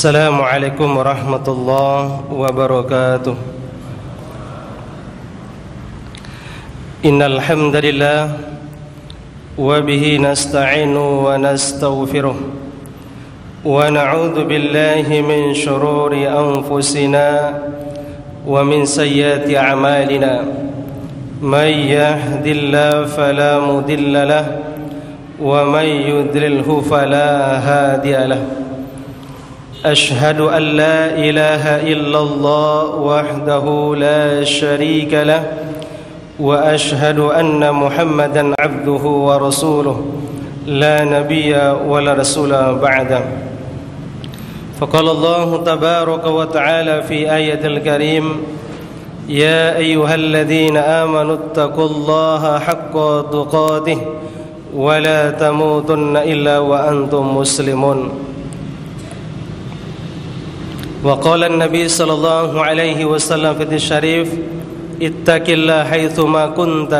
Assalamualaikum warahmatullahi wabarakatuh. Innal hamdalillah wa bihi nasta'inu wa nastaghfiruh wa na'udzu billahi min shururi anfusina wa min sayyiati a'malina. May yahdihillahu fala mudilla lahu wa may yudlilhu fala hadiya lahu. أشهد أن لا إله إلا الله وحده لا شريك له وأشهد أن محمدا عبده ورسوله لا نبي ولا رسول بعده. فقال الله تبارك وتعالى في آية الكريم يا أيها الذين آمنوا اتقوا الله حق تقاته ولا تموتن إلا وأنتم مسلمون. وقال النبي صلى الله عليه وسلم في الشريف اتق الله حيثما كنت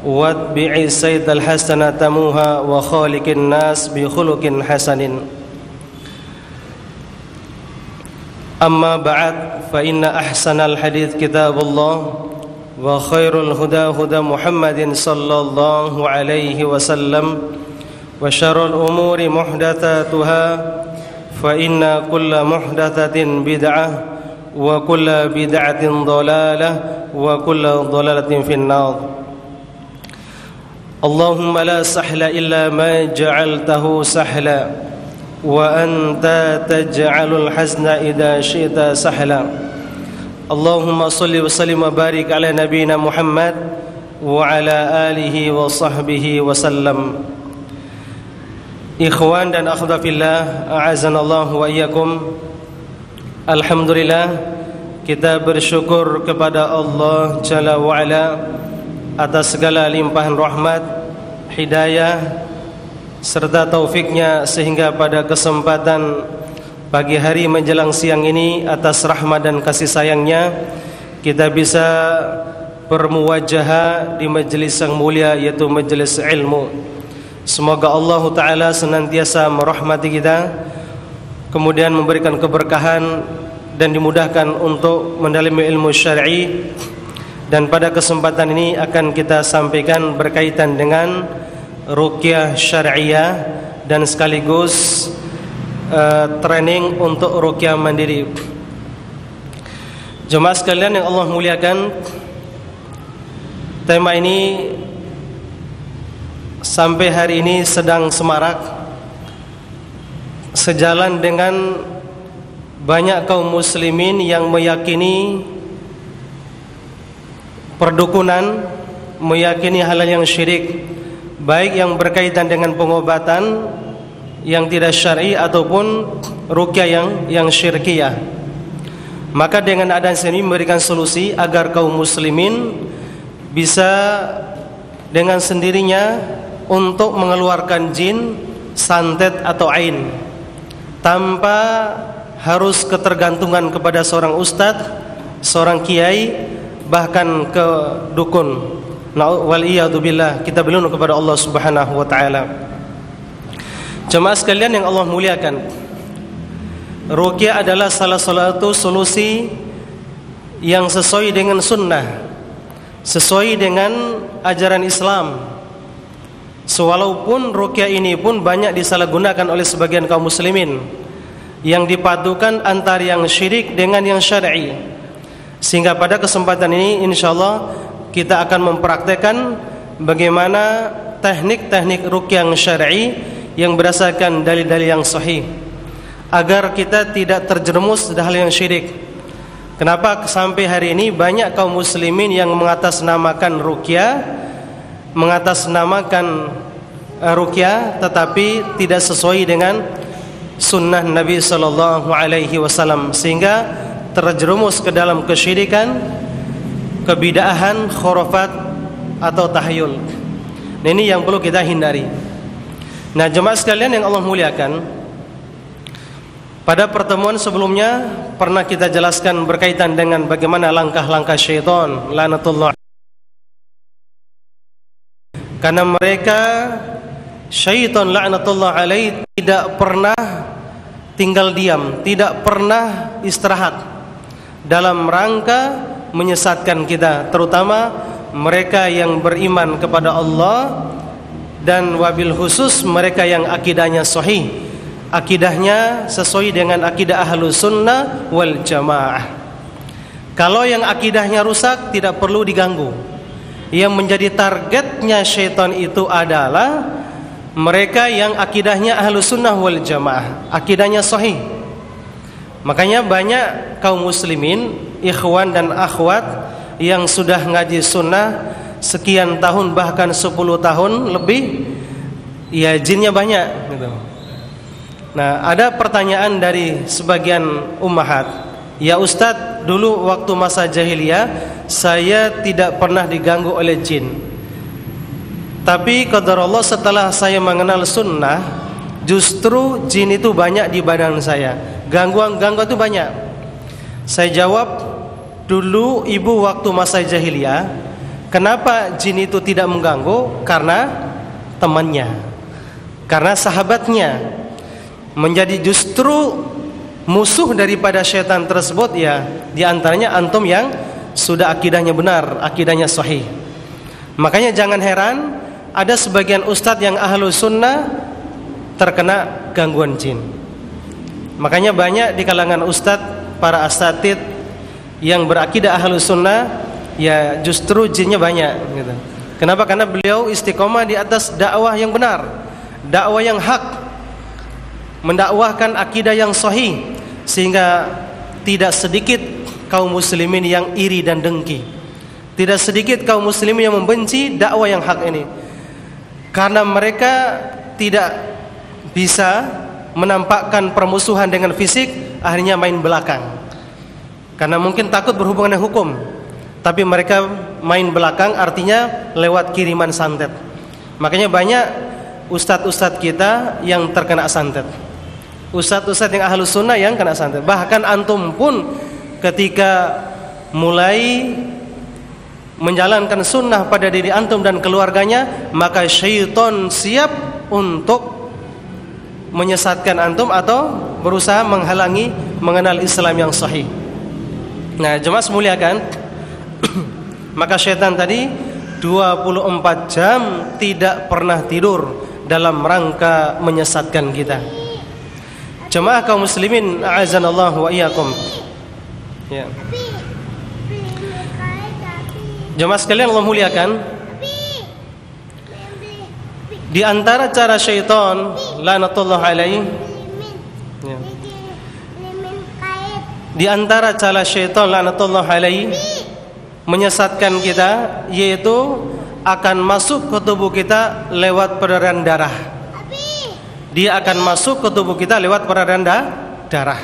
واتبع السيئة الحسنة تموها وخالق الناس بخلق حسن. أما بعد فإن أحسن الحديث كتاب الله وخير الهدى هدى محمد صلى الله عليه وسلم وشر الأمور محدثاتها فإن كل محدثة بدعة وكل بدعة ضلالة وكل ضلالة في النار. اللهم لا سهل إلا ما جعلته سهلا وأنت تجعل الحزن إذا شئت سهلا. اللهم صل وسلم وبارك على نبينا محمد وعلى آله وصحبه وسلم. Ikhwan dan akhwat fillah, a'azanallahu wa iyyakum. Alhamdulillah, kita bersyukur kepada Allah Jalla wa Ala atas segala limpahan rahmat, hidayah serta taufiknya sehingga pada kesempatan pagi hari menjelang siang ini atas rahmat dan kasih sayangnya kita bisa bermuwajahah di majelis yang mulia yaitu majelis ilmu. Semoga Allah Ta'ala senantiasa merahmati kita, kemudian memberikan keberkahan dan dimudahkan untuk mendalami ilmu syar'i. Dan pada kesempatan ini akan kita sampaikan berkaitan dengan ruqyah syar'iyah dan sekaligus training untuk ruqyah mandiri. Jemaah sekalian yang Allah muliakan, tema ini sampai hari ini sedang semarak sejalan dengan banyak kaum muslimin yang meyakini perdukunan, meyakini hal-hal yang syirik, baik yang berkaitan dengan pengobatan yang tidak syar'i ataupun ruqyah yang syirkiyah. Maka dengan adanya ini memberikan solusi agar kaum muslimin bisa dengan sendirinya untuk mengeluarkan jin, santet atau ain tanpa harus ketergantungan kepada seorang ustadz, seorang kiai, bahkan ke dukun. Waliyadzubillah, kita berlindung kepada Allah Subhanahu wa taala. Jemaah sekalian yang Allah muliakan, ruqyah adalah salah satu solusi yang sesuai dengan sunnah, sesuai dengan ajaran Islam. Walaupun ruqyah ini pun banyak disalahgunakan oleh sebagian kaum muslimin yang dipadukan antara yang syirik dengan yang syar'i. Sehingga pada kesempatan ini insyaallah kita akan mempraktekkan bagaimana teknik-teknik ruqyah yang syar'i yang berdasarkan dalil-dalil yang sahih agar kita tidak terjerumus dalam hal yang syirik. Kenapa sampai hari ini banyak kaum muslimin yang mengatasnamakan ruqyah, mengatasnamakan ruqyah tetapi tidak sesuai dengan sunnah Nabi sallallahu alaihi wasallam, sehingga terjerumus ke dalam kesyirikan, kebid'ahan, khurafat atau tahyul. Nah, ini yang perlu kita hindari. Nah, jemaah sekalian yang Allah muliakan, pada pertemuan sebelumnya pernah kita jelaskan berkaitan dengan bagaimana langkah-langkah syaitan laknatullah. Karena mereka syaitan laknatullah alaih tidak pernah tinggal diam, tidak pernah istirahat dalam rangka menyesatkan kita, terutama mereka yang beriman kepada Allah dan wabil khusus mereka yang akidahnya sahih, akidahnya sesuai dengan akidah Ahlus Sunnah wal Jamaah. Kalau yang akidahnya rusak tidak perlu diganggu. Yang menjadi targetnya syaitan itu adalah mereka yang akidahnya Ahlus Sunnah wal Jamaah, akidahnya sahih. Makanya banyak kaum muslimin, ikhwan dan akhwat yang sudah ngaji sunnah sekian tahun, bahkan 10 tahun lebih, ya jinnya banyak gitu. Nah, ada pertanyaan dari sebagian ummahat, ya Ustadz, dulu waktu masa jahiliyah saya tidak pernah diganggu oleh jin. Tapi qadarullah setelah saya mengenal sunnah, justru jin itu banyak di badan saya. Gangguan-gangguan itu banyak. Saya jawab, dulu ibu waktu masa jahiliyah, kenapa jin itu tidak mengganggu? Karena temannya, karena sahabatnya. Menjadi justru musuh daripada syaitan tersebut, ya diantaranya antum yang sudah akidahnya benar, akidahnya sahih. Makanya jangan heran ada sebagian ustadz yang Ahlus Sunnah terkena gangguan jin. Makanya banyak di kalangan ustadz, para asatid yang berakidah Ahlus Sunnah, ya justru jinnya banyak gitu. Kenapa? Karena beliau istiqomah di atas dakwah yang benar, dakwah yang hak, mendakwahkan akidah yang sahih, sehingga tidak sedikit kaum muslimin yang iri dan dengki, tidak sedikit kaum muslimin yang membenci dakwah yang hak ini, karena mereka tidak bisa menampakkan permusuhan dengan fisik, akhirnya main belakang, karena mungkin takut berhubungan dengan hukum, tapi mereka main belakang, artinya lewat kiriman santet. Makanya banyak ustadz-ustadz kita yang terkena santet, ustadz-ustadz yang Ahlus Sunnah yang kena santet. Bahkan antum pun ketika mulai menjalankan sunnah pada diri antum dan keluarganya, maka syaitan siap untuk menyesatkan antum atau berusaha menghalangi mengenal Islam yang sahih. Nah, jemaah muliakan, maka syaitan tadi 24 jam tidak pernah tidur dalam rangka menyesatkan kita. Jemaah kaum muslimin, a'azanallahu wa iyyakum. Ya. Jemaah sekalian Allah muliakan, di antara cara syaitan laknatullah alaihi, ya, di antara cara syaitan laknatullah alaihi menyesatkan kita, yaitu akan masuk ke tubuh kita lewat peredaran darah. Dia akan masuk ke tubuh kita lewat peredaran darah.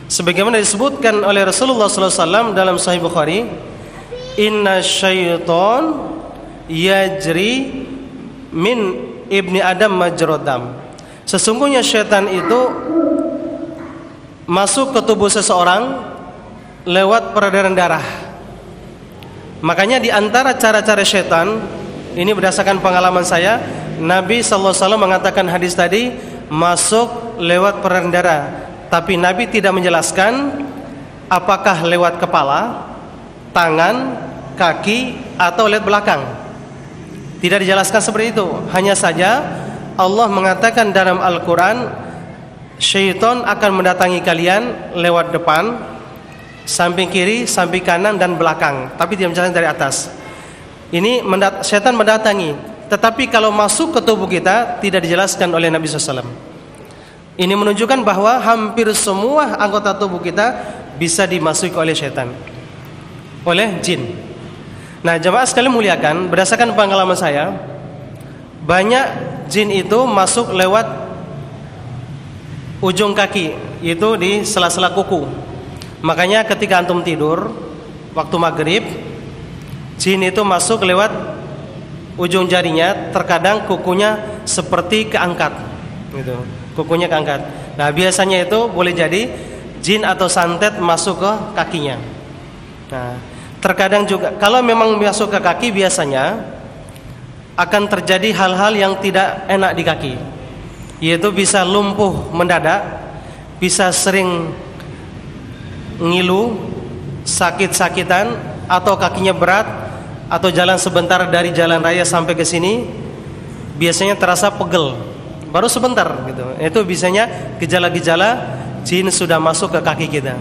Sebagaimana disebutkan oleh Rasulullah SAW dalam Sahih Bukhari, inna syaitan yajri min ibni Adam majrodam. Sesungguhnya syaitan itu masuk ke tubuh seseorang lewat peredaran darah. Makanya di antara cara-cara syaitan, ini berdasarkan pengalaman saya, Nabi SAW mengatakan hadis tadi masuk lewat peredaran darah, tapi Nabi tidak menjelaskan apakah lewat kepala, tangan, kaki, atau lewat belakang. Tidak dijelaskan seperti itu. Hanya saja Allah mengatakan dalam Al-Quran, syaitan akan mendatangi kalian lewat depan, samping kiri, samping kanan, dan belakang, tapi tidak menjelaskan dari atas. Ini syaitan mendatangi, tetapi kalau masuk ke tubuh kita tidak dijelaskan oleh Nabi SAW. Ini menunjukkan bahwa hampir semua anggota tubuh kita bisa dimasuki oleh syaitan, oleh jin. Nah, jemaah sekalian muliakan, berdasarkan pengalaman saya, banyak jin itu masuk lewat ujung kaki, yaitu di sela-sela kuku. Makanya ketika antum tidur waktu maghrib, jin itu masuk lewat ujung jarinya, terkadang kukunya seperti keangkat gitu. Kukunya keangkat. Nah, biasanya itu boleh jadi jin atau santet masuk ke kakinya. Nah, terkadang juga kalau memang masuk ke kaki, biasanya akan terjadi hal-hal yang tidak enak di kaki, yaitu bisa lumpuh mendadak, bisa sering ngilu, sakit-sakitan, atau kakinya berat, atau jalan sebentar dari jalan raya sampai ke sini, biasanya terasa pegel, baru sebentar gitu. Itu biasanya gejala-gejala jin sudah masuk ke kaki kita.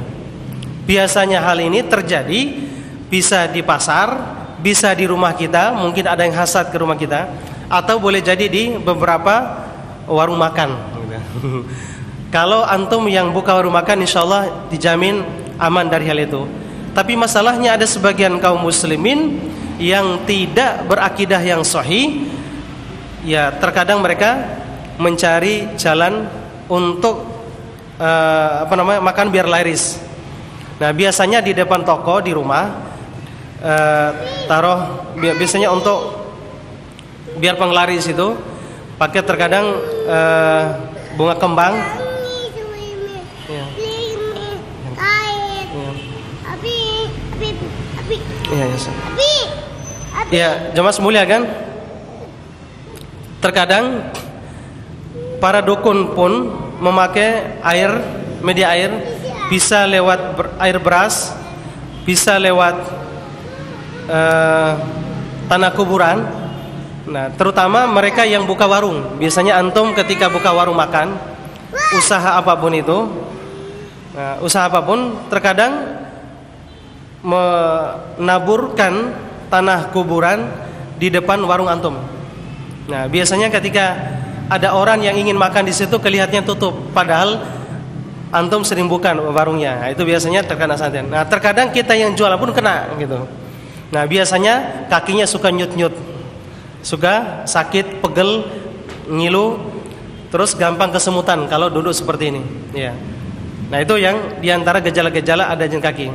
Biasanya hal ini terjadi bisa di pasar, bisa di rumah kita, mungkin ada yang hasad ke rumah kita, atau boleh jadi di beberapa warung makan. Kalau antum yang buka warung makan, insya Allah dijamin aman dari hal itu. Tapi masalahnya ada sebagian kaum muslimin yang tidak berakidah yang sahih. Ya, terkadang mereka mencari jalan untuk makan biar laris. Nah, biasanya di depan toko di rumah taruh biasanya untuk biar penglaris itu pakai terkadang bunga kembang. Ya. Ya, jemaah mulia kan? Terkadang para dukun pun memakai media air, bisa lewat air beras, bisa lewat tanah kuburan. Nah, terutama mereka yang buka warung. Biasanya antum ketika buka warung makan, usaha apapun itu, usaha apapun, terkadang menaburkan tanah kuburan di depan warung antum. Nah, biasanya ketika ada orang yang ingin makan di situ, kelihatannya tutup, padahal antum sering buka warungnya. Nah, itu biasanya terkena santet. Nah, terkadang kita yang jual pun kena gitu. Nah, biasanya kakinya suka nyut-nyut, suka sakit, pegel, ngilu, terus gampang kesemutan kalau duduk seperti ini. Ya. Nah, itu yang diantara gejala-gejala ada jin kaki.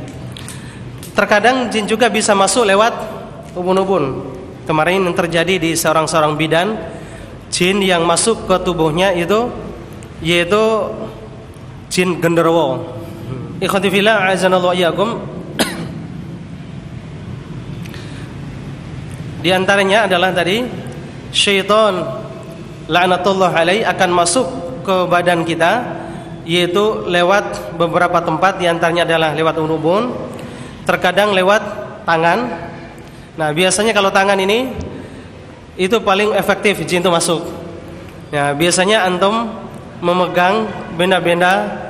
Terkadang jin juga bisa masuk lewat ubun-ubun. Kemarin yang terjadi di seorang bidan, jin yang masuk ke tubuhnya itu yaitu jin genderuwo. Ikhwati fillah, a'azanallahu iyyakum. Di antaranya adalah tadi syaitan laknatullah alaih akan masuk ke badan kita, yaitu lewat beberapa tempat. Di antaranya adalah lewat ubun, terkadang lewat tangan. Nah, biasanya kalau tangan ini itu paling efektif jin itu masuk. Ya, biasanya antum memegang benda-benda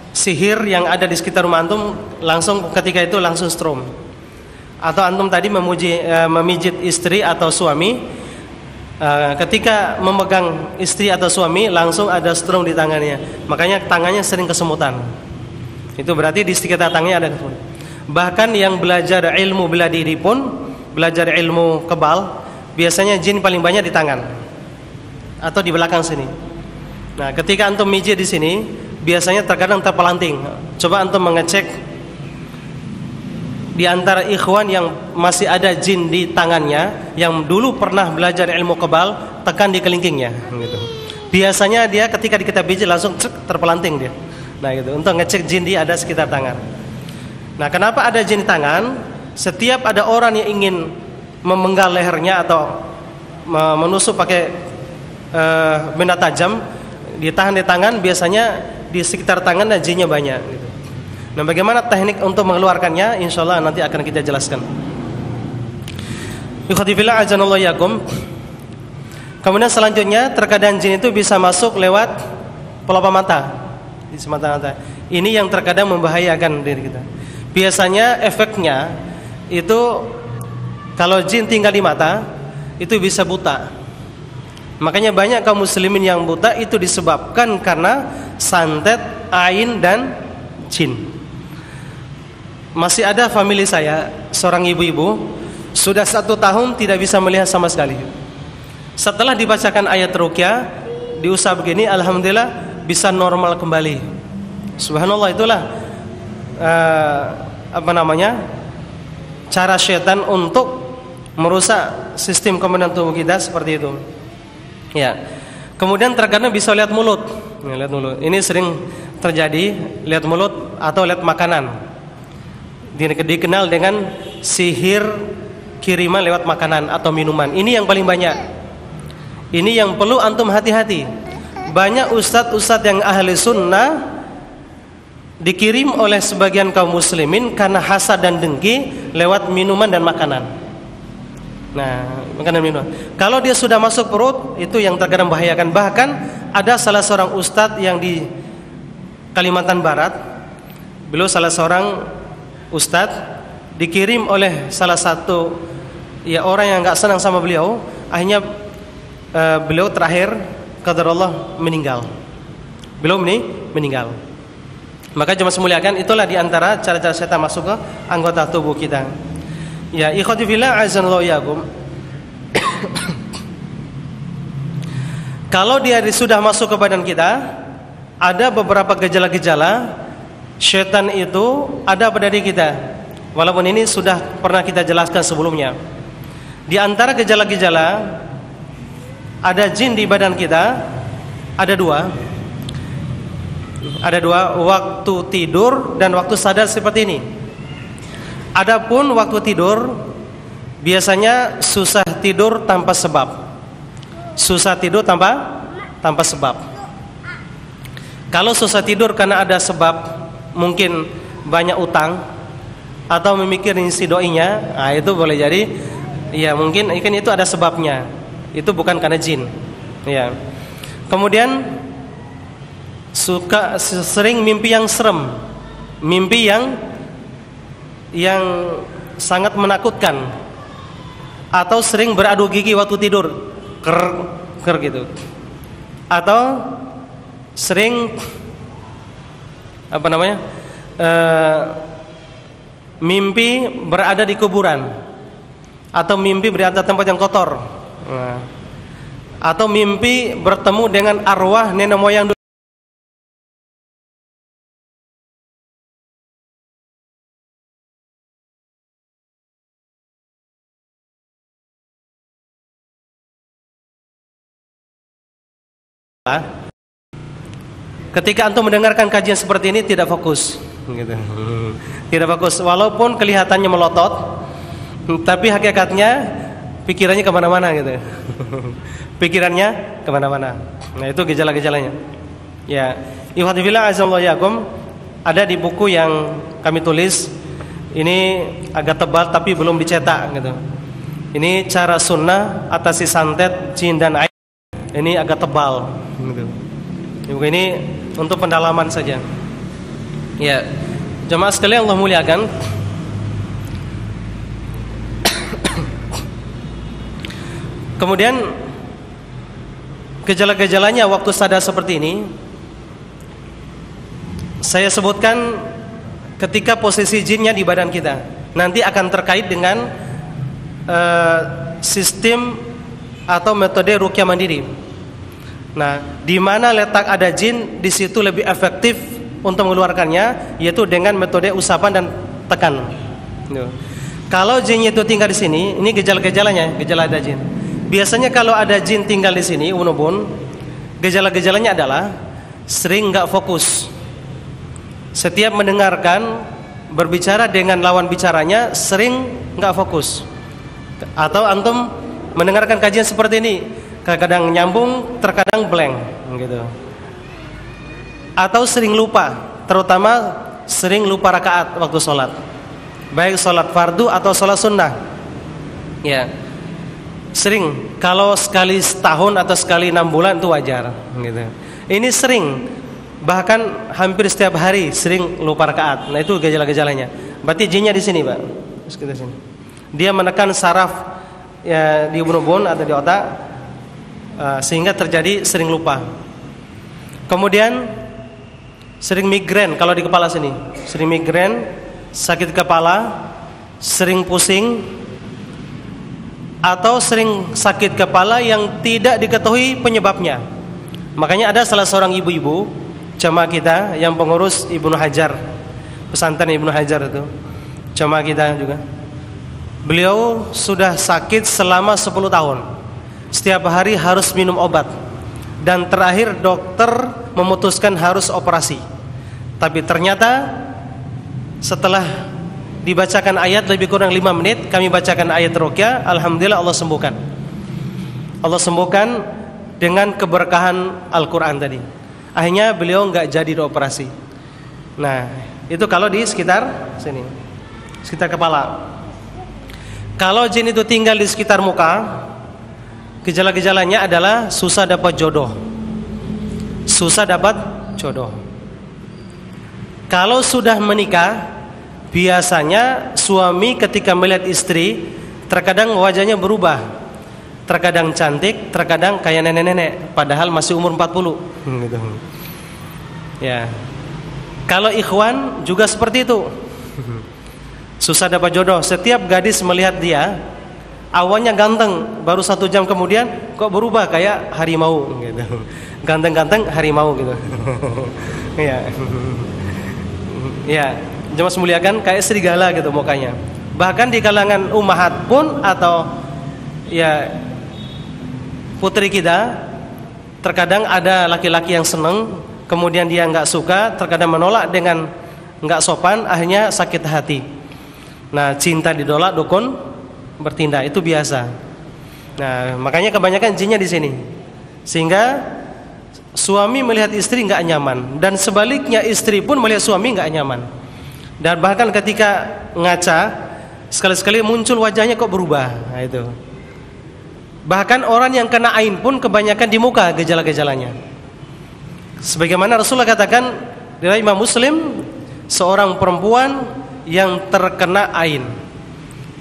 sihir yang ada di sekitar rumah antum, langsung ketika itu langsung strom. Atau antum tadi memijit istri atau suami, ketika memegang istri atau suami langsung ada strom di tangannya. Makanya tangannya sering kesemutan. Itu berarti di sekitar tangannya ada kesemutan. Bahkan yang belajar ilmu bela diri pun, belajar ilmu kebal, biasanya jin paling banyak di tangan atau di belakang sini. Nah, ketika antum mijit di sini, biasanya terkadang terpelanting. Coba antum mengecek di antara ikhwan yang masih ada jin di tangannya, yang dulu pernah belajar ilmu kebal, tekan di kelingkingnya gitu. Biasanya dia ketika kita pijit langsung terpelanting dia. Nah, gitu. Untuk ngecek jin di ada sekitar tangan. Nah, kenapa ada jin di tangan? Setiap ada orang yang ingin memenggal lehernya atau menusuk pakai benda tajam, ditahan di tangan, biasanya di sekitar tangan jinnya banyak gitu. Nah, bagaimana teknik untuk mengeluarkannya? Insyaallah nanti akan kita jelaskan. Ikhwati fillah, azanallahu yakum. Kemudian selanjutnya, terkadang jin itu bisa masuk lewat pelopak mata, di semata-mata. Ini yang terkadang membahayakan diri kita. Biasanya efeknya itu kalau jin tinggal di mata, itu bisa buta. Makanya banyak kaum muslimin yang buta itu disebabkan karena santet, ain, dan jin. Masih ada famili saya, seorang ibu-ibu, sudah 1 tahun tidak bisa melihat sama sekali. Setelah dibacakan ayat ruqyah, diusap begini, alhamdulillah bisa normal kembali. Subhanallah, itulah cara syaitan untuk merusak sistem komponen tubuh kita seperti itu. Ya. Kemudian terkadang bisa lihat mulut. Lihat mulut. Ini sering terjadi, lihat mulut atau lihat makanan. Dikenal dengan sihir kiriman lewat makanan atau minuman. Ini yang paling banyak. Ini yang perlu antum hati-hati. Banyak ustadz-ustadz yang ahli sunnah dikirim oleh sebagian kaum muslimin karena hasad dan dengki lewat minuman dan makanan. Nah, makanan minuman. Kalau dia sudah masuk perut, itu yang terkadang membahayakan. Bahkan ada salah seorang ustadz yang di Kalimantan Barat, beliau salah seorang ustadz dikirim oleh salah satu orang yang nggak senang sama beliau. Akhirnya beliau terakhir qadarullah meninggal. Beliau meninggal. Maka jemaah semuliakan, itulah diantara cara-cara setan masuk ke anggota tubuh kita. Ya, ikhwati fillah azanallahu iyyakum. Kalau dia sudah masuk ke badan kita, ada beberapa gejala-gejala setan itu ada pada diri kita. Walaupun ini sudah pernah kita jelaskan sebelumnya. Di antara gejala-gejala ada jin di badan kita, ada dua. Ada dua, waktu tidur dan waktu sadar seperti ini. Adapun waktu tidur biasanya susah tidur tanpa sebab. Susah tidur tanpa sebab. Kalau susah tidur karena ada sebab, mungkin banyak utang atau memikirin si doinya, nah itu boleh jadi ya mungkin ikan itu ada sebabnya. Itu bukan karena jin. Ya. Kemudian sering mimpi yang serem, mimpi yang sangat menakutkan, atau sering beradu gigi waktu tidur, ker gitu, atau sering mimpi berada di kuburan, atau mimpi berada di tempat yang kotor, atau mimpi bertemu dengan arwah nenek moyang. Ketika antum mendengarkan kajian seperti ini tidak fokus, gitu. Tidak fokus, walaupun kelihatannya melotot, tapi hakikatnya pikirannya kemana-mana, gitu. Pikirannya kemana-mana. Nah itu gejala-gejalanya. Ya, ikhwatifillah azallahu yakum, ada di buku yang kami tulis. Ini agak tebal tapi belum dicetak, gitu. Ini cara sunnah atasi santet, jin dan air. Ini agak tebal, gitu. Ini untuk pendalaman saja. Ya, jemaah sekalian Allah muliakan. Kemudian gejala-gejalanya waktu sadar seperti ini saya sebutkan ketika posisi jinnya di badan kita. Nanti akan terkait dengan sistem atau metode ruqyah mandiri. Nah, di mana letak ada jin, di situ lebih efektif untuk mengeluarkannya, yaitu dengan metode usapan dan tekan. Kalau jinnya itu tinggal di sini, ini gejala-gejalanya, gejala ada jin. Biasanya kalau ada jin tinggal di sini, ubun-ubun, gejala-gejalanya adalah sering nggak fokus. Setiap mendengarkan, berbicara dengan lawan bicaranya, sering nggak fokus. Atau antum mendengarkan kajian seperti ini, kadang nyambung, terkadang blank, gitu. Atau sering lupa, terutama sering lupa rakaat waktu sholat, baik sholat fardu atau sholat sunnah. Ya, sering. Kalau sekali setahun atau sekali 6 bulan itu wajar, gitu. Ini sering, bahkan hampir setiap hari sering lupa rakaat. Nah itu gejala-gejalanya. Berarti jinnya di sini, Pak. Dia menekan saraf ya, di ubun-ubun atau di otak. Sehingga terjadi sering lupa. Kemudian sering migrain kalau di kepala sini, sering migrain, sakit kepala, sering pusing, atau sering sakit kepala yang tidak diketahui penyebabnya. Makanya ada salah seorang ibu-ibu jamaah kita yang pengurus Ibnu Hajar, pesantren Ibnu Hajar itu, jamaah kita juga. Beliau sudah sakit selama 10 tahun. Setiap hari harus minum obat. Dan terakhir dokter memutuskan harus operasi. Tapi ternyata setelah dibacakan ayat lebih kurang 5 menit, kami bacakan ayat ruqyah, alhamdulillah Allah sembuhkan. Allah sembuhkan dengan keberkahan Al-Quran tadi. Akhirnya beliau enggak jadi dioperasi. Nah, itu kalau di sekitar sini, sekitar kepala. Kalau jin itu tinggal di sekitar muka, gejala-gejalanya adalah susah dapat jodoh. Susah dapat jodoh. Kalau sudah menikah, biasanya suami ketika melihat istri, terkadang wajahnya berubah. Terkadang cantik, terkadang kayak nenek-nenek, padahal masih umur 40 gitu. Ya. Kalau ikhwan juga seperti itu. Susah dapat jodoh. Setiap gadis melihat dia, awalnya ganteng, baru 1 jam kemudian kok berubah kayak harimau gitu. Ganteng-ganteng harimau gitu. Ya. Ya, jemaah muliakan, kayak serigala gitu mukanya. Bahkan di kalangan ummahat pun atau ya putri kita, terkadang ada laki-laki yang seneng, kemudian dia nggak suka, terkadang menolak dengan nggak sopan, akhirnya sakit hati. Nah, cinta ditolak, dukun bertindak, itu biasa. Nah, makanya kebanyakan jinnya di sini, sehingga suami melihat istri nggak nyaman, dan sebaliknya istri pun melihat suami nggak nyaman. Dan bahkan ketika ngaca, sekali-sekali muncul wajahnya kok berubah. Nah, itu. Bahkan orang yang kena ain pun kebanyakan di muka gejala-gejalanya. Sebagaimana Rasulullah katakan dari Imam Muslim, seorang perempuan yang terkena ain.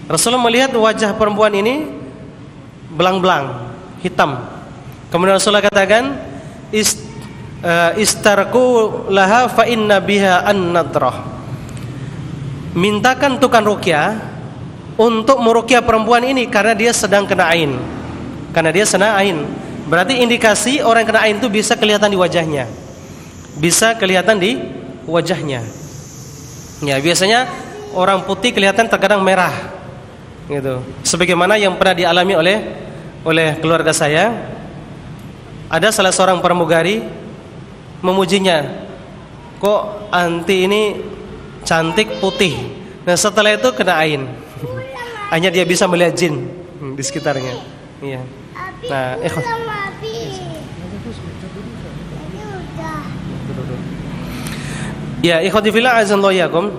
Rasulullah melihat wajah perempuan ini belang-belang, hitam. Kemudian Rasulullah katakan, istarku laha fa inna biha an-nadrah. Mintakan tukang ruqyah untuk meruqyah perempuan ini karena dia sedang kena ain. Karena dia kena ain. Berarti indikasi orang kena ain itu bisa kelihatan di wajahnya. Bisa kelihatan di wajahnya. Ya, biasanya orang putih kelihatan terkadang merah. Gitu. Sebagaimana yang pernah dialami oleh keluarga saya. Ada salah seorang pramugari memujinya. Kok anti ini cantik putih. Nah, setelah itu kena ain. Hanya dia bisa melihat jin di sekitarnya. Iya. Nah, ya, ikhwati fillah azanallahu iyyakum.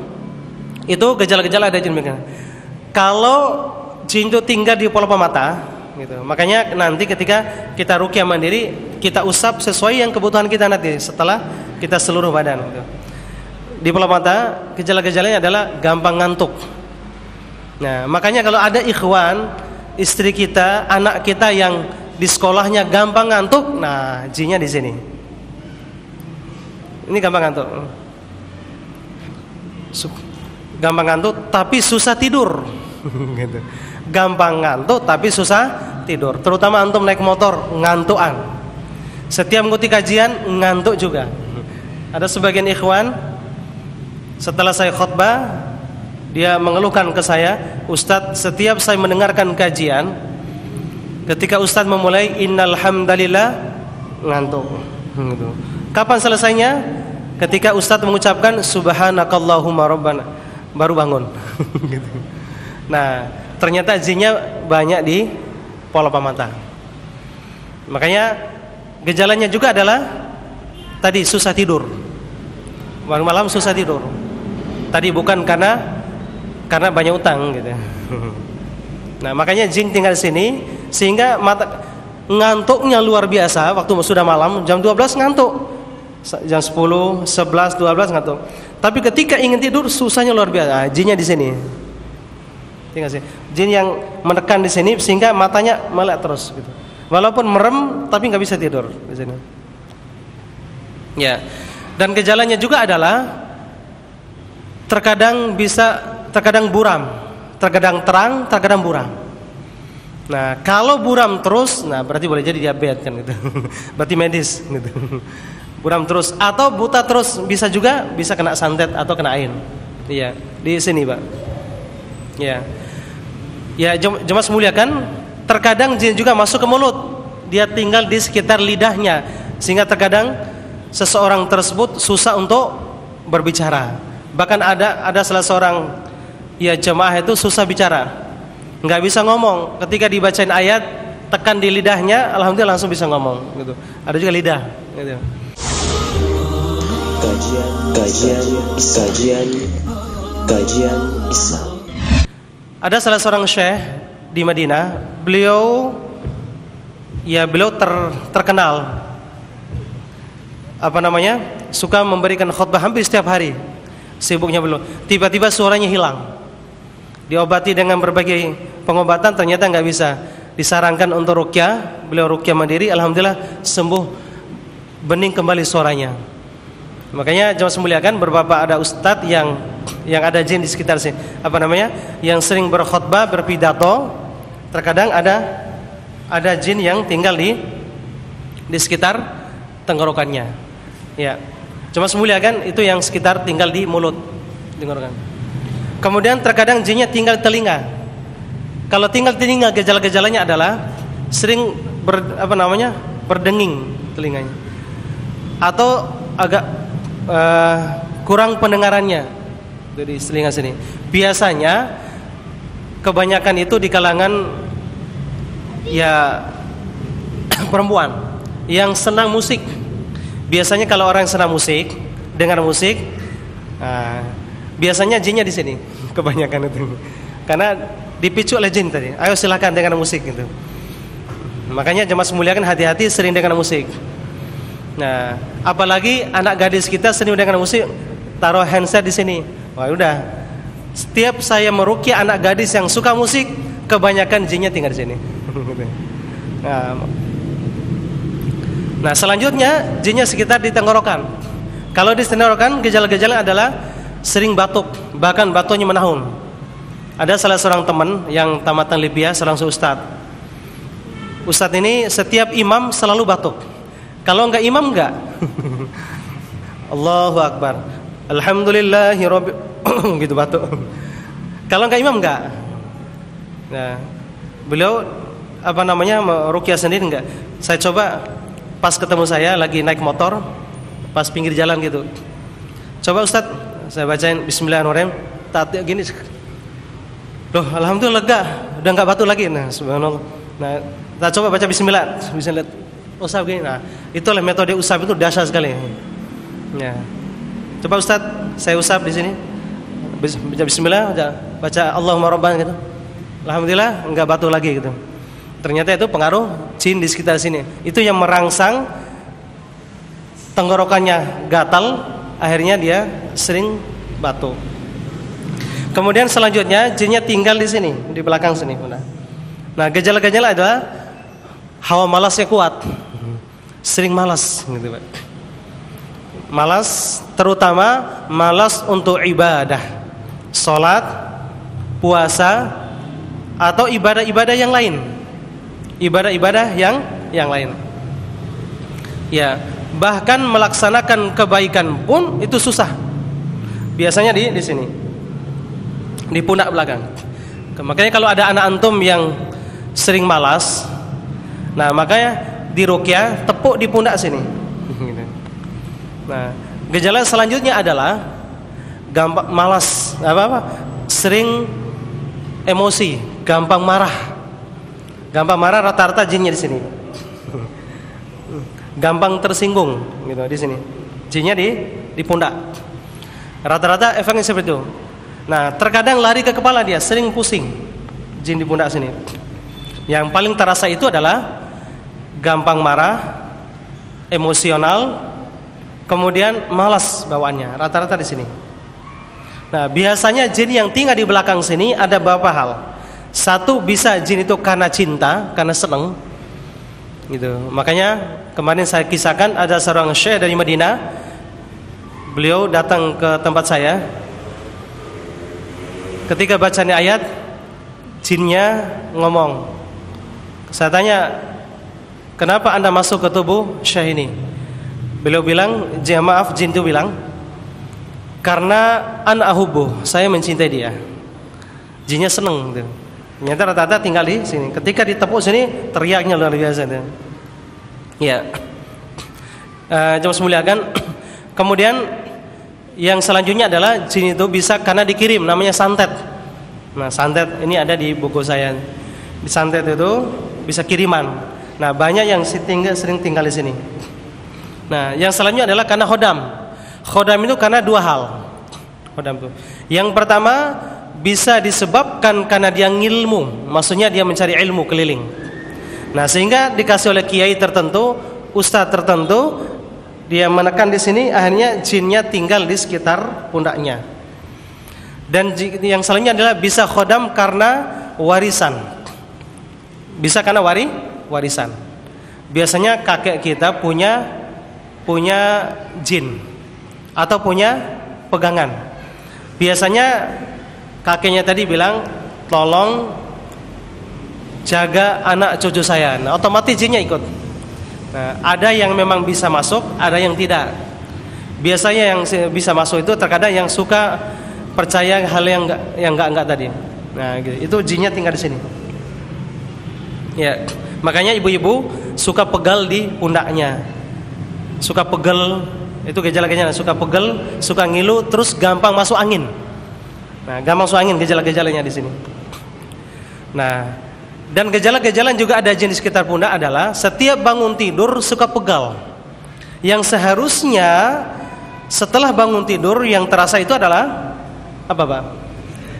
Itu gejala-gejala ada jin. Kalau jin itu tinggal di pelupuk mata, gitu. Makanya nanti ketika kita ruqyah mandiri, kita usap sesuai yang kebutuhan kita nanti setelah kita seluruh badan, gitu. Di pelupuk mata, gejala-gejalanya adalah gampang ngantuk. Nah, makanya kalau ada ikhwan, istri kita, anak kita yang di sekolahnya gampang ngantuk, nah jinnya di sini. Ini gampang ngantuk. Gampang ngantuk tapi susah tidur. Gitu. Gampang ngantuk tapi susah tidur. Terutama antum naik motor ngantukan. Setiap mengikuti kajian ngantuk juga. Ada sebagian ikhwan setelah saya khutbah, dia mengeluhkan ke saya, Ustadz, setiap saya mendengarkan kajian, ketika Ustadz memulai innal hamdalillah, ngantuk. Gitu. Kapan selesainya? Ketika Ustadz mengucapkan subhanakallahumma rabbana, baru bangun. Gitu. Nah, ternyata jinnya banyak di pelupuk mata. Makanya gejalanya juga adalah tadi susah tidur. Malam susah tidur. Tadi bukan karena banyak utang gitu. Nah, makanya jin tinggal di sini sehingga mata ngantuknya luar biasa. Waktu sudah malam jam 12 ngantuk, jam 10, 11, 12 ngantuk. Tapi ketika ingin tidur susahnya luar biasa. Jinnya di sini. Tinggal sih. Jin yang menekan di sini sehingga matanya melek terus gitu. Walaupun merem tapi nggak bisa tidur di sini. Ya. Dan gejalanya juga adalah terkadang buram, terkadang terang, terkadang buram. Nah, kalau buram terus, nah berarti boleh jadi diabetes kan gitu. Berarti medis gitu. Buram terus atau buta terus, bisa juga bisa kena santet atau kena ain. Iya, di sini, Pak. Ya. Ya, jemaah muliakan, terkadang jin juga masuk ke mulut. Dia tinggal di sekitar lidahnya sehingga terkadang seseorang tersebut susah untuk berbicara. Bahkan ada salah seorang ya jemaah itu susah bicara, nggak bisa ngomong. Ketika dibacain ayat, tekan di lidahnya, alhamdulillah langsung bisa ngomong. Gitu. Ada juga lidah. Gitu. kajian Islam. Ada salah seorang syekh di Madinah, beliau terkenal suka memberikan khutbah hampir setiap hari. Sibuknya beliau. Tiba-tiba suaranya hilang. Diobati dengan berbagai pengobatan, ternyata nggak bisa. Disarankan untuk ruqyah, beliau ruqyah mandiri, alhamdulillah sembuh, bening kembali suaranya. Makanya jemaah semuliakan, beberapa ada ustadz yang ada jin di sekitar sini, yang sering berkhutbah, berpidato. Terkadang ada jin yang tinggal di sekitar tenggorokannya. Ya, cuma semuliakan itu yang sekitar tinggal di mulut, tenggorokan. Kemudian terkadang jinnya tinggal di telinga. Kalau tinggal telinga, gejala-gejalanya adalah sering berdenging telinganya, atau agak kurang pendengarannya dari telinga sini. Biasanya kebanyakan itu di kalangan perempuan yang senang musik. Biasanya kalau orang yang senang musik, dengar musik, biasanya jinnya di sini kebanyakan itu, karena dipicu oleh jin tadi. Ayo silakan dengar musik gitu. Makanya jemaah semuliakan, hati-hati sering dengar musik. Nah, apalagi anak gadis kita sering dengar musik, taruh handset di sini. Wah, udah. Setiap saya meruqyah anak gadis yang suka musik, kebanyakan jinnya tinggal di sini. Nah, selanjutnya jinnya sekitar di tenggorokan. Kalau di tenggorokan, gejala-gejala adalah sering batuk, bahkan batuknya menahun. Ada salah seorang teman yang tamatan Libya, seorang ustadz. Ustadz ini setiap imam selalu batuk. Kalau enggak imam enggak. Allahu Akbar. Alhamdulillahirabbil gitu batuk. Kalau enggak imam enggak. Nah, beliau meruqyah sendiri enggak. Saya coba pas ketemu saya lagi naik motor, pas pinggir jalan gitu. Coba Ustadz, saya bacain Bismillahirrahmanirrahim. Tak gini. Loh, alhamdulillah lega, udah enggak batuk lagi. Nah, subhanallah. Nah, kita coba baca bismillah. Bismillah. Usap gini. Nah, itulah metode usap itu dahsyat sekali. Ya. Coba Ustaz, saya usap di sini. Baca bismillah, baca Allahumma rabbana gitu. Alhamdulillah enggak batuk lagi gitu. Ternyata itu pengaruh jin di sekitar sini. Itu yang merangsang tenggorokannya gatal, akhirnya dia sering batuk. Kemudian selanjutnya jinnya tinggal di sini, di belakang sini. Nah, gejala-gejala adalah hawa malasnya kuat, sering malas, gitu Pak. Malas, terutama malas untuk ibadah, sholat, puasa, atau ibadah-ibadah yang lain, ibadah-ibadah yang lain. Ya, bahkan melaksanakan kebaikan pun itu susah. Biasanya di sini, di pundak belakang. Makanya kalau ada anak antum yang sering malas, nah makanya di ruqyah tepuk di pundak sini. Nah, gejala selanjutnya adalah gampang malas, sering emosi, gampang marah. Gampang marah, rata-rata jinnya di sini. Gampang tersinggung gitu di sini. Jinnya di pundak. Rata-rata efeknya seperti itu. Nah, terkadang lari ke kepala dia, sering pusing, jin di pundak sini. Yang paling terasa itu adalah gampang marah, emosional, kemudian malas bawaannya. Rata-rata di sini. Nah, biasanya jin yang tinggal di belakang sini ada beberapa hal. Satu, bisa jin itu karena cinta, karena senang, gitu. Makanya kemarin saya kisahkan ada seorang syekh dari Madinah. Beliau datang ke tempat saya. Ketika bacanya ayat, jinnya ngomong. Saya tanya, kenapa anda masuk ke tubuh syekh ini? Beliau bilang, jin itu bilang, karena an ahubuh, saya mencintai dia. Jinnya seneng gitu. Ternyata rata-rata tinggal di sini. Ketika ditepuk sini, teriaknya luar biasa gitu. Ya, jemaah semuliakan. Kemudian yang selanjutnya adalah jin itu bisa karena dikirim, namanya santet. Nah, santet ini ada di buku saya. Di santet itu bisa kiriman. Nah, banyak yang sering tinggal di sini. Nah, yang selanjutnya adalah karena hodam. Khodam itu karena dua hal. Khodam itu. Yang pertama bisa disebabkan karena dia ngilmu, maksudnya dia mencari ilmu keliling. Nah, sehingga dikasih oleh kiai tertentu, ustadz tertentu, dia menekan di sini, akhirnya jinnya tinggal di sekitar pundaknya. Dan yang selanjutnya adalah bisa khodam karena warisan. Bisa karena warisan. Biasanya kakek kita punya jin atau punya pegangan. Biasanya kakeknya tadi bilang, tolong jaga anak cucu saya. Nah, otomatis jinnya ikut. Nah, ada yang memang bisa masuk, ada yang tidak. Biasanya yang bisa masuk itu terkadang yang suka percaya hal yang enggak tadi. Nah, gitu. Itu jinnya tinggal di sini. Ya, makanya ibu-ibu suka pegal di pundaknya. Suka pegel, itu gejala-gejala, suka pegel, suka ngilu, terus gampang masuk angin. Nah, gampang masuk angin gejala-gejalanya di sini. Nah, dan gejala-gejala juga ada jin di sekitar pundak adalah setiap bangun tidur suka pegal. Yang seharusnya setelah bangun tidur yang terasa itu adalah apa, Pak?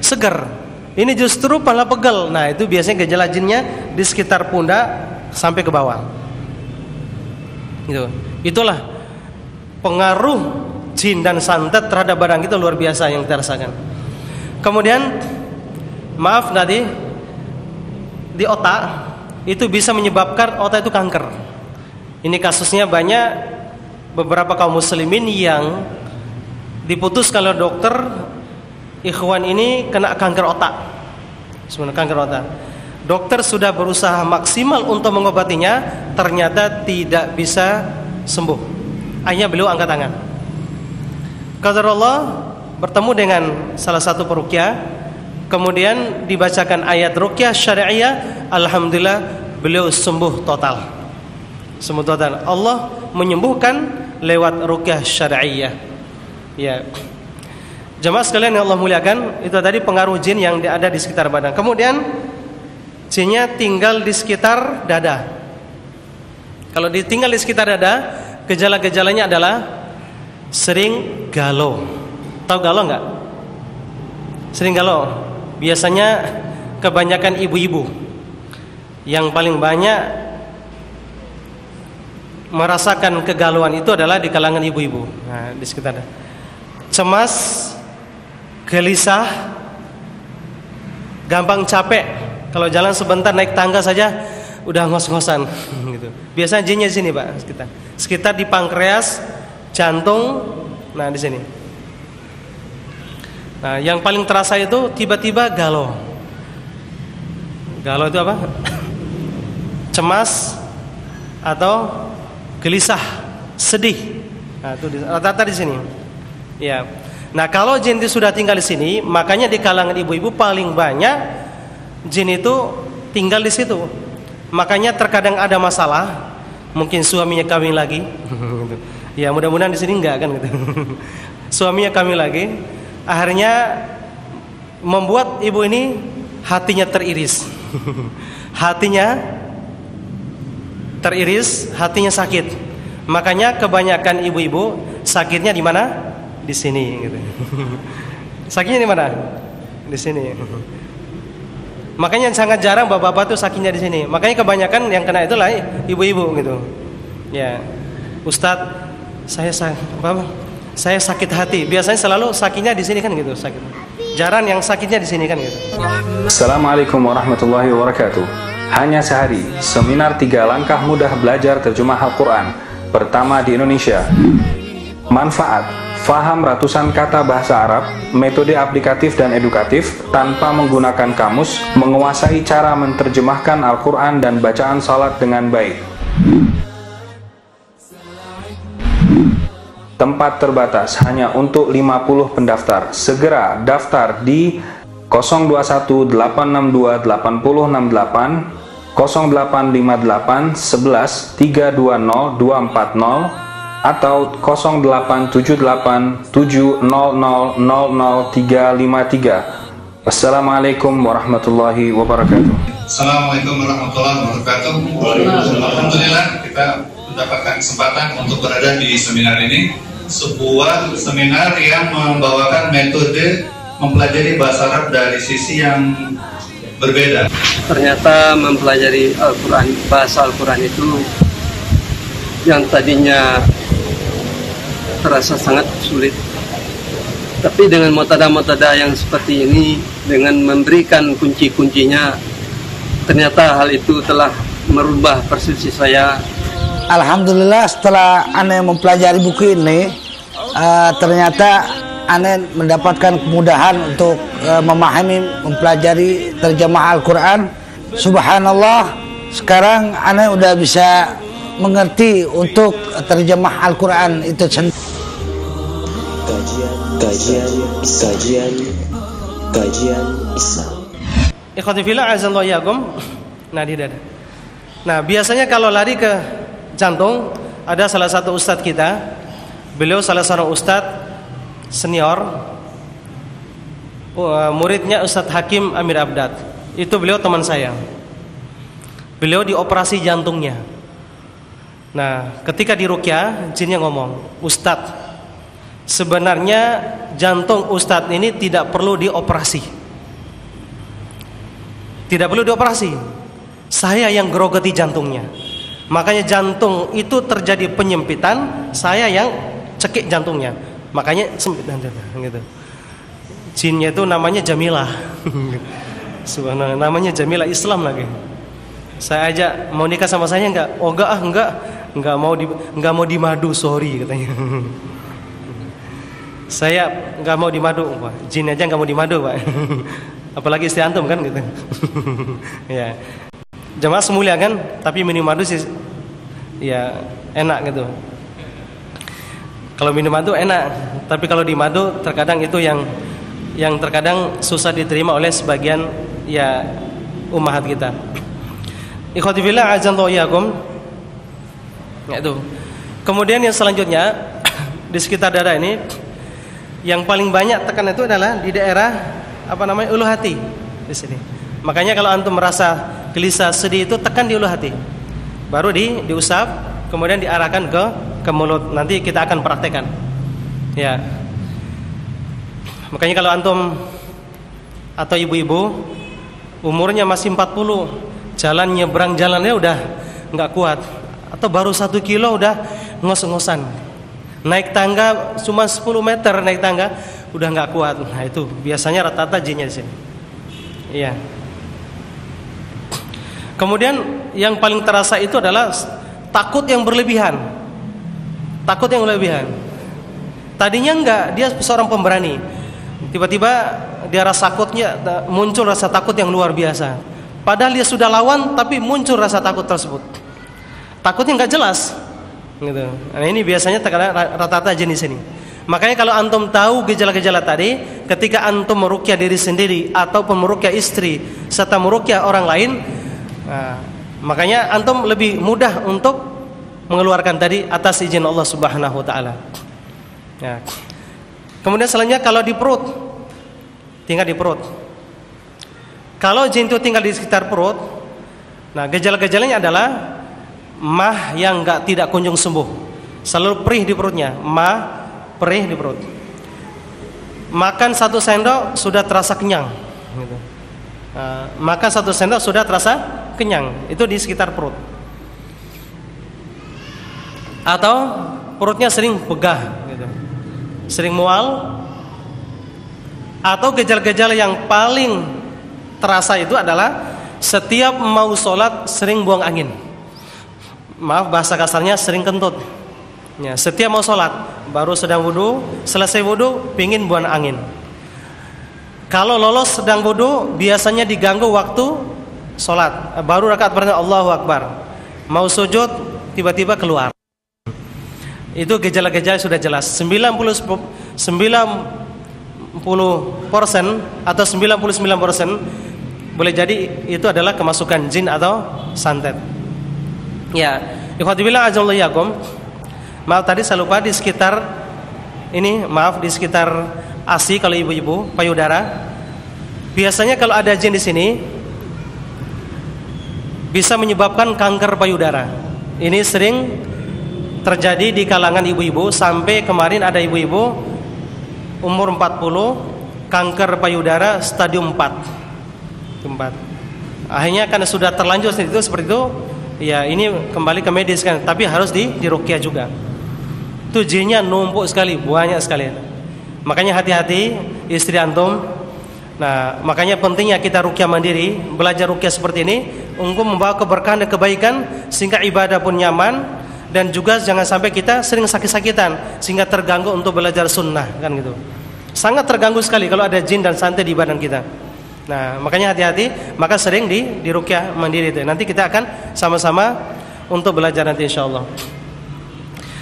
Seger. Ini justru malah pegal. Nah, itu biasanya gejala jinnya di sekitar pundak sampai ke bawah. Gitu. Itulah pengaruh jin dan santet terhadap badan kita luar biasa yang kita rasakan. Kemudian maaf tadi di otak itu bisa menyebabkan otak itu kanker. Ini kasusnya banyak, beberapa kaum muslimin yang diputuskan oleh dokter, ikhwan ini kena kanker otak. Sebenarnya kanker otak. Dokter sudah berusaha maksimal untuk mengobatinya, ternyata tidak bisa sembuh. Akhirnya beliau angkat tangan. Qadarullah bertemu dengan salah satu peruqyah, kemudian dibacakan ayat ruqyah syariah, alhamdulillah beliau sembuh total. Sembuh total. Allah menyembuhkan lewat ruqyah syariah. Ya. Jemaah sekalian yang Allah muliakan, itu tadi pengaruh jin yang ada di sekitar badan. Kemudian jinnya tinggal di sekitar dada. Kalau ditinggal di sekitar dada, gejala-gejalanya adalah sering galau. Tahu galau enggak? Sering galau. Biasanya kebanyakan ibu-ibu. Yang paling banyak merasakan kegalauan itu adalah di kalangan ibu-ibu. Nah, di sekitar dada. Cemas, gelisah, gampang capek. Kalau jalan sebentar naik tangga saja udah ngos-ngosan gitu. Biasanya jinnya di sini, Pak, sekitar di pankreas, jantung, nah di sini. Nah, yang paling terasa itu tiba-tiba galau. Galau itu apa? Cemas atau gelisah, sedih. Nah, itu rata-rata di sini. Ya. Nah, kalau jin itu sudah tinggal di sini, makanya di kalangan ibu-ibu paling banyak jin itu tinggal di situ. Makanya terkadang ada masalah, mungkin suaminya kawin lagi. Ya, mudah-mudahan di sini enggak kan gitu. Suaminya kawin lagi, akhirnya membuat ibu ini hatinya teriris. Hatinya teriris, hatinya sakit. Makanya kebanyakan ibu-ibu sakitnya di mana? Di sini gitu. Sakitnya di mana? Di sini. Makanya sangat jarang bapak-bapak tuh sakitnya di sini. Makanya kebanyakan yang kena itulah ibu-ibu gitu. Ya, Ustadz, saya sakit hati. Biasanya selalu sakitnya di sini kan gitu, sakit. Jarang yang sakitnya di sini kan gitu. Assalamualaikum warahmatullahi wabarakatuh. Hanya sehari, seminar 3 langkah mudah belajar terjemah Al-Quran pertama di Indonesia. Manfaat: faham ratusan kata bahasa Arab, metode aplikatif dan edukatif tanpa menggunakan kamus, menguasai cara menerjemahkan Al-Quran dan bacaan salat dengan baik. Tempat terbatas, hanya untuk 50 pendaftar. Segera daftar di 021-862-8068, 0858 11 320 240, atau 0878 700 00353. Wassalamualaikum warahmatullahi wabarakatuh. Assalamualaikum warahmatullahi wabarakatuh. Alhamdulillah kita mendapatkan kesempatan untuk berada di seminar ini. sebuah seminar yang membawakan metode mempelajari bahasa Arab dari sisi yang berbeda. Ternyata mempelajari Al-Quran, bahasa Al-Quran itu yang tadinya terasa sangat sulit, tapi dengan motada-motada yang seperti ini, dengan memberikan kunci-kuncinya, ternyata hal itu telah merubah persepsi saya. Alhamdulillah setelah aneh mempelajari buku ini, ternyata aneh mendapatkan kemudahan untuk memahami, mempelajari terjemah Al-Quran. Subhanallah, sekarang aneh udah bisa mengerti untuk terjemah Al-Quran itu sendiri. Kajian Islam. Ikhwati fillah azallahu iyyakum. Nah, biasanya kalau lari ke jantung, ada salah satu ustadz kita. Beliau salah seorang ustadz senior, muridnya Ustadz Hakim Amir Abdad. Itu beliau teman saya. Beliau dioperasi jantungnya. Nah, ketika diruqyah, jinnya ngomong, "Ustadz, sebenarnya jantung Ustadz ini tidak perlu dioperasi. Tidak perlu dioperasi. Saya yang grogoti jantungnya. Makanya jantung itu terjadi penyempitan, saya yang cekik jantungnya. Makanya sempit gitu." Jinnya itu namanya Jamilah. Subhanallah, namanya Jamilah, Islam lagi. Saya ajak, "Mau nikah sama saya enggak?" "Oh enggak mau dimadu, sorry," katanya. Saya enggak mau dimadu, Pak. Jin aja enggak mau dimadu, Pak. Apalagi istri antum kan gitu. Ya. Jamaah semulia kan, tapi minum madu sih ya enak gitu. Kalau minum madu enak, tapi kalau di madu terkadang itu yang terkadang susah diterima oleh sebagian ya ummahat kita. Ikhwati fillah azallahu iyyakum. Ya itu. Kemudian yang selanjutnya di sekitar dada ini yang paling banyak tekan itu adalah di daerah ulu hati di sini. Makanya kalau antum merasa gelisah, sedih itu tekan di ulu hati. Baru diusap, kemudian diarahkan ke mulut. Nanti kita akan praktekkan. Ya. Makanya kalau antum atau ibu-ibu umurnya masih 40, jalan nyebrang jalannya udah nggak kuat, atau baru 1 kilo udah ngos-ngosan, naik tangga cuma 10 meter naik tangga udah nggak kuat. Nah itu biasanya rata-rata jinnya di sini. Iya. Kemudian yang paling terasa itu adalah takut yang berlebihan. Takut yang berlebihan. Tadinya enggak, dia seorang pemberani. Tiba-tiba dia rasa takutnya, muncul rasa takut yang luar biasa. Padahal dia sudah lawan, tapi muncul rasa takut tersebut. Takutnya enggak jelas. Gitu. Nah ini biasanya rata-rata jenis ini. Makanya kalau antum tahu gejala-gejala tadi, ketika antum meruqyah diri sendiri ataupun meruqyah istri serta meruqyah orang lain, nah, makanya antum lebih mudah untuk mengeluarkan tadi atas izin Allah Subhanahu wa taala. Ya. Kemudian selanjutnya kalau di perut, tinggal di perut. Kalau jin itu tinggal di sekitar perut, nah gejala-gejalanya adalah mah yang tidak kunjung sembuh, selalu perih di perutnya, perih di perut. Makan 1 sendok sudah terasa kenyang. Gitu. Makan 1 sendok sudah terasa kenyang, itu di sekitar perut. Atau perutnya sering begah, gitu. Sering mual. Atau gejala-gejala yang paling terasa itu adalah setiap mau sholat sering buang angin. Maaf bahasa kasarnya, sering kentut. Ya, setiap mau sholat, baru sedang wudu, selesai wudu, pingin buang angin. Kalau lolos sedang wudu, biasanya diganggu waktu sholat. Baru rakaat pertama Allahu Akbar, mau sujud, tiba-tiba keluar. Itu gejala-gejala sudah jelas. 90% atau 99% boleh jadi itu adalah kemasukan jin atau santet. Ya, ikhwati billah azallahu iyyakum. Maaf tadi saya lupa, di sekitar ini, di sekitar ASI kalau ibu-ibu, payudara. Biasanya kalau ada jin di sini bisa menyebabkan kanker payudara. Ini sering terjadi di kalangan ibu-ibu. Sampai kemarin ada ibu-ibu umur 40 kanker payudara stadium 4. Akhirnya karena sudah terlanjur seperti itu, ya ini kembali ke medis kan, tapi harus diruqyah juga. Itu jinnya numpuk sekali, banyak sekali. Makanya hati-hati istri antum. Nah, makanya pentingnya kita ruqyah mandiri, belajar ruqyah seperti ini untuk membawa keberkahan dan kebaikan sehingga ibadah pun nyaman, dan juga jangan sampai kita sering sakit-sakitan sehingga terganggu untuk belajar sunnah kan gitu. Sangat terganggu sekali kalau ada jin dan santet di badan kita. Nah, makanya hati-hati, maka sering di ruqyah mandiri itu. Nanti kita akan sama-sama untuk belajar nanti insyaallah.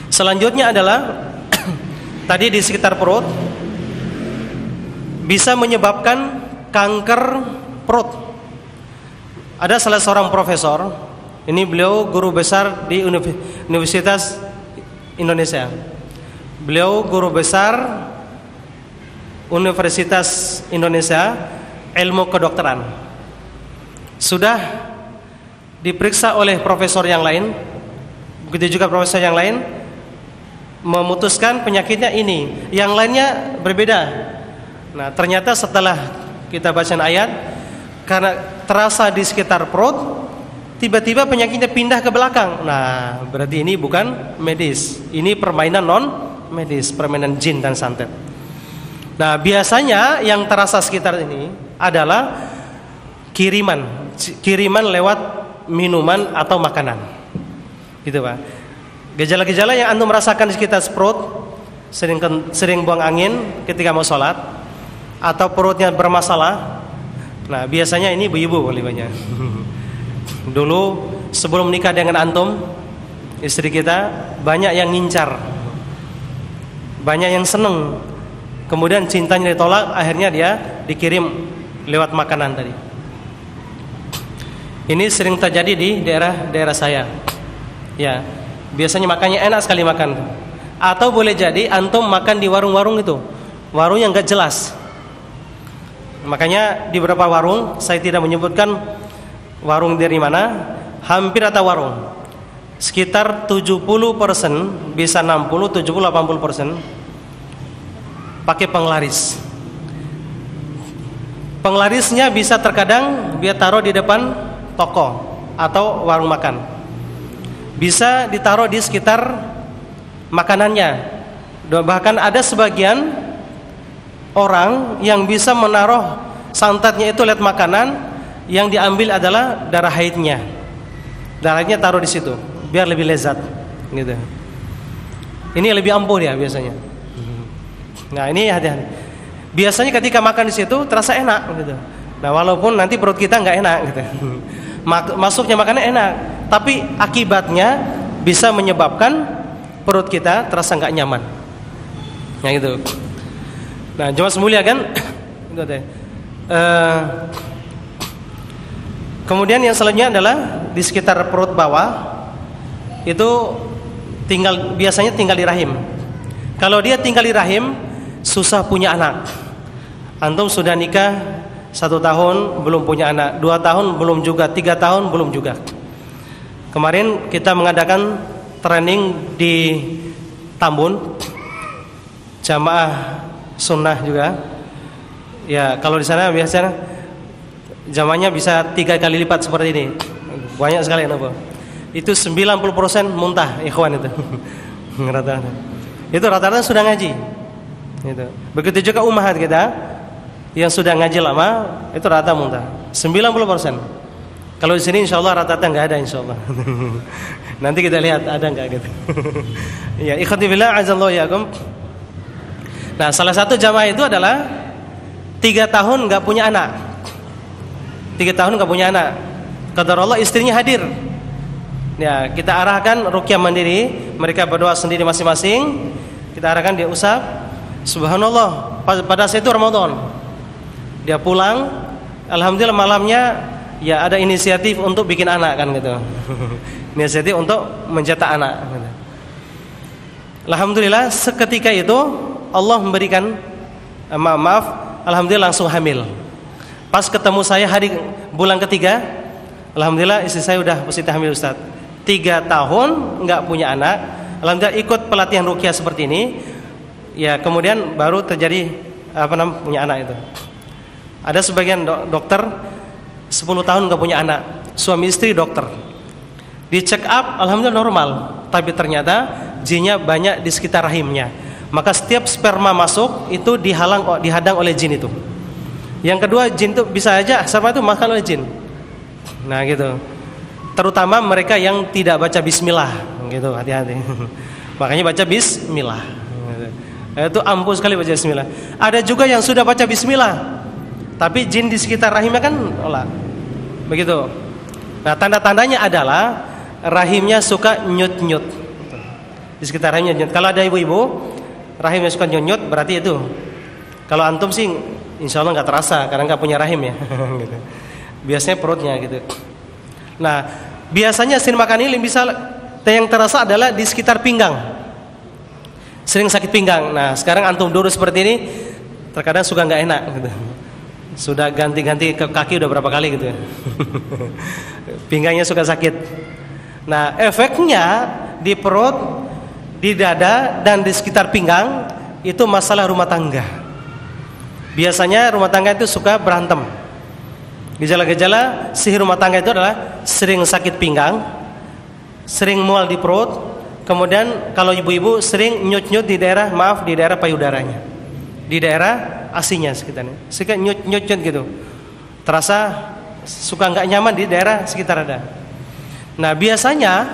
Selanjutnya adalah tadi di sekitar perut bisa menyebabkan kanker perut. Ada salah seorang profesor, ini beliau guru besar di Universitas Indonesia. Beliau guru besar Universitas Indonesia ilmu kedokteran. Sudah diperiksa oleh profesor yang lain, begitu juga profesor yang lain, memutuskan penyakitnya ini, yang lainnya berbeda. Nah, ternyata setelah kita baca ayat, karena terasa di sekitar perut, tiba-tiba penyakitnya pindah ke belakang. Nah, berarti ini bukan medis, ini permainan non medis, permainan jin dan santet. Nah, biasanya yang terasa sekitar ini adalah kiriman lewat minuman atau makanan, gitu Pak. Gejala-gejala yang antum merasakan di sekitar perut, sering buang angin ketika mau sholat, atau perutnya bermasalah. Nah, biasanya ini ibu-ibu paling banyak. Dulu sebelum menikah dengan antum, istri kita banyak yang ngincar, banyak yang seneng. Kemudian cintanya ditolak, akhirnya dia dikirim lewat makanan tadi. Ini sering terjadi di daerah saya. Ya, biasanya makannya enak sekali makan. Atau boleh jadi antum makan di warung-warung itu, warung yang gak jelas. Makanya di beberapa warung, saya tidak menyebutkan warung dari mana, hampir rata warung, sekitar 70%, bisa 60, 70, 80% pakai penglaris. Penglarisnya bisa terkadang dia taruh di depan toko atau warung makan, bisa ditaruh di sekitar makanannya. Bahkan ada sebagian orang yang bisa menaruh santetnya itu lewat makanan, yang diambil adalah darah haidnya. Darahnya taruh di situ biar lebih lezat, gitu. Ini lebih ampuh ya biasanya. Nah, ini hati-hati. Biasanya ketika makan di situ terasa enak, gitu. Nah, walaupun nanti perut kita nggak enak, gitu. Masuknya makanan enak, tapi akibatnya bisa menyebabkan perut kita terasa nggak nyaman. Nah, gitu. Nah, jemaah semulia kan, kemudian yang selanjutnya adalah di sekitar perut bawah itu biasanya tinggal di rahim. Kalau dia tinggal di rahim, susah punya anak. Antum sudah nikah 1 tahun belum punya anak, 2 tahun belum juga, 3 tahun belum juga. Kemarin kita mengadakan training di Tambun, jamaah sunnah juga. Ya, kalau di sana biasanya jamaahnya bisa 3 kali lipat seperti ini. Banyak sekali anak. Itu 90% muntah ikhwan itu. Rata-rata. Itu rata-rata sudah ngaji. Itu. Begitu juga ummahat kita yang sudah ngaji lama, itu rata muntah. 90%. Kalau di sini insyaallah rata-rata enggak ada insyaallah. Nanti kita lihat ada enggak gitu. Ya, ikhwati billah azallahu yakum. Nah, salah satu jamaah itu adalah 3 tahun nggak punya anak. 3 tahun nggak punya anak. Qadarullah istrinya hadir. Ya, kita arahkan ruqyah mandiri. Mereka berdoa sendiri masing-masing. Kita arahkan dia usap. Subhanallah. Pada saat itu Ramadan. Dia pulang. Alhamdulillah malamnya ya ada inisiatif untuk bikin anak kan gitu. Inisiatif untuk mencetak anak. Alhamdulillah seketika itu Allah memberikan alhamdulillah langsung hamil. Pas ketemu saya bulan ketiga, alhamdulillah istri saya udah positif hamil Ustaz. 3 tahun nggak punya anak, alhamdulillah ikut pelatihan ruqyah seperti ini, ya kemudian baru terjadi punya anak itu. Ada sebagian dokter 10 tahun nggak punya anak, suami istri dokter, di check up alhamdulillah normal, tapi ternyata jinnya banyak di sekitar rahimnya. Maka setiap sperma masuk itu dihadang oleh jin itu. Yang kedua, jin itu bisa aja sperma itu makan oleh jin. Nah gitu. Terutama mereka yang tidak baca bismillah, gitu, hati-hati. Makanya baca bismillah. Itu ampuh sekali baca bismillah. Ada juga yang sudah baca bismillah, tapi jin di sekitar rahimnya kan olah. Begitu. Nah, tanda-tandanya adalah rahimnya suka nyut-nyut. Di sekitar rahimnya nyut. Kalau ada ibu-ibu rahimnya suka nyut-nyut, berarti itu. Kalau antum sih insya Allah nggak terasa karena nggak punya rahim ya. Gitu. Biasanya perutnya gitu. Nah, biasanya sin makan ini bisa yang terasa adalah di sekitar pinggang. Sering sakit pinggang. Nah, sekarang antum duduk seperti ini, terkadang suka nggak enak gitu. Sudah ganti-ganti ke kaki udah berapa kali gitu ya. Pinggangnya suka sakit. Nah, efeknya di perut, di dada, dan di sekitar pinggang itu masalah rumah tangga. Biasanya rumah tangga itu suka berantem. Gejala-gejala sihir rumah tangga itu adalah sering sakit pinggang, sering mual di perut, kemudian kalau ibu-ibu sering nyut-nyut di daerah payudaranya, di daerah asinya sekitarnya, suka nyut-nyut gitu, terasa suka nggak nyaman di daerah sekitar dada. Nah, biasanya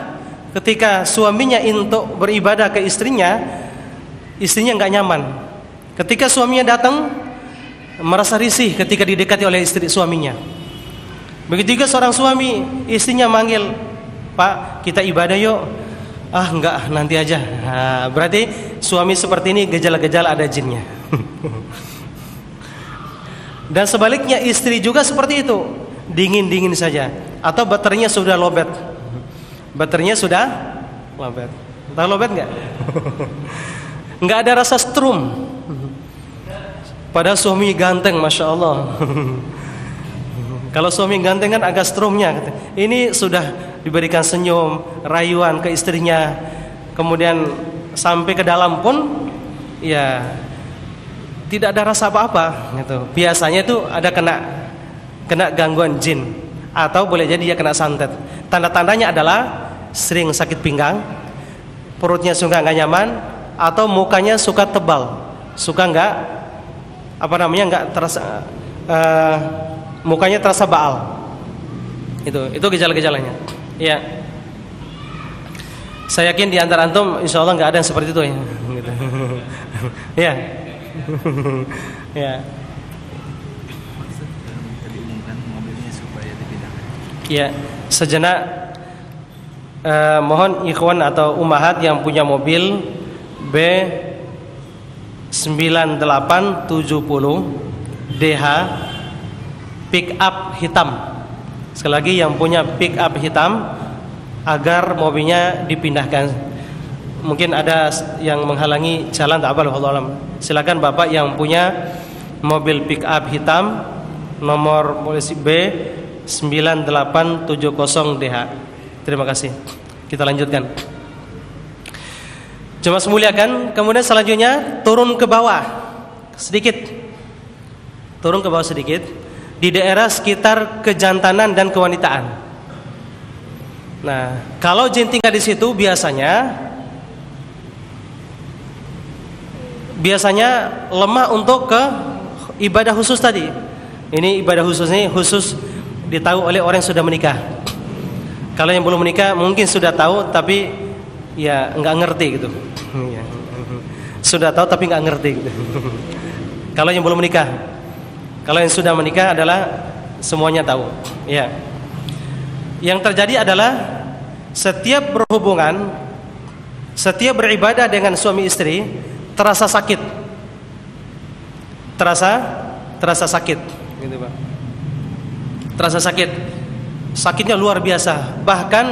ketika suaminya untuk beribadah ke istrinya nggak nyaman. Ketika suaminya datang, merasa risih ketika didekati oleh istri suaminya. Begitu juga seorang suami, istrinya manggil, "Pak, kita ibadah yuk." "Ah, enggak, nanti aja." Nah, berarti suami seperti ini gejala-gejala ada jinnya. Dan sebaliknya istri juga seperti itu, dingin-dingin saja, atau baterainya sudah lobet. Baterainya sudah lobet. Tahu lobet enggak? Enggak ada rasa strum. Padahal suami ganteng, masya Allah. Kalau suami ganteng kan agak strumnya. Ini sudah diberikan senyum, rayuan ke istrinya, kemudian sampai ke dalam pun, ya tidak ada rasa apa-apa. Gitu. Biasanya itu ada kena gangguan jin, atau boleh jadi dia kena santet. Tanda-tandanya adalah sering sakit pinggang, perutnya suka nggak nyaman, atau mukanya suka tebal, suka nggak terasa, mukanya terasa baal. Itu gejala-gejalanya. Ya, saya yakin di antara antum insya Allah nggak ada yang seperti itu ya. Gitu. Ya, ya. Ya, sejenak mohon ikhwan atau ummahat yang punya mobil B9870 DH pick up hitam. Sekali lagi yang punya pick up hitam, agar mobilnya dipindahkan. Mungkin ada yang menghalangi jalan, tak apa, wallahu alam. Silakan Bapak yang punya mobil pick up hitam nomor polisi B9870 DH. Terima kasih. Kita lanjutkan. Jemaah semuliakan, kemudian selanjutnya turun ke bawah sedikit. Turun ke bawah sedikit di daerah sekitar kejantanan dan kewanitaan. Nah, kalau jin tinggal di situ biasanya lemah untuk ke ibadah khusus tadi. Ini ibadah khusus ini khusus ditahu oleh orang yang sudah menikah. Kalau yang belum menikah mungkin sudah tahu tapi ya nggak ngerti gitu. Sudah tahu tapi nggak ngerti gitu. Kalau yang belum menikah, kalau yang sudah menikah adalah semuanya tahu. Ya. Yang terjadi adalah setiap berhubungan, setiap beribadah dengan suami istri terasa sakit, terasa sakit, gitu Pak. Terasa sakit, sakitnya luar biasa. Bahkan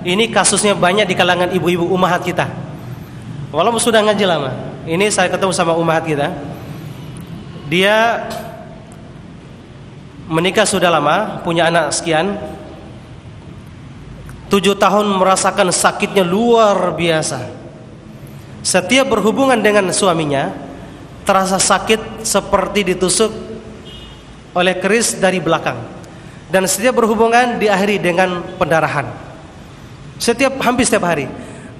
ini kasusnya banyak di kalangan ibu-ibu ummahat kita. Walaupun sudah ngaji lama, ini saya ketemu sama ummahat kita. Dia menikah sudah lama, punya anak sekian, 7 tahun merasakan sakitnya luar biasa. Setiap berhubungan dengan suaminya terasa sakit seperti ditusuk oleh keris dari belakang. Dan setiap berhubungan diakhiri dengan pendarahan. Hampir setiap hari.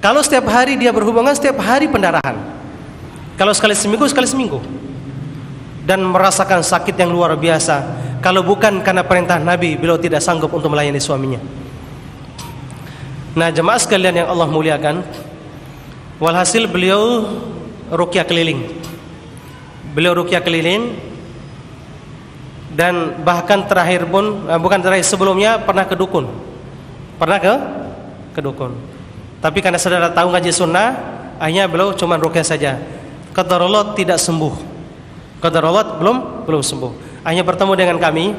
Kalau setiap hari dia berhubungan, setiap hari pendarahan. Kalau sekali seminggu, sekali seminggu. Dan merasakan sakit yang luar biasa. Kalau bukan karena perintah Nabi, beliau tidak sanggup untuk melayani suaminya. Nah, jemaah sekalian yang Allah muliakan, walhasil beliau ruqyah keliling. Beliau ruqyah keliling. Dan bahkan terakhir pun, bukan terakhir, sebelumnya pernah ke dukun. Pernah ke dukun. Tapi karena saudara tahu ngaji sunnah, akhirnya beliau cuma ruqyah saja. Qadarullah tidak sembuh. Qadarullah belum sembuh. Akhirnya bertemu dengan kami.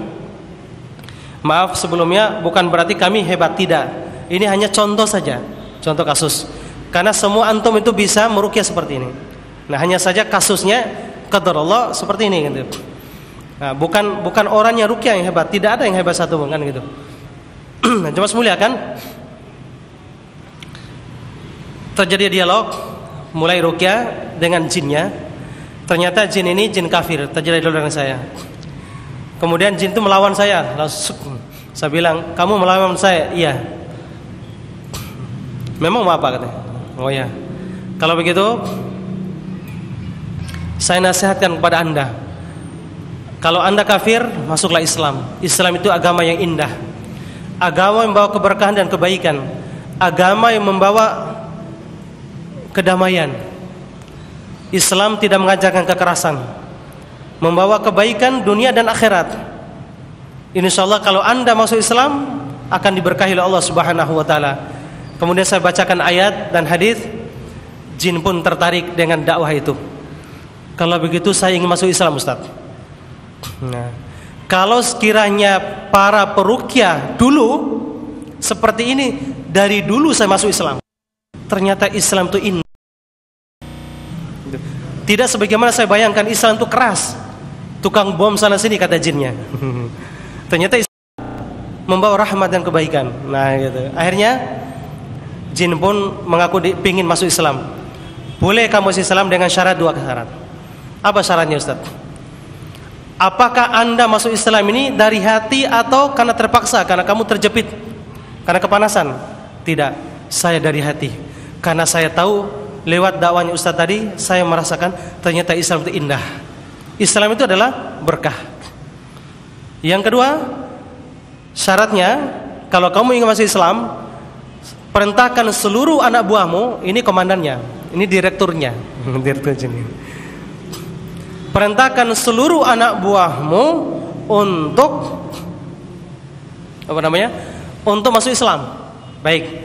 Maaf sebelumnya, bukan berarti kami hebat, tidak. Ini hanya contoh saja, contoh kasus. Karena semua antum itu bisa meruqyah seperti ini. Nah, hanya saja kasusnya qadarullah seperti ini gitu. Nah, bukan orangnya ruqyah yang hebat, tidak ada yang hebat satu pun kan gitu. Nah, cuma semulia kan? Terjadi dialog, mulai ruqyah dengan jinnya. Ternyata jin ini jin kafir, terjadi dialog dengan saya. Kemudian jin itu melawan saya. Langsung saya bilang, kamu melawan saya? Iya. Memang mau apa katanya? Oh ya. Kalau begitu, saya nasihatkan kepada anda. Kalau anda kafir, masuklah Islam. Islam itu agama yang indah, agama yang membawa keberkahan dan kebaikan, agama yang membawa kedamaian. Islam tidak mengajarkan kekerasan, membawa kebaikan dunia dan akhirat. Insyaallah kalau anda masuk Islam akan diberkahi oleh Allah Subhanahu wa taala. Kemudian saya bacakan ayat dan hadis, jin pun tertarik dengan dakwah itu. Kalau begitu saya ingin masuk Islam, Ustaz. Nah, kalau sekiranya para peruqyah dulu seperti ini, dari dulu saya masuk Islam. Ternyata Islam itu indah. Tidak sebagaimana saya bayangkan, Islam itu keras, tukang bom sana sini kata jinnya. Ternyata Islam membawa rahmat dan kebaikan. Nah gitu. Akhirnya jin pun mengaku pingin masuk Islam. Boleh kamu masuk Islam dengan syarat, 2 syarat. Apa syaratnya, Ustaz? Apakah anda masuk Islam ini dari hati atau karena terpaksa, karena kamu terjepit, karena kepanasan? Tidak, saya dari hati. Karena saya tahu lewat dakwahnya Ustaz tadi, saya merasakan ternyata Islam itu indah. Islam itu adalah berkah. Yang kedua, syaratnya, kalau kamu ingin masuk Islam, perintahkan seluruh anak buahmu, ini komandannya, ini direkturnya, direktur ini. Perintahkan seluruh anak buahmu untuk untuk masuk Islam. Baik.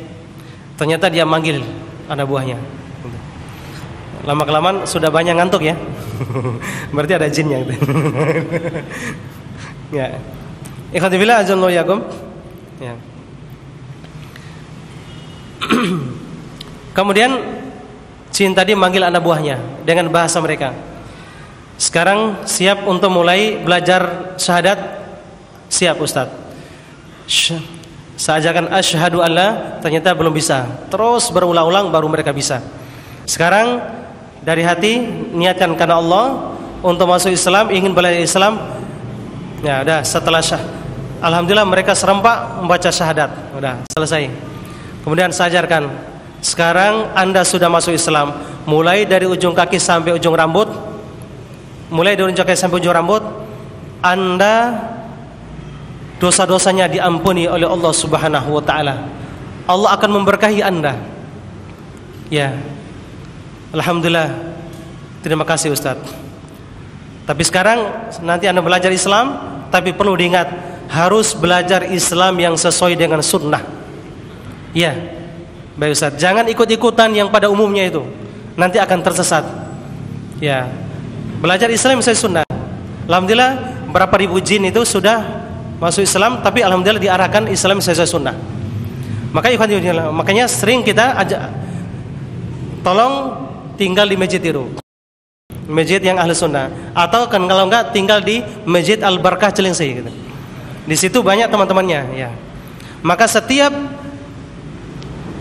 Ternyata dia manggil anak buahnya. Lama-kelamaan sudah banyak ngantuk ya. Berarti ada jinnya gitu. Ya. Ikhwati fillah azallahu yakum. Ya. Kemudian jin tadi manggil anak buahnya dengan bahasa mereka. Sekarang siap untuk mulai belajar syahadat? Siap, Ustaz. Saya ajarkan asyhadu alla, ternyata belum bisa. Terus berulang-ulang baru mereka bisa. Sekarang dari hati niatkan karena Allah untuk masuk Islam, ingin belajar Islam. Ya udah, setelah alhamdulillah mereka serempak membaca syahadat. Udah selesai. Kemudian saya ajarkan, sekarang anda sudah masuk Islam, mulai dari ujung kaki sampai ujung rambut. Mulai dari ujung kaki sampai ujung rambut, anda dosa-dosanya diampuni oleh Allah Subhanahu wa taala. Allah akan memberkahi anda. Ya. Alhamdulillah. Terima kasih, Ustaz. Tapi sekarang nanti anda belajar Islam, tapi perlu diingat, harus belajar Islam yang sesuai dengan sunnah. Ya. Baik, Ustaz. Jangan ikut-ikutan yang pada umumnya itu. Nanti akan tersesat. Ya. Belajar Islam sesuai sunnah. Alhamdulillah berapa ribu jin itu sudah masuk Islam, tapi alhamdulillah diarahkan Islam sesuai sunnah. Makanya sering kita ajak, tolong tinggal di masjid itu, masjid yang ahli sunnah, atau kan kalau enggak tinggal di Masjid Al-Barkah Cilengsi gitu. Di situ banyak teman-temannya ya. Maka setiap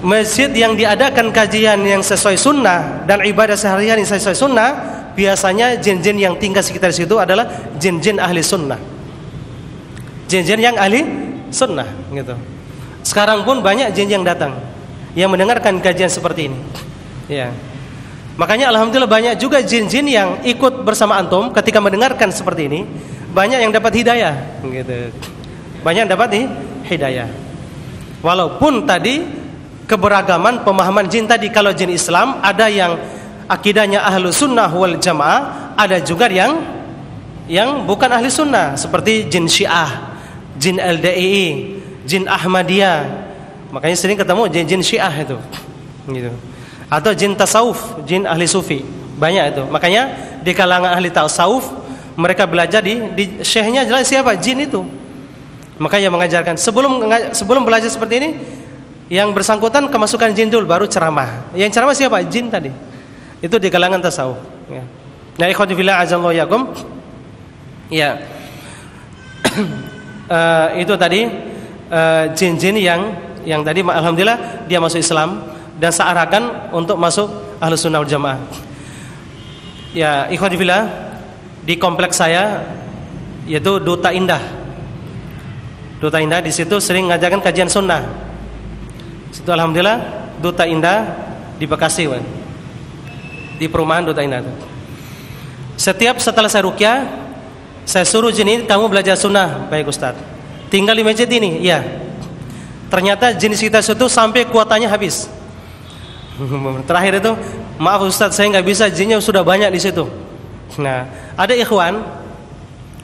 masjid yang diadakan kajian yang sesuai sunnah dan ibadah sehari-hari yang sesuai sunnah, biasanya jin-jin yang tinggal sekitar situ adalah jin-jin ahli sunnah, jin-jin yang ahli sunnah gitu. Sekarang pun banyak jin yang datang yang mendengarkan kajian seperti ini ya. Makanya alhamdulillah banyak juga jin-jin yang ikut bersama antum ketika mendengarkan seperti ini, banyak yang dapat hidayah gitu. Banyak yang dapat hidayah. Walaupun tadi keberagaman pemahaman jin tadi, kalau jin Islam ada yang akidahnya ahlu sunnah wal jamaah, ada juga yang bukan ahli sunnah seperti jin Syiah, jin LDII, jin Ahmadiyah. Makanya sering ketemu jin Syiah itu gitu. Atau jin tasawuf, jin ahli sufi, banyak itu. Makanya di kalangan ahli tasawuf mereka belajar di syekhnya jelas siapa, jin itu. Makanya mengajarkan sebelum belajar seperti ini, yang bersangkutan kemasukan jin dulu baru ceramah. Yang ceramah siapa? Jin tadi. Itu di kalangan tasawuf ya. Nah, ikhwati fillah azallahu yakum. Ya. Itu tadi jin-jin yang tadi alhamdulillah dia masuk Islam dan saya arahkan untuk masuk Ahlus Sunnah wal Jamaah. Ya, ikhwati fillah, di kompleks saya yaitu Duta Indah. Duta Indah di situ sering ngajarkan kajian sunnah. Situ alhamdulillah Duta Indah di Bekasi, wan. Di perumahan Duta Indah. Setiap setelah saya ruqyah, saya suruh jin ini, kamu belajar sunnah, baik Ustaz. Tinggal di masjid ini, iya. Ternyata jin kita situ sampai kuotanya habis. Terakhir itu, maaf Ustaz, saya nggak bisa, jinnya sudah banyak di situ. Nah, ada ikhwan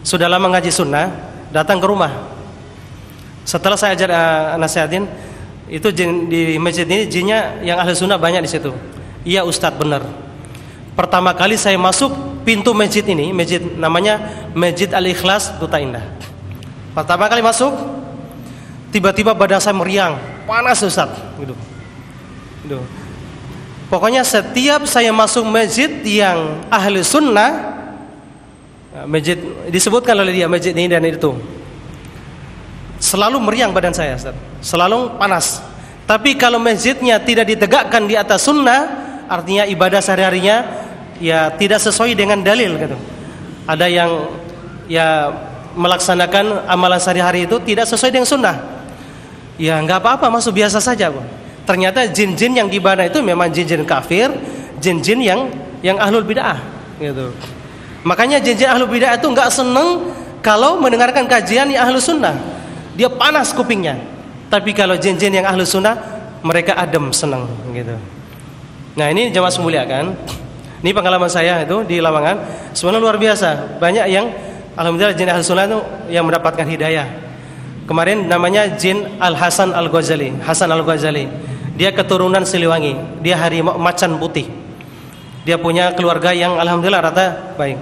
sudah lama ngaji sunnah, datang ke rumah. Setelah saya ajar nasihatin, itu jin di masjid ini jinnya yang ahli sunnah banyak di situ. Iya Ustaz, benar. Pertama kali saya masuk pintu masjid ini, masjid namanya Masjid Al-Ikhlas Duta Indah. Pertama kali masuk, tiba-tiba badan saya meriang, panas Ustaz, gitu. Pokoknya setiap saya masuk masjid yang ahli sunnah, masjid disebutkan oleh dia masjid ini dan itu, selalu meriang badan saya, Ustaz. Selalu panas. Tapi kalau masjidnya tidak ditegakkan di atas sunnah, artinya ibadah sehari-harinya ya tidak sesuai dengan dalil gitu. Ada yang ya melaksanakan amalan sehari-hari itu tidak sesuai dengan sunnah, ya nggak apa-apa, masuk biasa saja, Bang. Ternyata jin-jin yang di mana itu memang jin-jin kafir, jin-jin yang ahlul bid'ah gitu. Makanya jin-jin ahlul bid'ah itu nggak seneng kalau mendengarkan kajian yang ahlu sunnah, dia panas kupingnya. Tapi kalau jin-jin yang ahlu sunnah, mereka adem, senang gitu. Nah, ini jamaah semulia kan. Ini pengalaman saya itu di Lamongan, sebenarnya luar biasa. Banyak yang alhamdulillah jin ahlu sunnah itu yang mendapatkan hidayah. Kemarin namanya jin Al-Hasan Al-Ghazali, Hasan Al-Ghazali. Dia keturunan Siliwangi, dia harimau macan putih. Dia punya keluarga yang alhamdulillah rata baik.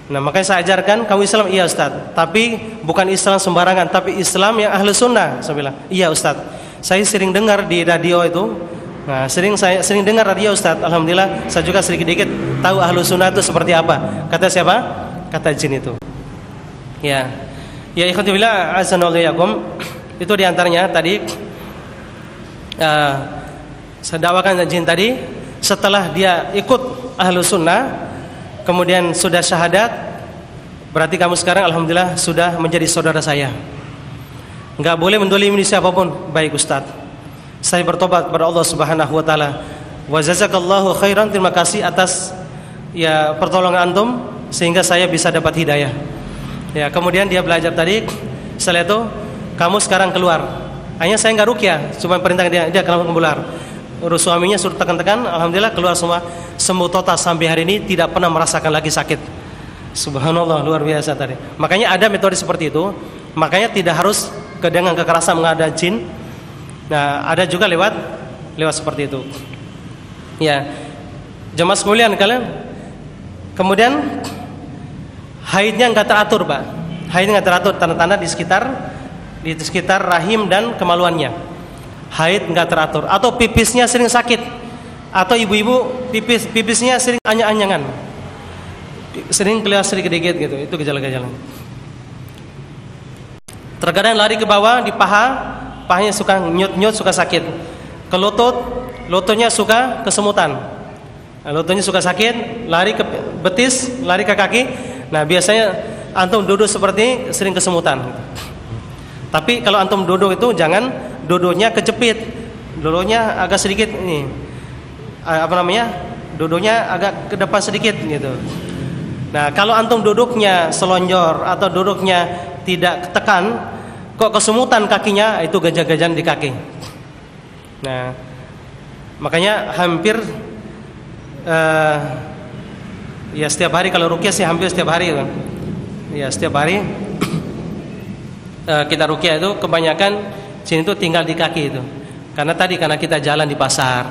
Nah, makanya saya ajarkan, kamu Islam, iya Ustaz, tapi bukan Islam sembarangan, tapi Islam yang ahlu sunnah. Saya bilang, iya Ustaz, saya sering dengar di radio itu. Nah, saya sering dengar radio Ustaz. Alhamdulillah saya juga sedikit-sedikit tahu ahlu sunnah itu seperti apa. Kata siapa? Kata jin itu. Ya, ya ikhwati billah azanallahu yakum. Itu diantaranya tadi saya dakwakan jin tadi. Setelah dia ikut ahlu sunnah, kemudian sudah syahadat, berarti kamu sekarang alhamdulillah sudah menjadi saudara saya. Enggak boleh mendolimi siapapun. Baik Ustaz, saya bertobat kepada Allah Subhanahu wa taala. Wa jazakallahu khairan, terima kasih atas ya pertolongan antum sehingga saya bisa dapat hidayah. Ya, kemudian dia belajar tadi. Setelah itu, kamu sekarang keluar. Hanya saya enggak ruqyah, cuma perintah dia keluar. Urus suaminya suruh tekan-tekan, alhamdulillah keluar sembuh total sampai hari ini, tidak pernah merasakan lagi sakit. Subhanallah, luar biasa tadi. Makanya ada metode seperti itu. Makanya tidak harus dengan kekerasan menghadap jin. Nah, ada juga lewat seperti itu. Ya, jemaah sekalian kalian. Kemudian haidnya enggak teratur, Pak. Haidnya enggak teratur, tanda-tanda di sekitar rahim dan kemaluannya. Haid enggak teratur, atau pipisnya sering sakit, atau ibu-ibu pipisnya sering anyang-anyangan, sering kelihatan sedikit-sedikit gitu. Itu gejala-gejala. Terkadang lari ke bawah di pahanya suka nyut-nyut, suka sakit. ke lutut, lututnya suka kesemutan. Nah, lututnya suka sakit, lari ke betis, lari ke kaki. Nah, biasanya antum duduk seperti sering kesemutan. Tapi kalau antum duduk itu jangan duduknya kejepit, duduknya agak sedikit ini, duduknya agak ke depan sedikit gitu. Nah, kalau antum duduknya selonjor atau duduknya tidak tekan, kok kesemutan kakinya, itu gajah-gajahan di kaki. Nah, makanya hampir ya setiap hari, kalau ruqyah sih hampir setiap hari kan. Ya setiap hari kita ruqyah itu kebanyakan jin itu tinggal di kaki itu. Karena kita jalan di pasar.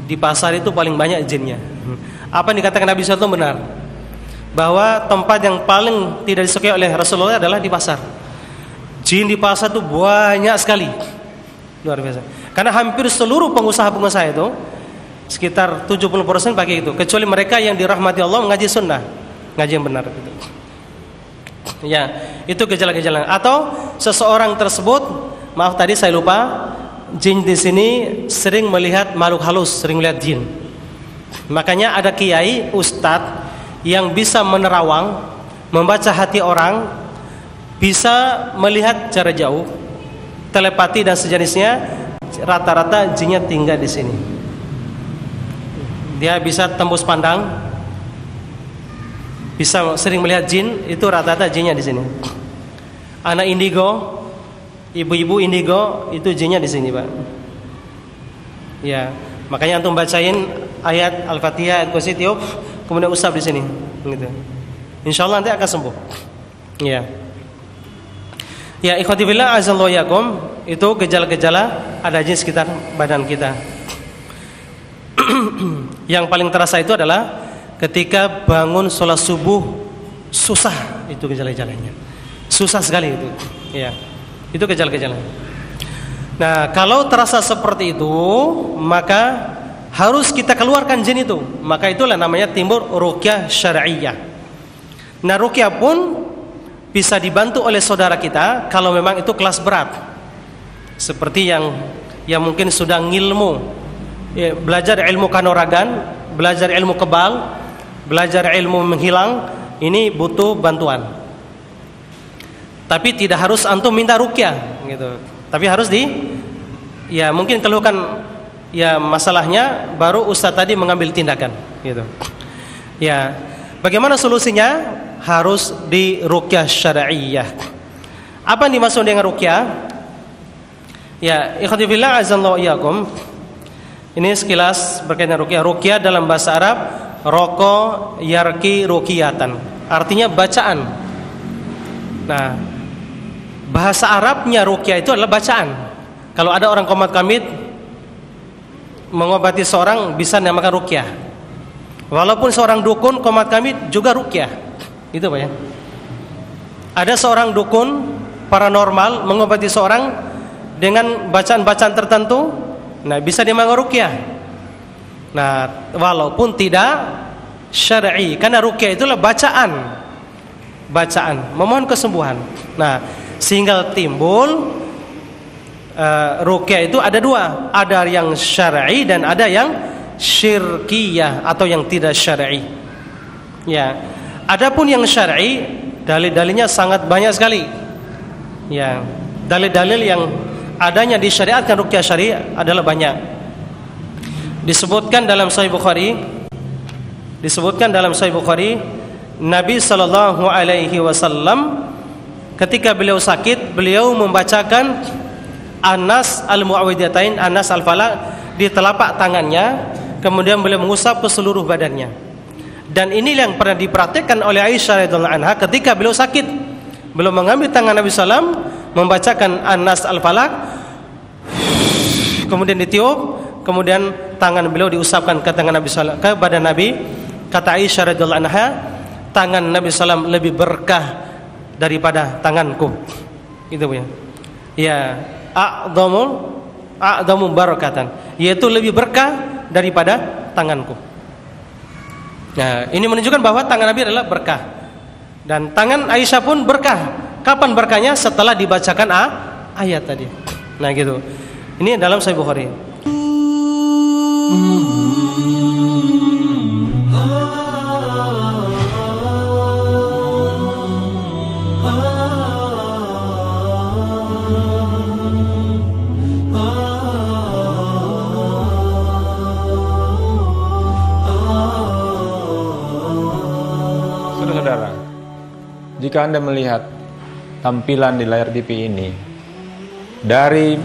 Di pasar itu paling banyak jinnya. Apa yang dikatakan Nabi SAW benar, bahwa tempat yang paling tidak disukai oleh Rasulullah adalah di pasar. Jin di pasar itu banyak sekali, luar biasa. Karena hampir seluruh pengusaha-pengusaha itu sekitar 70% pakai itu, kecuali mereka yang dirahmati Allah mengaji sunnah, ngaji yang benar gitu. Ya, itu gejala-gejala. Atau seseorang tersebut, maaf tadi saya lupa, jin di sini sering melihat makhluk halus, sering melihat jin. Makanya ada kiai, ustadz yang bisa menerawang, membaca hati orang, bisa melihat jarak jauh, telepati dan sejenisnya. Rata-rata jinnya tinggal di sini. Dia bisa tembus pandang, bisa sering melihat jin, itu rata-rata jinnya di sini. Anak indigo, ibu-ibu indigo, itu jinnya di sini, Pak. Ya, makanya antum bacain ayat Al-Fatihah, ayat kursi tiup, kemudian usap di sini, gitu. Insyaallah nanti akan sembuh. Ya. Ya, ikhwati fillah azallahu yakum, itu gejala-gejala ada jin sekitar badan kita. Yang paling terasa itu adalah ketika bangun sholat subuh susah, itu gejala-gejalanya. Susah sekali itu. Ya. Itu gejala-gejala. Nah, kalau terasa seperti itu, maka harus kita keluarkan jin itu. Maka itulah namanya timbul ruqyah syar'iyyah. Nah, ruqyah pun bisa dibantu oleh saudara kita kalau memang itu kelas berat. Seperti yang mungkin sudah ngilmu, ya, belajar ilmu kanuragan, belajar ilmu kebal, belajar ilmu menghilang, ini butuh bantuan. Tapi tidak harus antum minta ruqyah gitu. Tapi harus ya mungkin keluhkan ya masalahnya, baru ustaz tadi mengambil tindakan gitu. Ya, bagaimana solusinya? Harus di ruqyah syar'iyyah. Apa yang dimaksud dengan ruqyah? Ya, ikhwati fillah azallahu iyyakum. Ini sekilas berkaitan ruqyah. Ruqyah dalam bahasa Arab roko yarki ruqyatan. Artinya bacaan. Nah, bahasa Arabnya ruqyah itu adalah bacaan. Kalau ada orang qomat kamit mengobati seorang, bisa dinamakan ruqyah. Walaupun seorang dukun qomat kamit juga ruqyah. Itu Pak ya. Ada seorang dukun paranormal mengobati seorang dengan bacaan-bacaan tertentu, nah bisa dinamakan ruqyah. Nah, walaupun tidak syar'i, karena ruqyah itulah bacaan, memohon kesembuhan. Nah, sehingga timbul ruqyah itu ada dua, ada yang syar'i dan ada yang syirkiyah atau yang tidak syar'i. Ya. Adapun yang syar'i, dalil-dalilnya sangat banyak sekali. Ya, dalil-dalil yang adanya disyariatkan ruqyah syar'i adalah banyak. Disebutkan dalam Sahih Bukhari, Nabi sallallahu alaihi wasallam ketika beliau sakit, beliau membacakan An-Nas al-Mu'awwidhatain, An-Nas al-Falaq di telapak tangannya, kemudian beliau mengusap ke seluruh badannya. Dan ini yang pernah dipraktikkan oleh Aisyah radhiyallahu anha ketika beliau sakit. Beliau mengambil tangan Nabi sallam, membacakan An-Nas al-Falaq, kemudian ditiup, kemudian tangan beliau diusapkan ke tangan Nabi sallam, ke badan Nabi. Kata Aisyah radhiyallahu anha, tangan Nabi sallam lebih berkah daripada tanganku. Itu ya. Ya, a'dhamu barakatan, yaitu lebih berkah daripada tanganku. Nah, ini menunjukkan bahwa tangan Nabi adalah berkah. Dan tangan Aisyah pun berkah. Kapan berkahnya? Setelah dibacakan ayat tadi. Nah, gitu. Ini dalam Sahih Bukhari. Saudara-saudara, jika Anda melihat tampilan di layar TV ini dari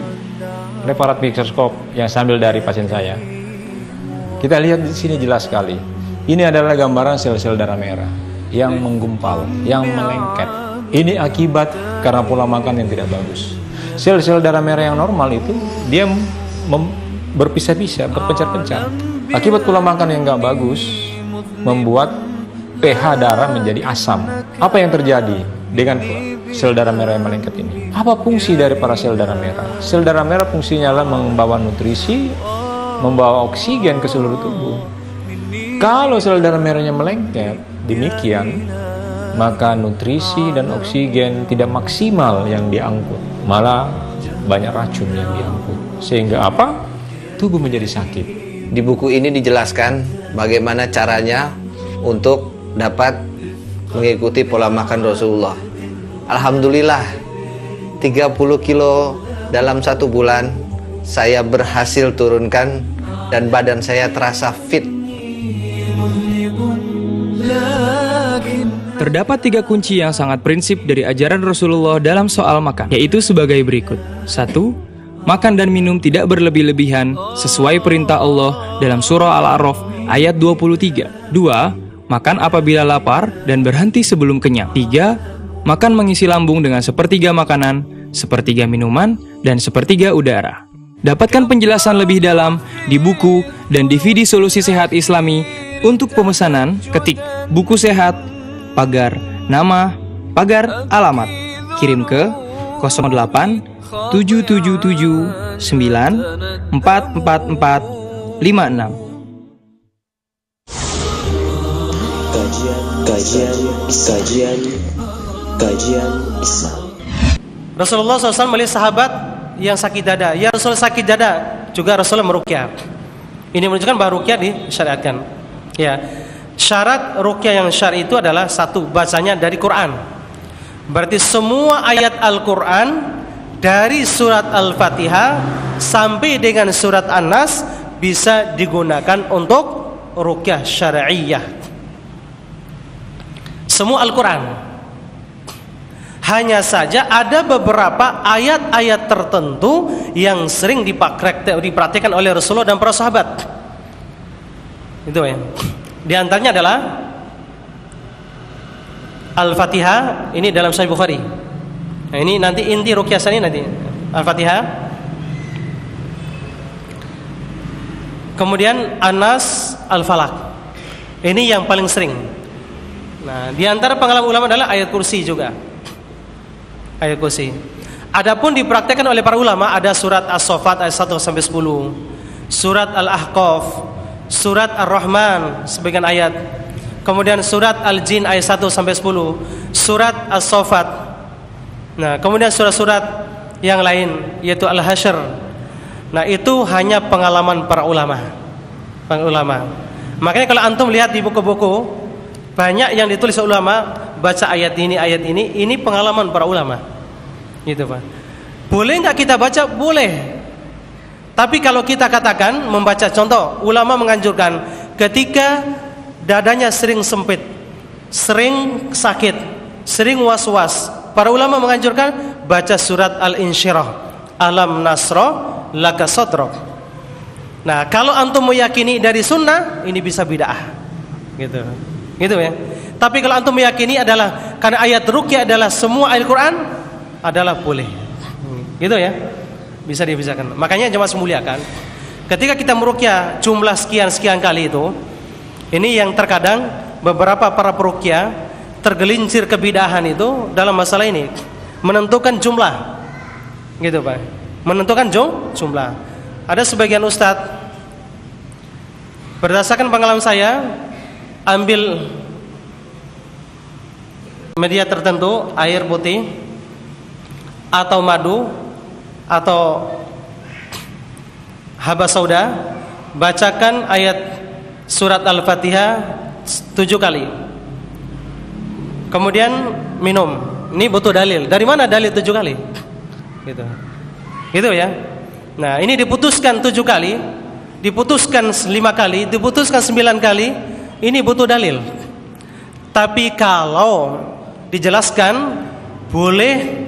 reparat mikroskop yang sambil dari pasien saya, kita lihat di sini jelas sekali. Ini adalah gambaran sel-sel darah merah yang menggumpal, yang melengket. Ini akibat karena pola makan yang tidak bagus. Sel-sel darah merah yang normal itu dia berpisah-pisah, berpencar-pencar. Akibat pola makan yang nggak bagus membuat pH darah menjadi asam. Apa yang terjadi dengan sel darah merah yang melengket ini? Apa fungsi dari para sel darah merah? Sel darah merah fungsinya adalah membawa nutrisi, membawa oksigen ke seluruh tubuh. Kalau sel darah merahnya melengket demikian, maka nutrisi dan oksigen tidak maksimal yang diangkut, malah banyak racun yang diangkut. Sehingga apa? Tubuh menjadi sakit. Di buku ini dijelaskan bagaimana caranya untuk dapat mengikuti pola makan Rasulullah. Alhamdulillah 30 kilo dalam 1 bulan saya berhasil turunkan dan badan saya terasa fit. Terdapat 3 kunci yang sangat prinsip dari ajaran Rasulullah dalam soal makan, yaitu sebagai berikut. 1. Makan dan minum tidak berlebih-lebihan sesuai perintah Allah dalam surah Al-A'raf ayat 23. 2. Makan apabila lapar dan berhenti sebelum kenyang. 3. Makan mengisi lambung dengan sepertiga makanan, sepertiga minuman, dan sepertiga udara. Dapatkan penjelasan lebih dalam di buku dan DVD Solusi Sehat Islami. Untuk pemesanan, ketik buku sehat, pagar nama, pagar alamat. Kirim ke 08 777 9 444 56. Kajian Islam. Rasulullah SAW melihat sahabat yang sakit dada. Ya Rasul sakit dada, juga Rasulullah meruqyah. Ini menunjukkan bahwa ruqyah disyariatkan. Ya, syarat ruqyah yang syar'i itu adalah 1. Bacanya dari Quran. Berarti semua ayat Al-Quran dari surat Al-Fatihah sampai dengan surat An-Nas bisa digunakan untuk ruqyah syar'iyyah. Semua Al-Quran. Hanya saja ada beberapa ayat-ayat tertentu yang sering dipraktikkan oleh Rasulullah dan para sahabat. Itu ya. Di antaranya adalah Al-Fatihah, ini dalam Sahih Bukhari. Nah, ini nanti inti ruqyah ini nanti Al-Fatihah. Kemudian An-Nas, Al-Falaq. Ini yang paling sering. Nah, di antara pengalaman ulama adalah ayat kursi juga. Ayat kursi. Adapun dipraktekkan oleh para ulama ada surat As-Saffat ayat 1 sampai 10, surat Al-Ahqaf, surat Ar-Rahman sebagian ayat. Kemudian surat Al-Jin ayat 1 sampai 10, surat As-Saffat. Nah, kemudian surat-surat yang lain yaitu Al-Hasyr. Nah, itu hanya pengalaman para ulama. Makanya kalau antum lihat di buku-buku banyak yang ditulis ulama, baca ayat ini pengalaman para ulama. Gitu, Pak. Boleh nggak kita baca? Boleh. Tapi kalau kita katakan membaca, contoh, ulama menganjurkan ketika dadanya sering sempit, sering sakit, sering was-was, para ulama menganjurkan baca surat Al-Insyirah, Alam Nasra Laka Sadrak. Nah, kalau antum meyakini dari sunnah, ini bisa bid'ah. Gitu ya. Tapi kalau antum meyakini adalah karena ayat ruqyah adalah semua ayat Quran, adalah boleh. Gitu ya. Bisa dibisakan. Makanya jemaah semuliakan, ketika kita meruqyah jumlah sekian kali itu, ini yang terkadang beberapa para peruqyah tergelincir kebidahan itu dalam masalah ini, menentukan jumlah. Gitu, Pak. Menentukan jumlah. Ada sebagian ustadz, berdasarkan pengalaman saya, ambil media tertentu, air putih atau madu atau haba sauda, bacakan ayat surat Al-Fatihah 7 kali. Kemudian minum. Ini butuh dalil. Dari mana dalil 7 kali? Gitu. Gitu ya. Nah, ini diputuskan 7 kali, diputuskan 5 kali, diputuskan 9 kali. Ini butuh dalil. Tapi kalau dijelaskan boleh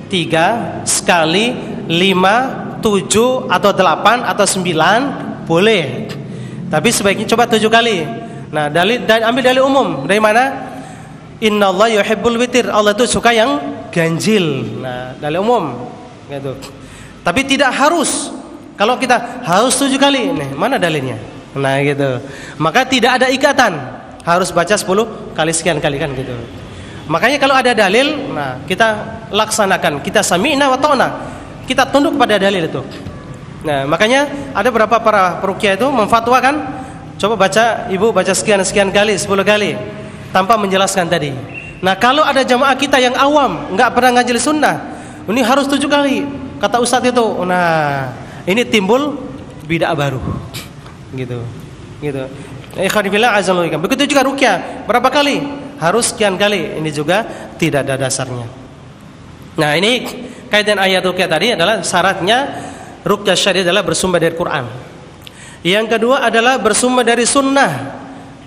3 sekali, 5, 7 atau 8 atau 9 boleh. Tapi sebaiknya coba 7 kali. Nah, ambil dalil umum. Dari mana? Innallaha yuhibbul witir. Allah itu suka yang ganjil. Nah, dalil umum gitu. Tapi tidak harus. Kalau kita harus 7 kali, nih, mana dalilnya? Nah, gitu. Maka tidak ada ikatan harus baca 10 kali sekian kali kan gitu. Makanya kalau ada dalil, nah kita laksanakan. Kita sami'na wa ta'na. Kita tunduk pada dalil itu. Nah, makanya ada beberapa para peruqyah itu memfatwakan, coba baca, ibu baca sekian kali, 10 kali tanpa menjelaskan tadi. Nah, kalau ada jamaah kita yang awam, enggak pernah ngaji sunnah, ini harus 7 kali kata ustadz itu. Nah, ini timbul bid'ah baru. Gitu. Ikhwan fillah azza wa jalla. Begitu juga ruqyah, berapa kali? Harus sekian kali. Ini juga tidak ada dasarnya. Nah, ini kaitan ayat ruqyah tadi adalah syaratnya ruqyah syar'i adalah bersumber dari Quran. Yang kedua adalah bersumber dari sunnah,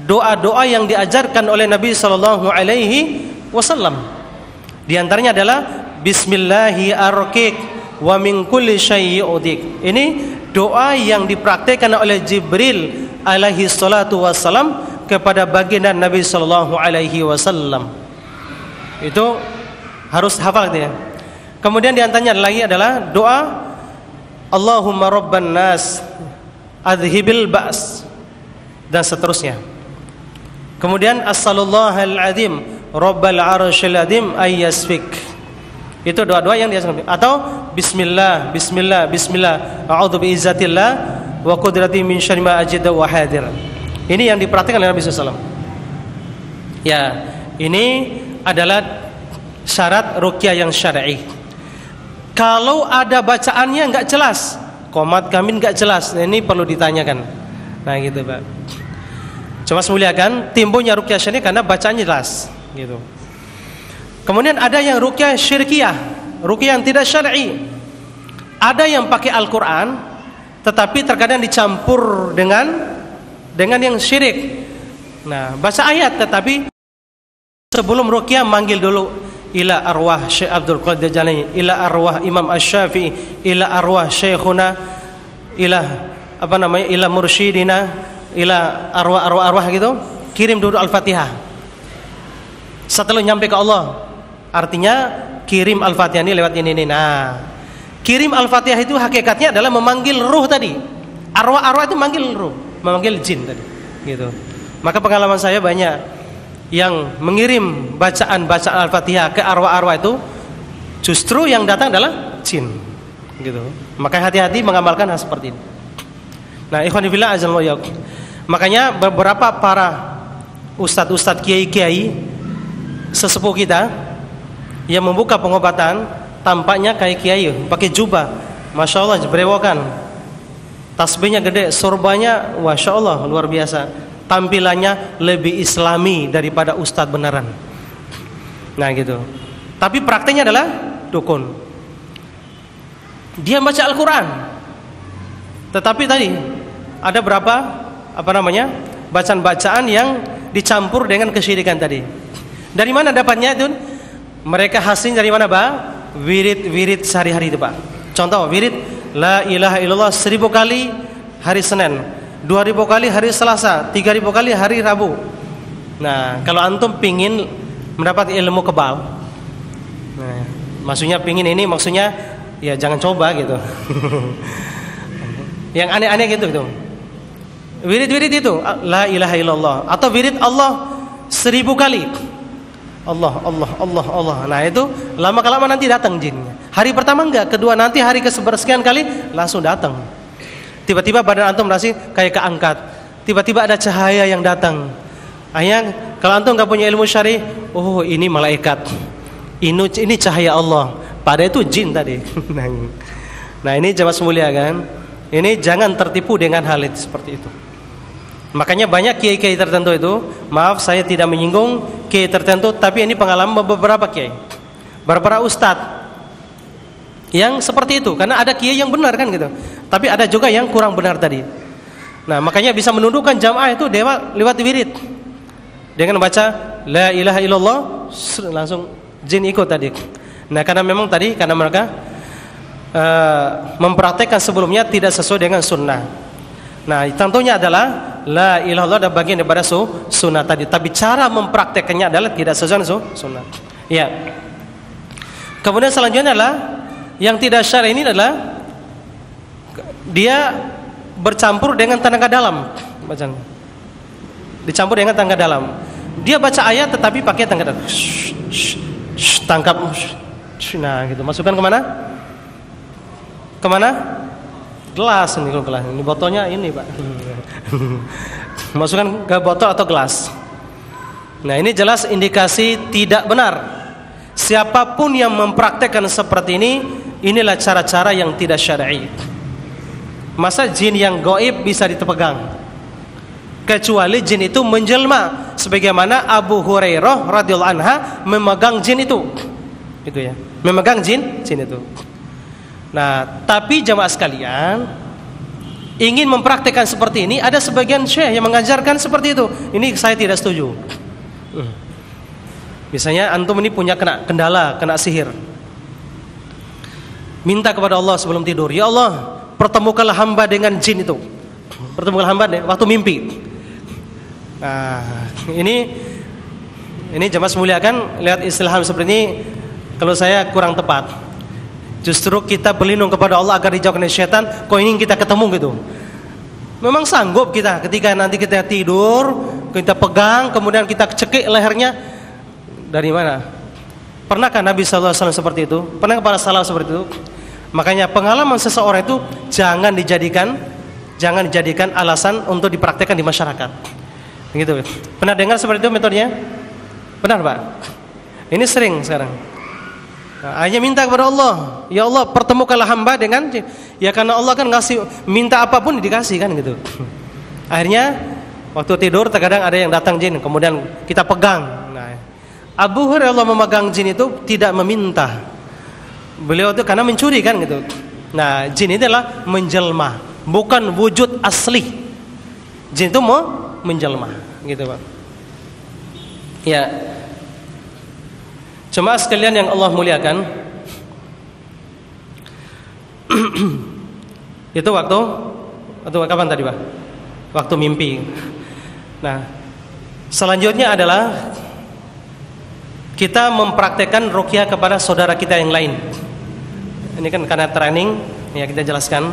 doa-doa yang diajarkan oleh Nabi sallallahu alaihi wasallam. Di antaranya adalah bismillahi arqiq wa min kulli syai'in udik. Ini doa yang dipraktikkan oleh Jibril alaihi salatu wassalam kepada baginda Nabi sallallahu alaihi wasallam. Itu harus hafal dia. Kemudian di antaranya lagi adalah doa Allahumma rabban nas adhibil ba's dan seterusnya. Kemudian as-sallallahu al-azim rabbal arsyil azim ayyasfik. Itu doa-doa yang diajarkan. Atau bismillah a'udzu biizzatillah wa qudrati min syarri ma ajidu wa hadir. Ini yang diperhatikan oleh Nabi sallallahu alaihi wasallam. Ya, ini adalah syarat ruqyah yang syar'i. Kalau ada bacaannya enggak jelas, qomat kamin enggak jelas, ini perlu ditanyakan. Nah, gitu, Pak. Cuma semuliakan timbulnya ruqyah syar'i karena bacaannya jelas, gitu. Kemudian ada yang ruqyah syirkiyah, ruqyah yang tidak syar'i. Ada yang pakai Al-Qur'an tetapi terkadang dicampur dengan yang syirik. Nah, baca ayat tetapi sebelum ruqyah manggil dulu ila arwah Syekh Abdul Qadir Jalani, ila arwah Imam Asy-Syafi'i, ila arwah Syekhuna, ila ila mursyidina, ila arwah gitu. Kirim dulu Al-Fatihah. Setelah nyampe ke Allah, artinya kirim Al-Fatihah ini lewat ini. Nah, kirim Al-Fatihah itu hakikatnya adalah memanggil ruh tadi. Arwah itu manggil ruh, memanggil jin tadi, gitu. Maka pengalaman saya banyak yang mengirim bacaan Al-Fatihah ke arwah-arwah itu justru yang datang adalah jin, gitu. Maka hati-hati mengamalkan hal seperti ini. Nah, ikhwan fillah azza wa jalla. Makanya beberapa para ustadz kiai-kiai sesepuh kita yang membuka pengobatan tampaknya kayak kiai, pakai jubah, masya Allah, berewokan, tasbihnya gede, sorbanya, masya Allah, luar biasa. Tampilannya lebih islami daripada ustadz beneran. Nah, gitu. Tapi prakteknya adalah dukun. Dia baca Al-Quran, tetapi tadi ada berapa bacaan-bacaan yang dicampur dengan kesyirikan tadi. Dari mana dapatnya itu? Mereka hasilnya dari mana, Pak? Wirid sehari-hari itu, Pak. Contoh, wirid la ilaha illallah 1000 kali hari Senin, 2000 kali hari Selasa, 3000 kali hari Rabu. Nah, kalau antum pingin mendapat ilmu kebal, nah, maksudnya pingin ini, maksudnya ya jangan coba gitu. Yang aneh-aneh gitu. Wirid itu la ilaha illallah atau wirid Allah 1000 kali. Allah. Nah, itu lama-kelamaan nanti datang jinnya. Hari pertama enggak, kedua nanti hari kesekian kali langsung datang. Tiba-tiba badan antum merasa kayak keangkat. Tiba-tiba ada cahaya yang datang. Akhirnya kalau antum enggak punya ilmu syar'i, oh ini malaikat. Ini cahaya Allah. Padahal itu jin tadi. Nah, ini jamaah mulia kan. Ini jangan tertipu dengan hal itu seperti itu. Makanya banyak kiai-kiai tertentu itu, maaf saya tidak menyinggung kiai tertentu, tapi ini pengalaman beberapa kiai, beberapa ustadz yang seperti itu. Karena ada kiai yang benar kan gitu, tapi ada juga yang kurang benar tadi. Nah makanya bisa menundukkan jamaah itu lewat wirid dengan baca la ilaha illallah, langsung jin ikut tadi. Nah karena memang tadi karena mereka mempraktekkan sebelumnya tidak sesuai dengan sunnah. Nah tentunya adalah la ilaha illallah adalah bagian daripada sunnah tadi, tapi cara mempraktekannya adalah tidak sesuai dengan sunnah. Ya. Kemudian selanjutnya adalah yang tidak syar'i ini adalah dia bercampur dengan tenaga dalam bacaan. Dicampur dengan tenaga dalam. Dia baca ayat tetapi pakai tenaga dalam. Tangkap. Nah gitu. Masukkan kemana? Kemana? Gelas ini, gelas. Ini botolnya ini Pak. Masukkan ke botol atau gelas. Nah ini jelas indikasi tidak benar. Siapapun yang mempraktekkan seperti ini, inilah cara-cara yang tidak syar'i. Masa jin yang gaib bisa dipegang? Kecuali jin itu menjelma, sebagaimana Abu Hurairah radhiyallahu anha memegang jin itu ya, memegang jin itu. Nah, tapi jamaah sekalian, ingin mempraktikkan seperti ini, ada sebagian syekh yang mengajarkan seperti itu. Ini saya tidak setuju. Misalnya antum ini punya kendala, kena sihir. Minta kepada Allah sebelum tidur, ya Allah, pertemukanlah hamba dengan jin itu. Pertemukanlah hamba waktu mimpi. Nah, ini jamaah semuliakan, lihat istilah seperti ini kalau saya kurang tepat. Justru kita berlindung kepada Allah agar dijauhkan dari syaitan. Kok ingin kita ketemu gitu? Memang sanggup kita ketika nanti kita tidur, kita pegang, kemudian kita cekik lehernya. Dari mana? Pernahkah Nabi SAW seperti itu? Pernah para salaf seperti itu? Makanya pengalaman seseorang itu jangan dijadikan alasan untuk dipraktekkan di masyarakat. Gitu. Pernah dengar seperti itu metodenya? Benar Pak? Ini sering sekarang. Nah, hanya minta kepada Allah, ya Allah pertemukanlah hamba dengan jin. Ya karena Allah kan ngasih, minta apapun dikasih kan gitu. Akhirnya waktu tidur terkadang ada yang datang jin, kemudian kita pegang. Nah, Abu Hurairah memegang jin itu tidak meminta. Beliau itu karena mencuri kan gitu. Nah, jin itu adalah menjelma, bukan wujud asli. Jin itu mau menjelma, gitu Pak. Ya. Jemaah sekalian yang Allah muliakan, itu waktu kapan tadi Pak? Waktu mimpi. Nah, selanjutnya adalah kita mempraktekkan ruqyah kepada saudara kita yang lain. Ini kan karena training, ya kita jelaskan.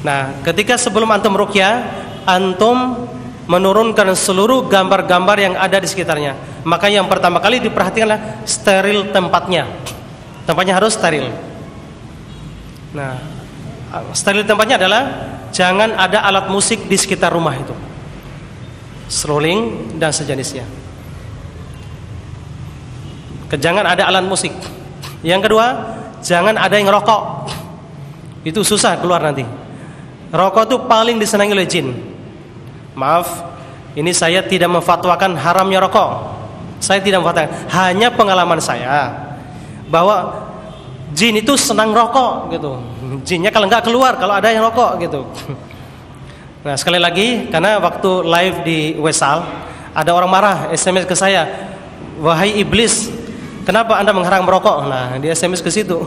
Nah, ketika sebelum antum ruqyah, antum menurunkan seluruh gambar-gambar yang ada di sekitarnya. Maka yang pertama kali diperhatikanlah steril tempatnya. Tempatnya harus steril. Nah, steril tempatnya adalah jangan ada alat musik di sekitar rumah itu. Strolling dan sejenisnya. Jangan ada alat musik. Yang kedua, jangan ada yang rokok. Itu susah keluar nanti. Rokok itu paling disenangi oleh jin. Maaf, ini saya tidak memfatwakan haramnya rokok. Saya tidak memfatwakan, hanya pengalaman saya bahwa jin itu senang rokok gitu. Jinnya kalau nggak keluar kalau ada yang rokok gitu. Nah sekali lagi, karena waktu live di Wesal ada orang marah SMS ke saya, wahai iblis, kenapa anda menghalang merokok? Nah di SMS ke situ.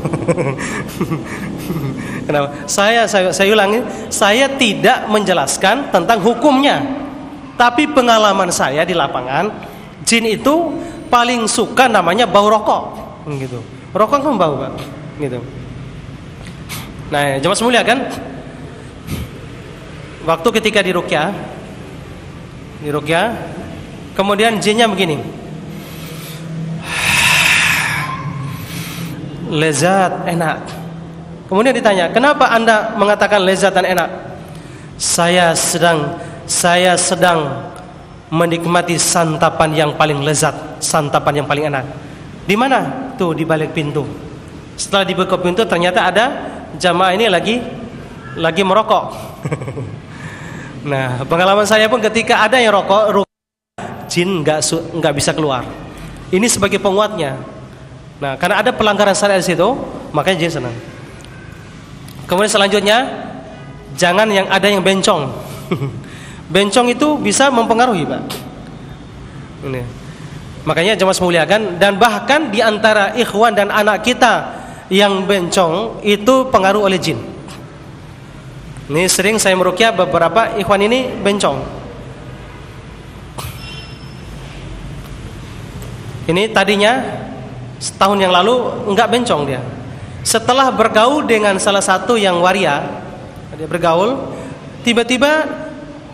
Kenapa? Saya ulangi, saya tidak menjelaskan tentang hukumnya, tapi pengalaman saya di lapangan, jin itu paling suka namanya bau rokok, gitu. Rokok kan bau Pak, gitu. Nah, jemaah semulia kan, waktu ketika di ruqyah, kemudian jinnya begini, lezat, enak. Kemudian ditanya, kenapa anda mengatakan lezat dan enak? Saya sedang menikmati santapan yang paling lezat, santapan yang paling enak. Di mana? Tuh di balik pintu. Setelah dibuka pintu ternyata ada jamaah ini lagi lagi merokok. Nah, pengalaman saya pun ketika ada yang rokok, jin nggak bisa keluar. Ini sebagai penguatnya. Nah, karena ada pelanggaran syariat di situ, makanya jin senang. Kemudian selanjutnya, jangan yang ada yang bencong. Bencong itu bisa mempengaruhi, Pak. Ini. Makanya jemaah muliakan, dan bahkan di antara ikhwan dan anak kita yang bencong itu pengaruh oleh jin. Ini sering saya meruqyah beberapa ikhwan ini bencong. Ini tadinya setahun yang lalu enggak bencong dia. Setelah bergaul dengan salah satu yang waria, dia bergaul, tiba-tiba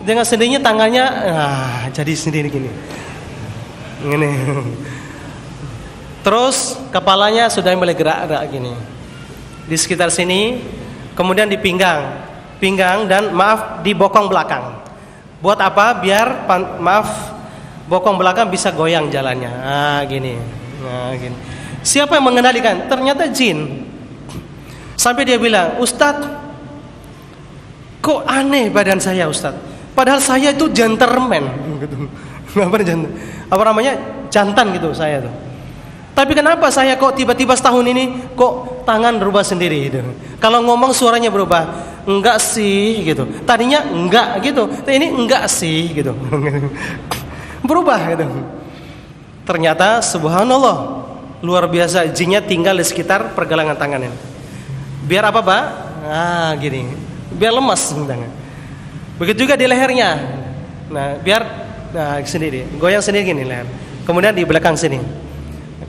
dengan sendirinya tangannya jadi sendiri gini. Ini. Terus kepalanya sudah mulai gerak-gerak gini. Di sekitar sini, kemudian di pinggang dan di bokong belakang. Buat apa? Biar bokong belakang bisa goyang jalannya. Gini. Gini. Siapa yang mengendalikan? Ternyata jin. Sampai dia bilang, "Ustadz, kok aneh badan saya, Ustadz? Padahal saya itu gentleman." Apa namanya? Jantan gitu saya tuh. Tapi kenapa saya kok tiba-tiba setahun ini kok tangan berubah sendiri gitu. Kalau ngomong suaranya berubah. Enggak sih gitu. Tadinya enggak gitu. Ini enggak sih gitu. Berubah gitu. Ternyata subhanallah, luar biasa, jinnya tinggal di sekitar pergelangan tangannya. Biar apa, Pak? Gini. Biar lemas tangan. Begitu juga di lehernya. Nah, biar sendiri, goyang sendiri gini leher. Kemudian di belakang sini.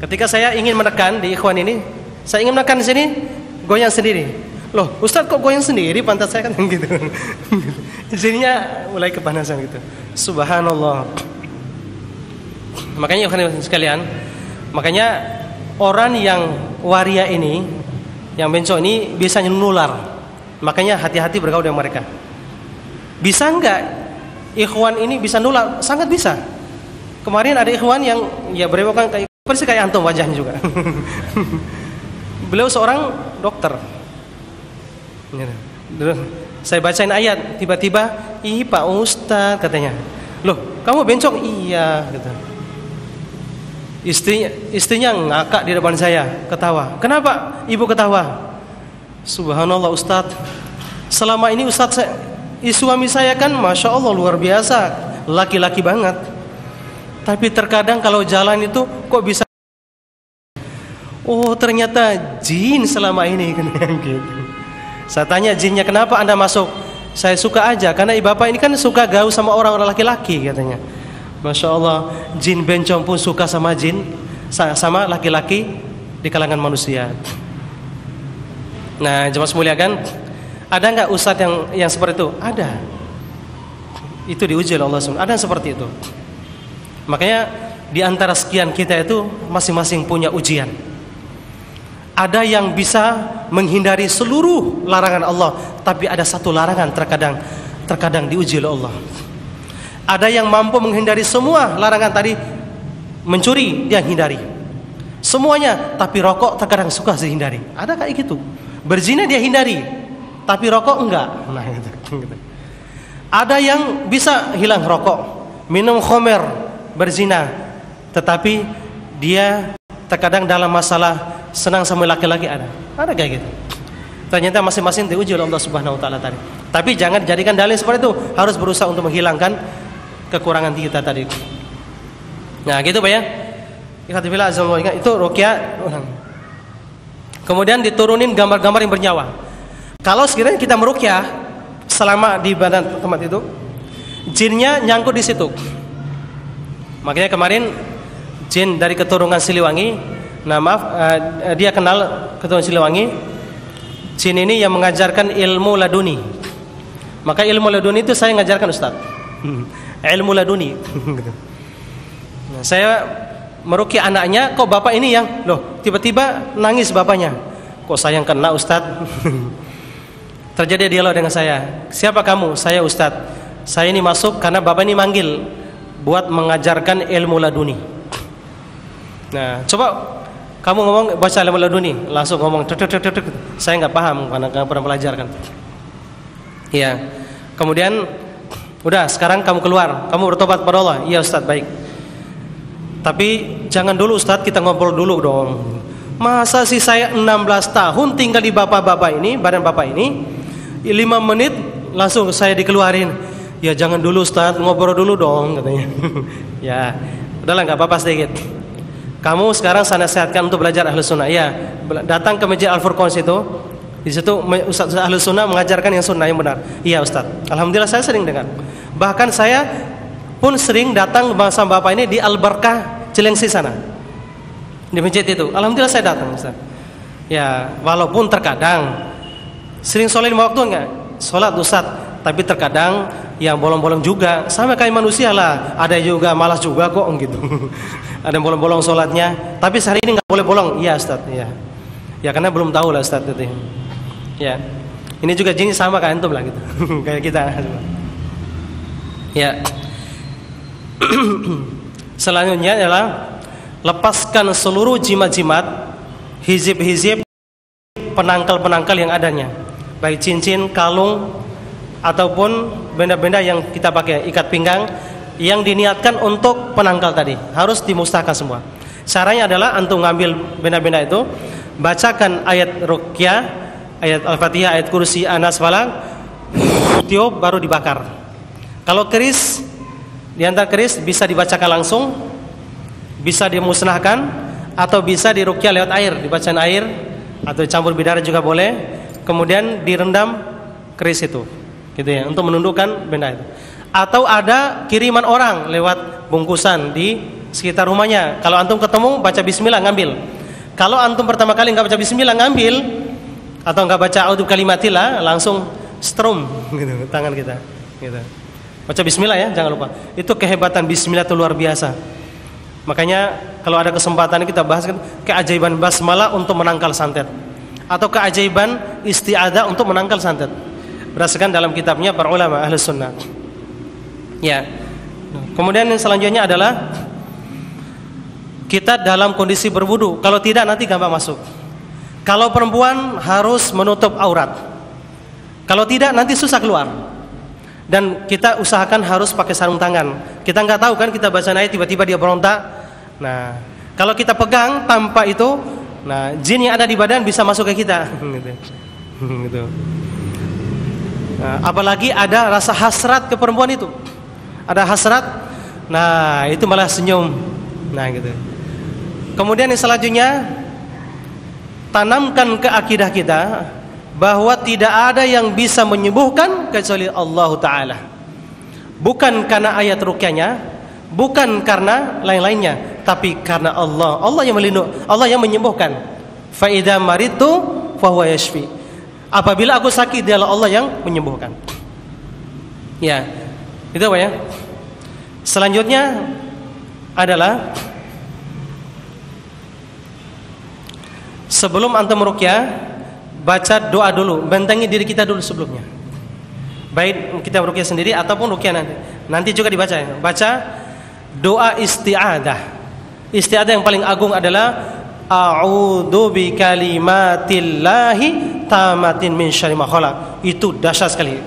Ketika saya ingin menekan di ikhwan ini, saya ingin menekan di sini, goyang sendiri. Loh, Ustadz kok goyang sendiri pantat saya kan gitu. Jadinya mulai kepanasan gitu. Subhanallah. Makanya ikhwan sekalian, makanya orang yang waria ini, yang bencong ini bisa menular. Makanya hati-hati bergaul dengan mereka. Bisa enggak ikhwan ini bisa nular? Sangat bisa. Kemarin ada ikhwan yang berewokan persis kayak antum wajahnya juga. Beliau seorang dokter. Saya bacain ayat, tiba-tiba, "Ih Pak Ustadz," katanya. "Loh, kamu bencong?" "Iya," gitu. Istrinya ngakak di depan saya, ketawa. "Kenapa ibu ketawa?" "Subhanallah Ustadz, selama ini Ustadz suami saya kan Masya Allah luar biasa, laki-laki banget. Tapi terkadang kalau jalan itu kok bisa, oh ternyata jin selama ini." Gitu. Saya tanya, "Jinnya kenapa Anda masuk?" "Saya suka aja, karena bapak ini kan suka gaul sama orang-orang laki-laki," katanya. Masya Allah, jin bencong pun suka sama sama laki-laki di kalangan manusia. Nah, jemaah muliakan, ada nggak ustadz yang seperti itu? Ada. Itu diuji oleh Allah SWT. Ada yang seperti itu. Makanya di antara sekian kita itu masing-masing punya ujian. Ada yang bisa menghindari seluruh larangan Allah, tapi ada satu larangan terkadang diuji oleh Allah. Ada yang mampu menghindari semua larangan tadi, mencuri dia hindari semuanya, tapi rokok terkadang suka dihindari. Ada kayak gitu. Berzina dia hindari, tapi rokok enggak. Nah, gitu. Ada yang bisa hilang rokok, minum khamr, berzina, tetapi dia terkadang dalam masalah senang sama laki-laki. Ada kayak gitu. Ternyata masing-masing diuji oleh Allah Subhanahu wa taala tadi. Tapi jangan jadikan dalil seperti itu. Harus berusaha untuk menghilangkan kekurangan kita tadi. Nah, gitu Pak ya. Itu ruqyah. Kemudian diturunin gambar-gambar yang bernyawa. Kalau sekiranya kita meruqyah selama di badan tempat itu, jinnya nyangkut di situ. Makanya kemarin jin dari keturunan Siliwangi, dia kenal keturunan Siliwangi. Jin ini yang mengajarkan ilmu laduni. Maka ilmu laduni itu saya ngajarkan Ustaz. Ilmu laduni. Nah, saya meruqyah anaknya, kok bapak ini yang tiba-tiba nangis bapaknya. Kok saya yang kena Ustaz? Terjadi dialog dengan saya. "Siapa kamu?" "Saya Ustaz. Saya ini masuk karena bapak ini manggil buat mengajarkan ilmu laduni." Nah, coba kamu ngomong baca ilmu laduni, langsung ngomong. Saya nggak paham karena nggak pernah belajar kan. Ya. Kemudian udah, sekarang kamu keluar, kamu bertobat pada Allah. Iya Ustaz, baik. Tapi jangan dulu Ustaz, kita ngobrol dulu dong. Masa sih saya 16 tahun tinggal di bapak-bapak ini, badan bapak ini, 5 menit langsung saya dikeluarin. Ya jangan dulu Ustaz, ngobrol dulu dong katanya. Ya, udahlah nggak apa-apa sedikit. Kamu sekarang saya nasihatkan untuk belajar Ahlus Sunnah. Ya, datang ke Masjid Al-Furqan situ. Di situ Ustaz Ahlus Sunnah mengajarkan yang sunnah yang benar. Iya Ustaz. Alhamdulillah saya sering dengar. Bahkan saya pun sering datang bersama bapak ini di Al-Barkah Cilengsi sana. Di masjid itu. Alhamdulillah saya datang Ustaz. Ya, walaupun terkadang sering sholat 5 waktu enggak? Sholat Ustaz, tapi terkadang yang bolong-bolong juga. Sama kayak manusia lah. Ada juga malas juga kok gitu. Ada yang bolong-bolong sholatnya. Tapi sehari ini enggak boleh bolong. Iya Ustaz, ya. Ya karena belum tahu lah Ustaz itu. Ya. Ini juga jenis sama kayak antum lah gitu. Kayak kita. Ya. Selanjutnya adalah lepaskan seluruh jimat-jimat, hizib-hizib, penangkal-penangkal yang adanya, baik cincin, kalung, ataupun benda-benda yang kita pakai, ikat pinggang, yang diniatkan untuk penangkal tadi, harus dimusnahkan semua. Caranya adalah antum ngambil benda-benda itu, bacakan ayat Ruqyah, ayat Al-Fatihah, ayat Kursi, Anas, Falaq, tiup, baru dibakar. Kalau keris, di antara keris bisa dibacakan langsung, bisa dimusnahkan, atau bisa diruqyah lewat air, dibacakan air, atau campur bidara juga boleh. Kemudian direndam keris itu, gitu ya, untuk menundukkan benda itu. Atau ada kiriman orang lewat bungkusan di sekitar rumahnya. Kalau antum ketemu, baca Bismillah, ngambil. Kalau antum pertama kali nggak baca Bismillah, ngambil, atau nggak baca A'udzu kalimatillah, langsung strum, gitu, tangan kita, gitu. Baca Bismillah ya, jangan lupa. Itu kehebatan Bismillah itu luar biasa. Makanya kalau ada kesempatan kita bahas kan keajaiban basmalah untuk menangkal santet, atau keajaiban isti'adzah untuk menangkal santet, berdasarkan dalam kitabnya para ulama Ahlus Sunnah. Ya. Kemudian yang selanjutnya adalah kita dalam kondisi berwudu. Kalau tidak nanti gampang masuk. Kalau perempuan harus menutup aurat. Kalau tidak nanti susah keluar. Dan kita usahakan harus pakai sarung tangan. Kita nggak tahu kan, kita baca ayat tiba-tiba dia berontak. Nah, kalau kita pegang tanpa itu, nah jin yang ada di badan bisa masuk ke kita. Gitu. Nah, apalagi ada rasa hasrat ke perempuan itu. Ada hasrat, nah itu malah senyum. Nah gitu. Kemudian yang selanjutnya, tanamkan ke akidah kita bahwa tidak ada yang bisa menyembuhkan kecuali Allah Ta'ala. Bukan karena ayat ruqyahnya, bukan karena lain-lainnya, tapi karena Allah. Allah yang melindungi, Allah yang menyembuhkan. Fa idza maritu fa huwa yashfi. Apabila aku sakit, dialah Allah yang menyembuhkan. Ya. Itu apa ya? Selanjutnya adalah sebelum antum ruqyah, baca doa dulu, bentengi diri kita dulu sebelumnya. Baik kita ruqyah sendiri ataupun ruqyah nanti. Nanti juga dibaca ya. Baca doa isti'adzah. Isti'adzah yang paling agung adalah a'udzu bikalimatillahi tamatin min syarri ma khalaq. Itu dahsyat sekali.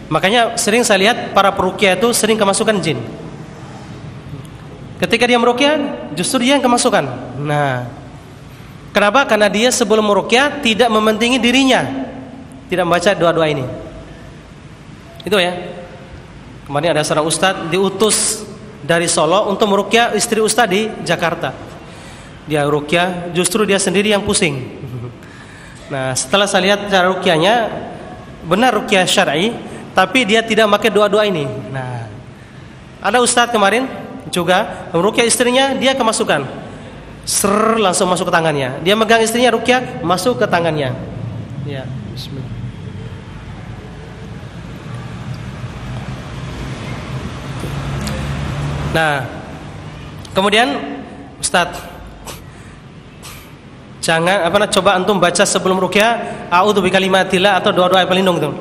Makanya sering saya lihat para peruqyah itu sering kemasukan jin. Ketika dia meruqyah, justru dia yang kemasukan. Nah, kenapa? Karena dia sebelum meruqyah tidak mementingi dirinya, tidak membaca doa-doa ini. Itu ya. Kemarin ada seorang ustadz diutus dari Solo untuk meruqyah istri ustadz di Jakarta. Dia ruqyah, justru dia sendiri yang pusing. Nah, setelah saya lihat cara ruqyahnya, benar ruqyah syar'i, tapi dia tidak pakai doa-doa ini. Nah, ada ustadz kemarin juga meruqyah istrinya, dia kemasukan. Langsung masuk ke tangannya. Dia megang istrinya ruqyah, masuk ke tangannya. Ya, bismillah. Nah, kemudian Ustadz, jangan coba antum baca sebelum ruqyah a'udzu bikalimatillah atau doa-doa pelindung itu.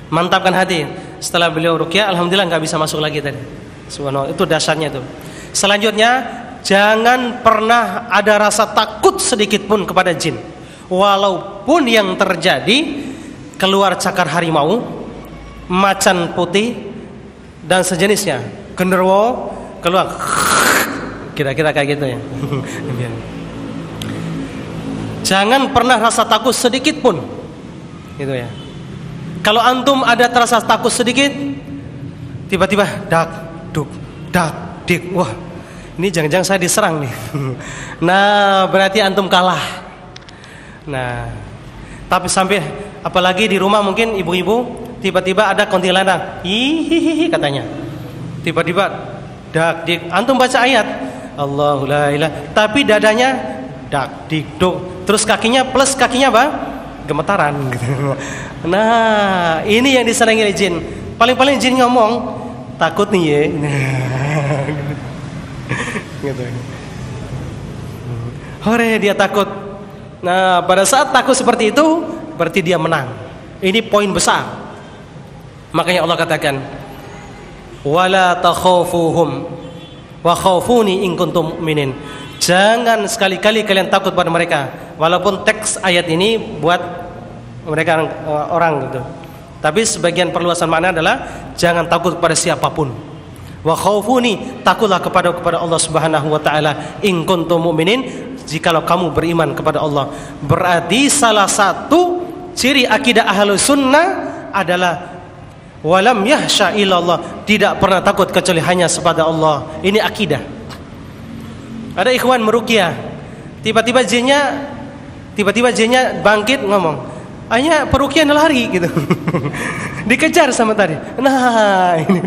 Mantapkan hati. Setelah beliau ruqyah, alhamdulillah enggak bisa masuk lagi tadi. Subhanallah, itu dasarnya itu. Selanjutnya, jangan pernah ada rasa takut sedikit pun kepada jin. Walaupun yang terjadi keluar cakar harimau, macan putih dan sejenisnya, genderuwo keluar, kira-kira kayak gitu ya. Jangan pernah rasa takut sedikit pun, gitu ya. Kalau antum ada terasa takut sedikit, tiba-tiba dak dik, wah ini jangan-jangan saya diserang nih. Nah berarti antum kalah. Nah tapi sampai apalagi di rumah mungkin ibu-ibu tiba-tiba ada kuntilanak, hihihi katanya, tiba-tiba dak dik, antum baca ayat Allahu la ilaha, tapi dadanya dak dik duk, terus kakinya plus kakinya apa? Gemetaran gitu. Nah ini yang disenangi jin. Paling-paling jin ngomong takut nih ya. Gitu. Hore dia takut. Nah pada saat takut seperti itu berarti dia menang. Ini poin besar. Makanya Allah katakan wala takhafuhum wa khafuni in kuntum mu'minin. Jangan sekali-kali kalian takut pada mereka. Walaupun teks ayat ini buat mereka orang gitu. Tapi sebagian perluasan makna adalah jangan takut kepada siapapun. Wa khaufuni, takutlah kepada Allah Subhanahu wa taala in kuntum mu'minin, jikalau kamu beriman kepada Allah. Berarti salah satu ciri akidah Ahlus Sunnah adalah walam yahsya illallah, tidak pernah takut kecuali hanya kepada Allah. Ini akidah. Ada ikhwan meruqyah, tiba-tiba jinnya bangkit ngomong, hanya peruqyah lari gitu. Dikejar sama tadi. Nah ini.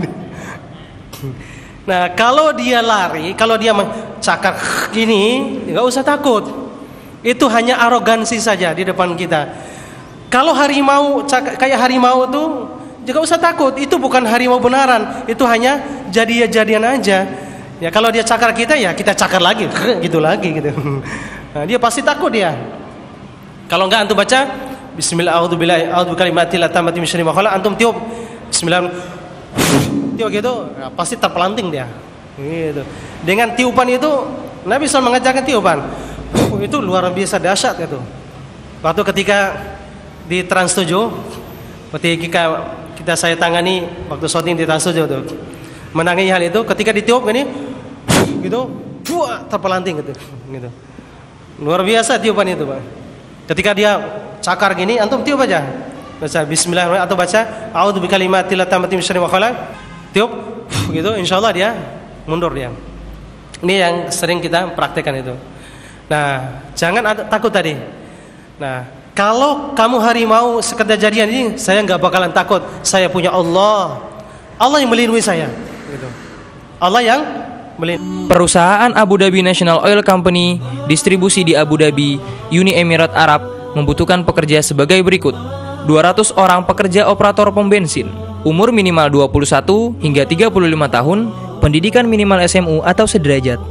Nah kalau dia lari, kalau dia mencakar gini, nggak usah takut. Itu hanya arogansi saja di depan kita. Kalau harimau kayak harimau tuh, juga usah takut. Itu bukan harimau benaran. Itu hanya jadian aja. Ya kalau dia cakar kita, ya kita cakar lagi, gitu lagi gitu. Nah, dia pasti takut dia. Kalau enggak antum baca Bismillahirrahmanirrahim, a'udzu bikalimati tammati min syarri ma khalaq, antum tiup Bismillah, tiup gitu, ya, pasti terpelanting dia. Gitu. Dengan tiupan itu Nabi SAW mengajarkan tiupan. Itu luar biasa dahsyat itu. Waktu ketika di Trans 7, ketika saya tangani waktu syuting di Trans 7 itu, menangani hal itu, ketika ditiup ini gitu, terpelanting gitu. Luar biasa tiupan itu, Pak. Ketika dia cakar gini, antum tiup aja. Baca bismillahirrahmanirrahim atau baca a'udzu bikalimati tammati min syarri ma khalaq. Tiup gitu, insyaallah dia mundur dia. Ini yang sering kita praktekkan itu. Nah, jangan takut tadi. Nah, kalau kamu harimau sekedar jadian ini, saya enggak bakalan takut. Saya punya Allah. Allah yang melindungi saya gitu. Allah yang Perusahaan Abu Dhabi National Oil Company, distribusi di Abu Dhabi, Uni Emirat Arab, membutuhkan pekerja sebagai berikut. 200 orang pekerja operator pom bensin, umur minimal 21 hingga 35 tahun, pendidikan minimal SMU atau sederajat,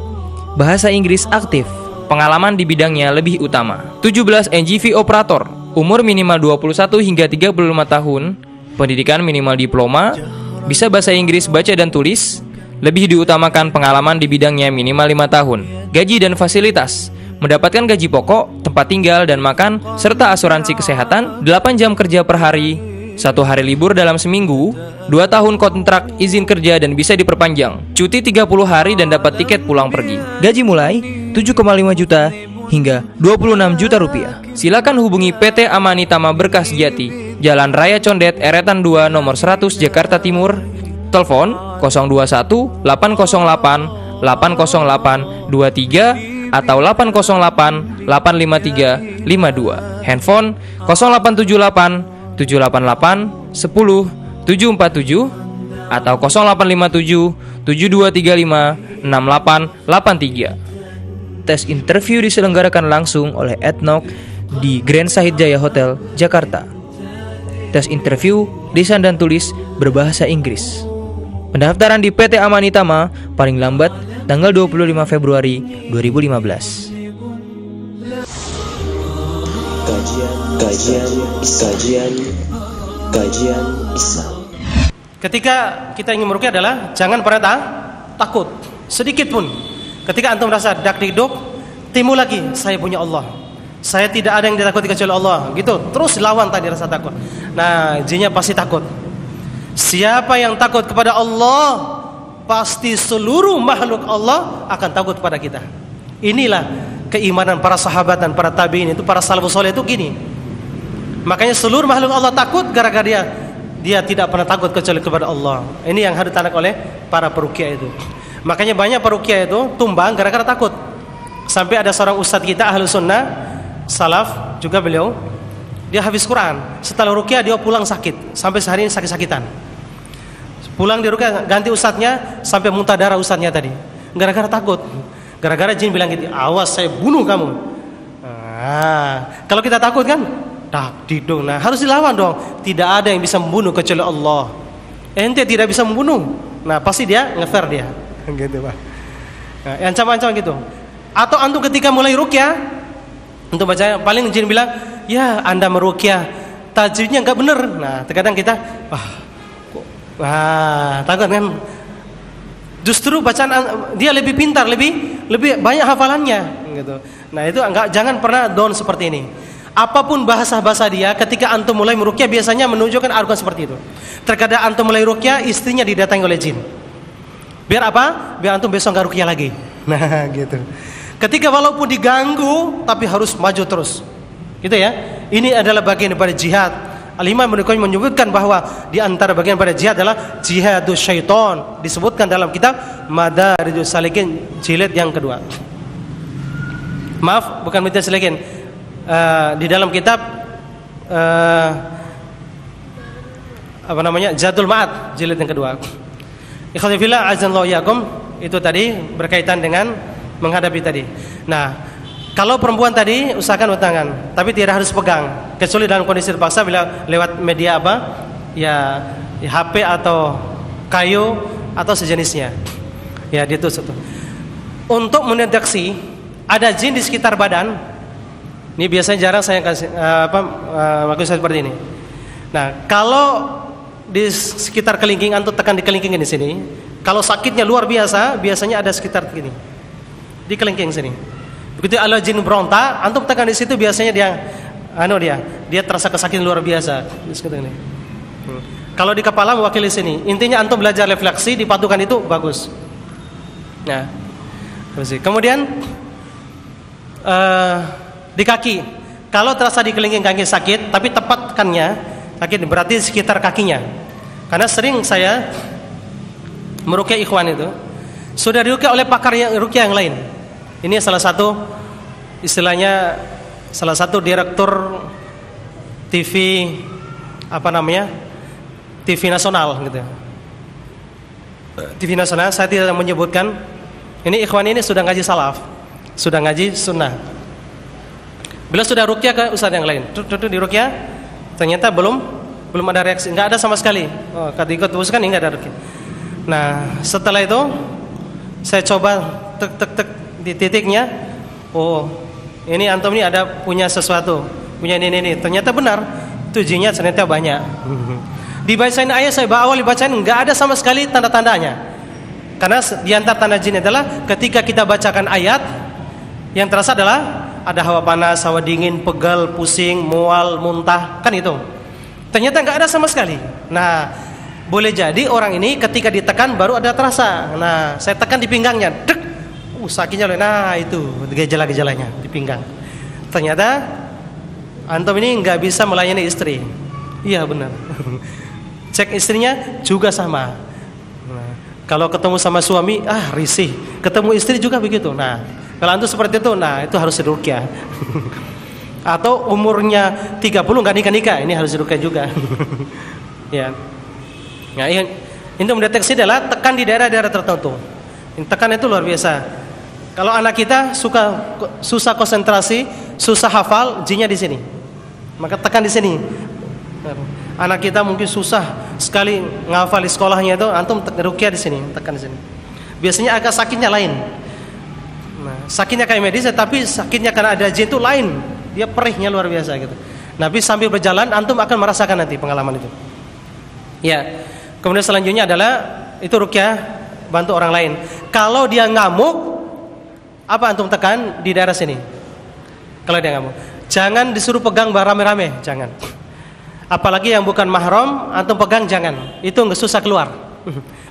bahasa Inggris aktif, pengalaman di bidangnya lebih utama. 17 NGV operator, umur minimal 21 hingga 35 tahun, pendidikan minimal diploma, bisa bahasa Inggris baca dan tulis, lebih diutamakan pengalaman di bidangnya minimal 5 tahun. Gaji dan fasilitas: mendapatkan gaji pokok, tempat tinggal dan makan, serta asuransi kesehatan, 8 jam kerja per hari, 1 hari libur dalam seminggu, 2 tahun kontrak izin kerja dan bisa diperpanjang, cuti 30 hari dan dapat tiket pulang pergi. Gaji mulai 7,5 juta hingga 26 juta rupiah. Silakan hubungi PT Amanitama Berkah Sejati, Jalan Raya Condet, Eretan 2, nomor 100, Jakarta Timur. Telepon 021 808 808 23 atau 808 853 52. Handphone 0878 788 10 747 atau 0857 7235 6883. Tes interview diselenggarakan langsung oleh Etnok di Grand Sahid Jaya Hotel, Jakarta. Tes interview, lisan dan tulis berbahasa Inggris. Pendaftaran di PT Amanitama paling lambat tanggal 25 Februari 2015. Kajian Islam. Ketika kita ingin meruqyah adalah jangan pernah takut sedikit pun. Ketika antum merasa dak diduk, timbul lagi, saya punya Allah. Saya tidak ada yang ditakuti kecuali Allah. Gitu. Terus lawan tadi rasa takut. Nah, jinnya pasti takut. Siapa yang takut kepada Allah, pasti seluruh makhluk Allah akan takut kepada kita. Inilah keimanan para sahabat dan para tabi'in itu, para salafus saleh itu gini. Makanya seluruh makhluk Allah takut gara-gara dia tidak pernah takut kecuali kepada Allah. Ini yang harus ditandai oleh para peruqyah itu. Makanya banyak peruqyah itu tumbang gara-gara takut. Sampai ada seorang ustadz kita ahlu sunnah salaf juga, beliau dia hafiz Quran, setelah ruqyah dia pulang sakit, sampai sehari ini sakit-sakitan. Pulang di ruqyah ganti ustadznya, sampai muntah darah ustadznya tadi gara-gara takut, gara-gara jin bilang gitu, awas saya bunuh kamu. Kalau kita takut kan dong, nah harus dilawan dong. Tidak ada yang bisa membunuh kecuali Allah. Ente tidak bisa membunuh, nah pasti dia ngefer dia gitu Pak. Nah, ancam-ancam gitu. Atau antum ketika mulai ruqyah, untuk baca paling jin bilang, ya Anda meruqyah tajwidnya enggak benar. Nah terkadang kita takut kan. Justru bacaan dia lebih pintar, lebih banyak hafalannya gitu. Nah itu jangan pernah down seperti ini. Apapun bahasa dia, ketika antum mulai meruqyah biasanya menunjukkan argumen seperti itu. Terkadang antum mulai ruqyah, istrinya didatangi oleh jin. Biar apa? Biar antum besok enggak ruqyah lagi. Nah gitu. Ketika walaupun diganggu tapi harus maju terus. Gitu ya. Ini adalah bagian daripada jihad. Al-Imam Ibnu Qayyim menyebutkan bahwa di antara bagian daripada jihad adalah jihadus syaitan. Disebutkan dalam kitab Madarijus Salikin jilid yang kedua. Maaf, bukan Madarijus Salikin. Di dalam kitab Zadul Ma'ad jilid yang kedua. Ikhwati fillah azanallahu iyyakum, itu tadi berkaitan dengan menghadapi tadi. Nah, kalau perempuan tadi usahakan tangan, tapi tidak harus pegang, kecuali dalam kondisi terpaksa bila lewat media apa? Ya HP atau kayu atau sejenisnya. Ya ditusuk. Untuk mendeteksi ada jin di sekitar badan. Ini biasanya jarang saya kasih maksud saya seperti ini. Nah, kalau di sekitar kelingking, antum tekan di kelingking di sini. Kalau sakitnya luar biasa, biasanya ada sekitar gini. Di kelingking sini. Begitu ada jin berontak, antum tekan di situ, biasanya dia terasa kesakitan luar biasa. Kalau di kepala mewakili sini. Intinya antum belajar refleksi, dipadukan itu bagus. Nah, kemudian di kaki. Kalau terasa di kelingking kaki sakit, tapi tepatkannya sakit berarti sekitar kakinya. Karena sering saya meruqyah ikhwan itu sudah diruqyah oleh pakar ruqyah yang lain. Ini salah satu istilahnya salah satu direktur TV TV nasional gitu. TV nasional, saya tidak menyebutkan. Ini ikhwan ini sudah ngaji salaf, sudah ngaji sunnah. Beliau sudah ruqyah ke ustaz yang lain. Di ruqyah ternyata belum ada reaksi, enggak ada sama sekali. Oh, ketika teruskan enggak ada ruqyah. Nah, setelah itu saya coba tek di titiknya, oh ini antum ini ada punya sesuatu, punya ini. Ternyata benar, itu jinnya ternyata banyak. Dibacain ayat, saya awal dibacain nggak ada sama sekali tanda-tandanya. Karena di antara tanda jin adalah ketika kita bacakan ayat, yang terasa adalah ada hawa panas, hawa dingin, pegal, pusing, mual, muntah, kan itu. Ternyata nggak ada sama sekali. Nah, boleh jadi orang ini ketika ditekan baru ada terasa. Nah, saya tekan di pinggangnya, dek. Sakitnya, nah itu gejala-gejalanya di pinggang. Ternyata antum ini nggak bisa melayani istri. Iya benar. Cek istrinya juga sama. Nah, kalau ketemu sama suami, risih. Ketemu istri juga begitu. Nah, kalau antum seperti itu, nah itu harus diruqyah. Atau umurnya 30 nggak nikah-nikah, ini harus diruqyah juga. Ya. Nah, ini mendeteksi adalah tekan di daerah-daerah tertentu. Tekan itu luar biasa. Kalau anak kita susah konsentrasi, susah hafal, jinnya di sini. Maka tekan di sini. Anak kita mungkin susah sekali ngafal di sekolahnya itu, antum ruqyah di sini, tekan di sini. Biasanya agak sakitnya lain. Nah, sakitnya kayak medis, tapi sakitnya karena ada jin itu lain. Dia perihnya luar biasa gitu. Nabi sambil berjalan, antum akan merasakan nanti pengalaman itu. Ya. Kemudian selanjutnya adalah itu ruqyah bantu orang lain. Kalau dia ngamuk, apa antum tekan di daerah sini? Kalau dia ngamuk, jangan disuruh pegang rame-rame, jangan. Apalagi yang bukan mahram, antum pegang jangan. Itu nggak susah keluar.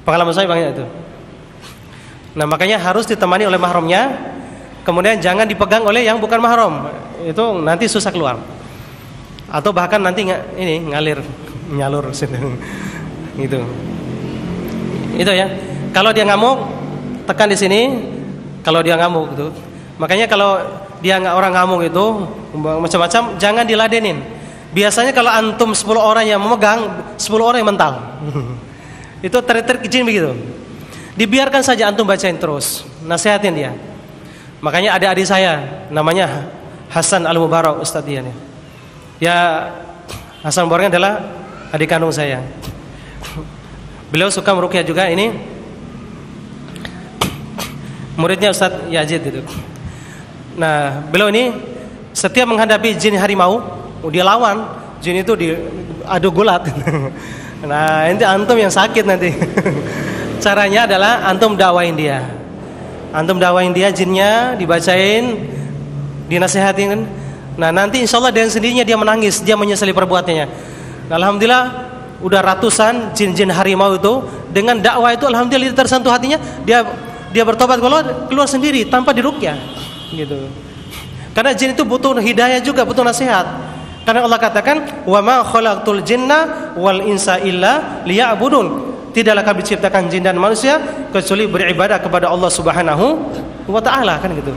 Pengalaman saya banyak itu. Nah makanya harus ditemani oleh mahramnya. Kemudian jangan dipegang oleh yang bukan mahram. Itu nanti susah keluar. Atau bahkan nanti nyalur gitu. Itu ya. Kalau dia ngamuk, tekan di sini. Kalau dia ngamuk gitu. Makanya kalau dia orang ngamuk itu macam-macam, jangan diladenin. Biasanya kalau antum 10 orang yang memegang, 10 orang yang mental. Itu trik-trik jin begitu. Dibiarkan saja antum bacain terus, nasihatin dia. Makanya ada adik saya namanya Hasan Al-Mubarak, Ustadz dia nih. Ya, Hasan Mubarak adalah adik kandung saya. Beliau suka meruqyah juga, ini muridnya Ustadz Yazid itu. Nah, beliau ini setiap menghadapi jin harimau, dia lawan jin itu diadu gulat. Nah, nanti antum yang sakit nanti. Caranya adalah antum dakwain dia. Antum dakwain dia jinnya, dibacain, dinasihatin. Nah, nanti insyaallah dengan sendirinya dia menangis, dia menyesali perbuatannya. Nah, alhamdulillah udah ratusan jin-jin harimau itu dengan dakwah itu alhamdulillah tersentuh hatinya, dia bertobat keluar sendiri tanpa diruqyah gitu. Karena jin itu butuh hidayah juga, butuh nasihat. Karena Allah katakan, "Wa ma khalaqtul jinna wal insa illa liya'budun." Tidaklah kami ciptakan jin dan manusia kecuali beribadah kepada Allah Subhanahu wa taala, kan gitu.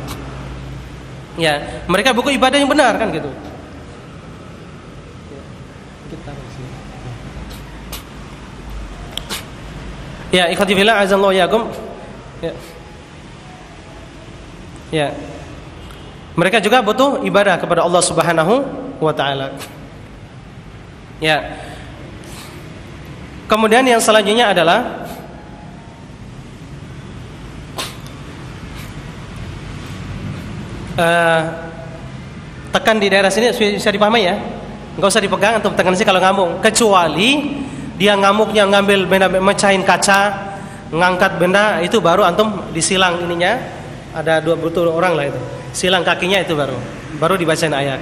Ya, mereka butuh ibadah yang benar, kan gitu. Ya, ikhwati fillah azallahu yakum. Ya. Ya. Mereka juga butuh ibadah kepada Allah Subhanahu wa taala. Ya. Kemudian yang selanjutnya adalah tekan di daerah sini bisa dipahami ya. Enggak usah dipegang atau tekan sih kalau ngamuk. Kecuali dia ngamuknya ngambil benda, mecahin kaca, ngangkat benda, itu baru antum disilang ininya. Ada 20 orang lah itu. Silang kakinya itu baru dibacain ayat.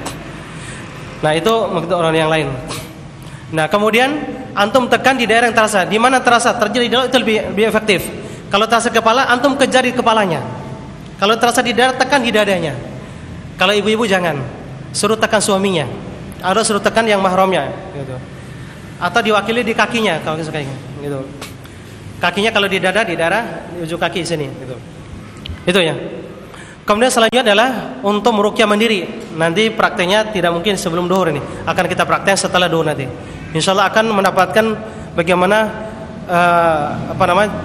Nah, itu maksud orang yang lain. Nah, kemudian antum tekan di daerah yang terasa. Di mana terasa terjadi itu lebih efektif. Kalau terasa kepala, antum kejar di kepalanya. Kalau terasa di dada, tekan di dadanya. Kalau ibu-ibu jangan, suruh tekan suaminya. Atau suruh tekan yang mahramnya gitu. Atau diwakili di kakinya kalau kayak gitu. Kakinya kalau di dada, di darah, di ujung kaki sini gitu. Itu ya. Kemudian selanjutnya adalah untuk meruqyah mandiri. Nanti prakteknya tidak mungkin sebelum duhur ini. Akan kita praktek setelah duhur nanti. Insyaallah akan mendapatkan bagaimana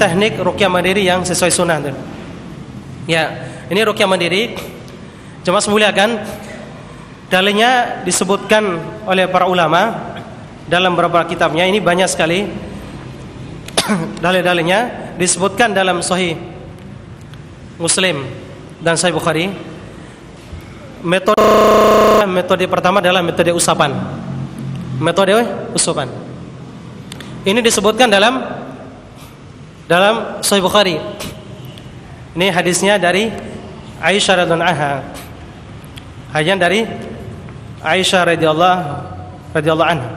teknik ruqyah mandiri yang sesuai sunnah. Ya, ini ruqyah mandiri. Jemaah semuliakan, dalilnya disebutkan oleh para ulama dalam beberapa kitabnya. Ini banyak sekali dalil-dalilnya disebutkan dalam Sahih Muslim dan Sahih Bukhari. Metode pertama adalah metode usapan. Metode usapan. Ini disebutkan dalam Sahih Bukhari. Ini hadisnya dari Aisyah radhiyallahu anha. Hadis dari Aisyah radhiyallahu anha.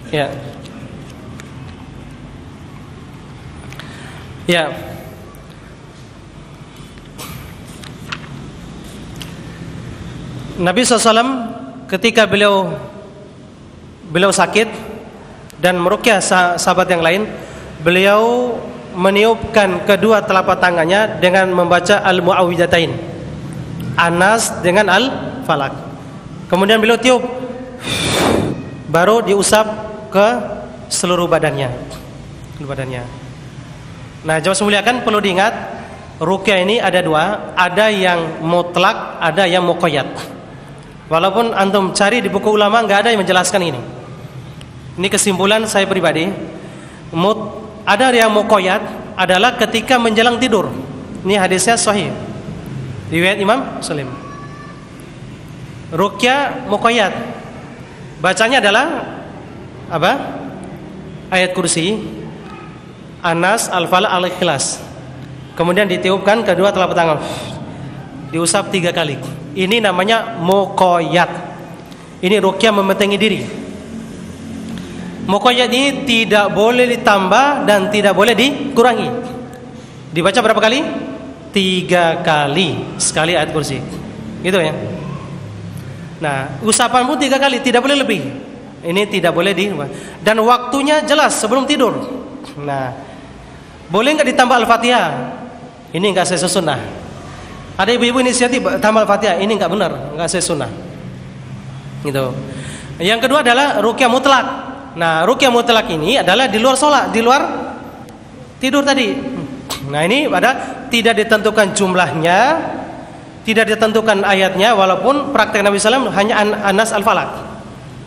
Ya. Ya. Nabi SAW ketika beliau sakit dan meruqyah sahabat yang lain, beliau meniupkan kedua telapak tangannya dengan membaca Al-Mu'awwidhatain, An-Nas dengan Al-Falaq. Kemudian beliau tiup, baru diusap ke seluruh badannya. Nah, jemaah semuliakan, perlu diingat, ruqyah ini ada dua, ada yang mutlak, ada yang muqayyad. Walaupun antum cari di buku ulama nggak ada yang menjelaskan ini. Ini kesimpulan saya pribadi. Ada yang muqayyad adalah ketika menjelang tidur. Ini hadisnya sahih, riwayat Imam Muslim. Ruqyah muqayyad, bacanya adalah apa? Ayat kursi, An-Nas, Al-Falaq, Al-Ikhlas. Kemudian ditiupkan kedua telapak tangan, diusap 3 kali. Ini namanya muqayyad. Ini ruqyah membentengi diri. Muqayyad ini tidak boleh ditambah dan tidak boleh dikurangi. Dibaca berapa kali? 3 kali sekali ayat kursi. Gitu ya. Nah, usapan pun 3 kali, tidak boleh lebih. Ini tidak boleh dan waktunya jelas sebelum tidur. Nah, boleh nggak ditambah Al-Fatihah? Ini nggak sesuai sunnah. Ada ibu-ibu inisiatif tambah Al-Fatihah, ini nggak benar, nggak sesuai sunnah. Gitu. Yang kedua adalah ruqyah mutlak. Nah, ruqyah mutlak ini adalah di luar sholat, di luar tidur tadi. Nah, ini pada tidak ditentukan jumlahnya, tidak ditentukan ayatnya, walaupun praktek Nabi SAW hanya Anas Al-Falaq.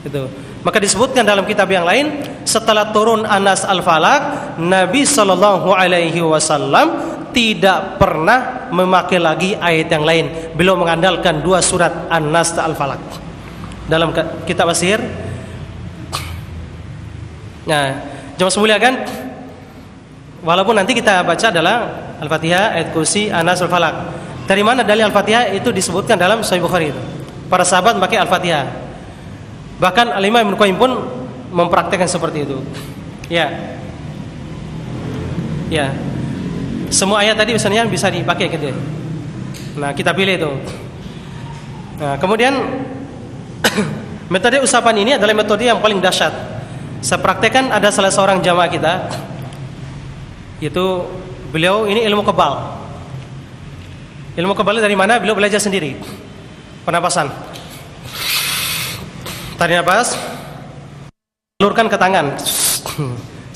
Gitu. Maka disebutkan dalam kitab yang lain, setelah turun Anas Al-Falaq, Nabi SAW tidak pernah memakai lagi ayat yang lain. Beliau mengandalkan 2 surat An-Nas Al-Falaq dalam kitab Asir. Nah, jemaah sekalian, walaupun nanti kita baca adalah Al-Fatihah, ayat kursi, An-Nas Al-Falaq. Dari mana dalil Al-Fatihah itu disebutkan dalam Sahih Bukhari itu. Para sahabat memakai Al-Fatihah. Bahkan Al-Imam Ibnu Qayyim pun mempraktekkan seperti itu. Ya. Ya. Semua ayat tadi misalnya bisa dipakai gitu. Nah, kita pilih itu. Nah, kemudian metode usapan ini adalah metode yang paling dahsyat. Saya praktekkan, ada salah seorang jamaah kita. Itu beliau ini ilmu kebal. Ilmu kebal dari mana? Beliau belajar sendiri. Pernapasan. Tarik nafas, salurkan ke tangan,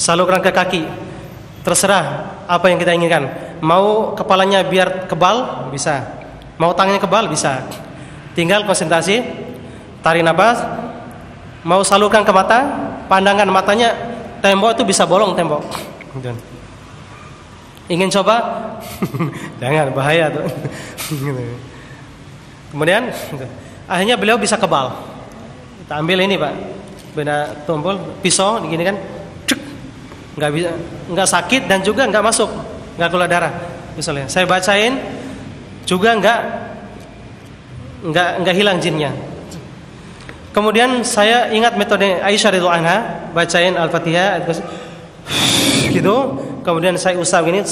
salurkan ke kaki. Terserah apa yang kita inginkan. Mau kepalanya biar kebal, bisa. Mau tangannya kebal, bisa. Tinggal konsentrasi, tarik nafas. Mau salurkan ke mata, pandangan matanya tembok itu bisa bolong tembok. Ingin coba? Jangan, bahaya tuh. Kemudian akhirnya beliau bisa kebal. Kita ambil ini Pak, beda tombol, pisau begini kan, cuk, nggak bisa, nggak sakit dan juga nggak masuk, nggak keluar darah. Misalnya, saya bacain juga nggak hilang jinnya. Kemudian saya ingat metode Aisyah radhiyallahu anha, bacain Al-Fatihah, gitu. Kemudian saya usap gini,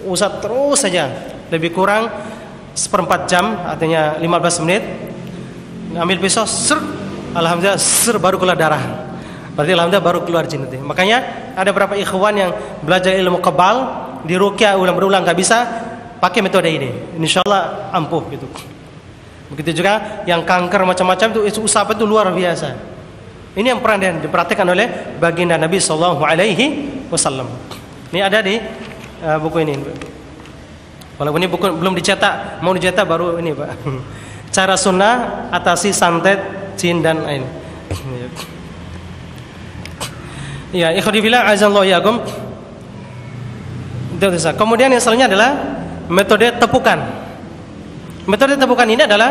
usap terus saja, lebih kurang 1/4 jam, artinya 15 menit. Ambil pisau, alhamdulillah, baru keluar darah. Berarti alhamdulillah baru keluar jin itu. Makanya ada beberapa ikhwan yang belajar ilmu kebal di ruqyah ulang-berulang nggak bisa, pakai metode ini. Insyaallah ampuh gitu. Begitu juga yang kanker macam-macam itu usap itu luar biasa. Ini yang pernah dipraktikkan oleh baginda Nabi sallallahu alaihi wasallam. Ini ada di buku ini. Walaupun ini buku belum dicetak, mau dicetak baru ini, Pak. Cara sunnah atasi santet, jin dan lain. Ya, ikhwati fillah azallahu yakum. Kemudian yang selanjutnya adalah metode tepukan. Metode tepukan ini adalah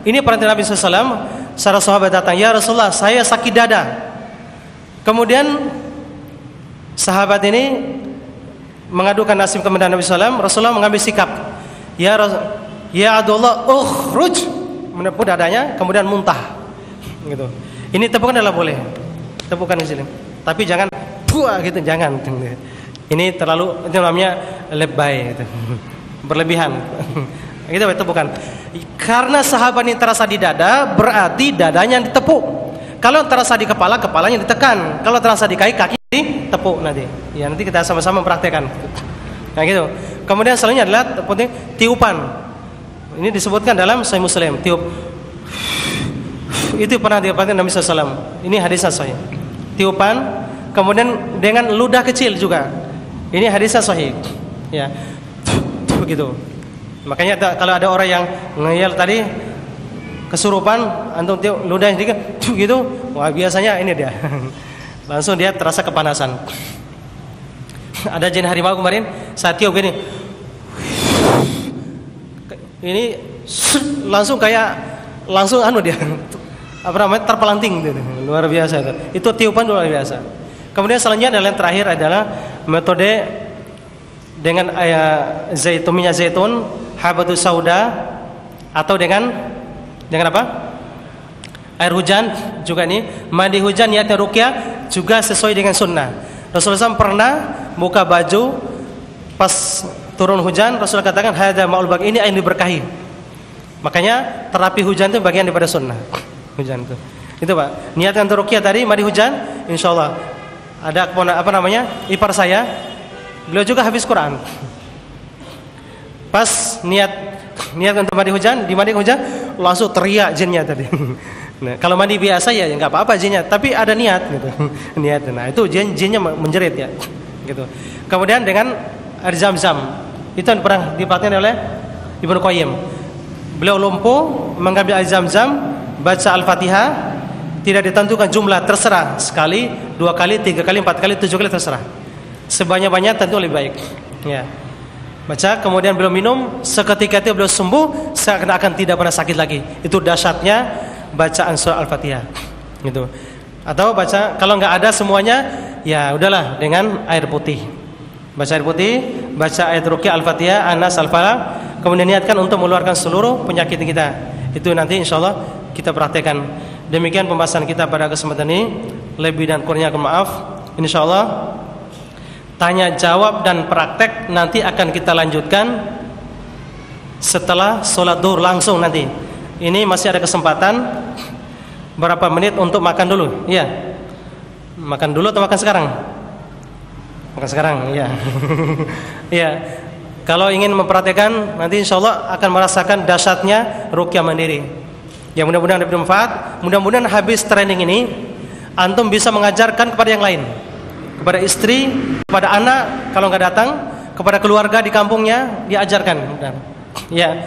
perintah Nabi SAW. Seorang sahabat datang, "Ya Rasulullah, saya sakit dada." Kemudian sahabat ini mengadukan nasib kepada Nabi SAW. Rasulullah mengambil sikap, Ya Abdullah, ukhruj, menepuk dadanya, kemudian muntah. Gitu. Ini tepukan adalah boleh. Tepukan di sini. Tapi jangan buah gitu, jangan. Ini terlalu, itu namanya lebay gitu. Berlebihan. Gitu tepukan. Karena sahabat ini terasa di dada, berarti dadanya ditepuk. Kalau terasa di kepala, kepalanya ditekan. Kalau terasa di kaki ditepuk nanti. Ya, nanti kita sama-sama mempraktekkan. Nah gitu. Kemudian selanjutnya adalah tiupan. Ini disebutkan dalam Sahih Muslim, tiup. Itu pernah dipraktikkan Nabi SAW. ini hadisnya sahih. Tiupan, kemudian dengan ludah kecil juga. Ini hadisnya sahih. Ya, begitu. Makanya kalau ada orang yang ngeyel tadi kesurupan, antum tiup ludahnya sedikit, gitu, wah biasanya ini dia. Langsung dia terasa kepanasan. Ada jin harimau kemarin, saya tiup gini. Ini langsung dia terpelanting gitu. Luar biasa itu tiupan luar biasa. Kemudian selanjutnya adalah yang terakhir adalah metode dengan minyak zaitun, habatus sauda, atau dengan apa? Air hujan juga nih. Mandi hujan niatnya ruqyah juga sesuai dengan sunnah. Rasulullah SAW pernah buka baju pas turun hujan, Rasulullah katakan hadza ma'ul baqi, ini air diberkahi. Makanya terapi hujan itu bagian daripada sunnah. Hujan itu Pak. Niatkan untuk ruqyah tadi mandi hujan, insyaallah. Ada ipar saya, beliau juga hafiz Quran. Pas niat untuk mandi hujan, di mandi hujan langsung teriak jinnya tadi. Nah, kalau mandi biasa ya nggak apa-apa jinnya, tapi ada niat gitu. Niat. Nah, itu jinnya menjerit ya. Gitu. Kemudian dengan air Zam-Zam. Itu yang pernah dipraktikkan oleh Ibnu Qayyim. Beliau lumpuh mengambil air Zam-Zam, baca Al-Fatihah, tidak ditentukan jumlah, terserah, sekali, 2 kali, 3 kali, 4 kali, 7 kali, terserah. Sebanyak-banyak tentu lebih baik. Ya. Baca, kemudian beliau minum, seketika itu beliau sembuh, seakan-akan tidak pernah sakit lagi. Itu dahsyatnya bacaan surah Al-Fatihah. Gitu. Atau baca, kalau nggak ada semuanya, ya udahlah dengan air putih. Baca air putih, baca ayat ruqyah Al-Fatihah, An-Nas, Al-Falaq, kemudian niatkan untuk mengeluarkan seluruh penyakit kita. Itu nanti insyaallah kita praktekkan. Demikian pembahasan kita pada kesempatan ini. Lebih dan kurangnya maaf. Insyaallah tanya jawab dan praktek nanti akan kita lanjutkan setelah sholat duhur langsung nanti. Ini masih ada kesempatan berapa menit untuk makan dulu. Iya. Makan dulu atau makan sekarang? Makan sekarang, iya. Iya. Kalau ingin mempraktekkan nanti insyaallah akan merasakan dahsyatnya ruqyah mandiri. Ya mudah-mudahan bermanfaat. Mudah-mudahan habis training ini antum bisa mengajarkan kepada yang lain. Kepada istri, kepada anak kalau nggak datang, kepada keluarga di kampungnya diajarkan. Ya.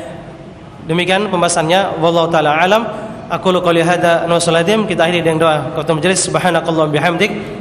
Demikian pembahasannya. Wallahu taala alam. Aku qouli hadza wa sallallahu. Kita akhiri dengan doa. Qatul majelis subhanakallahumma bihamdik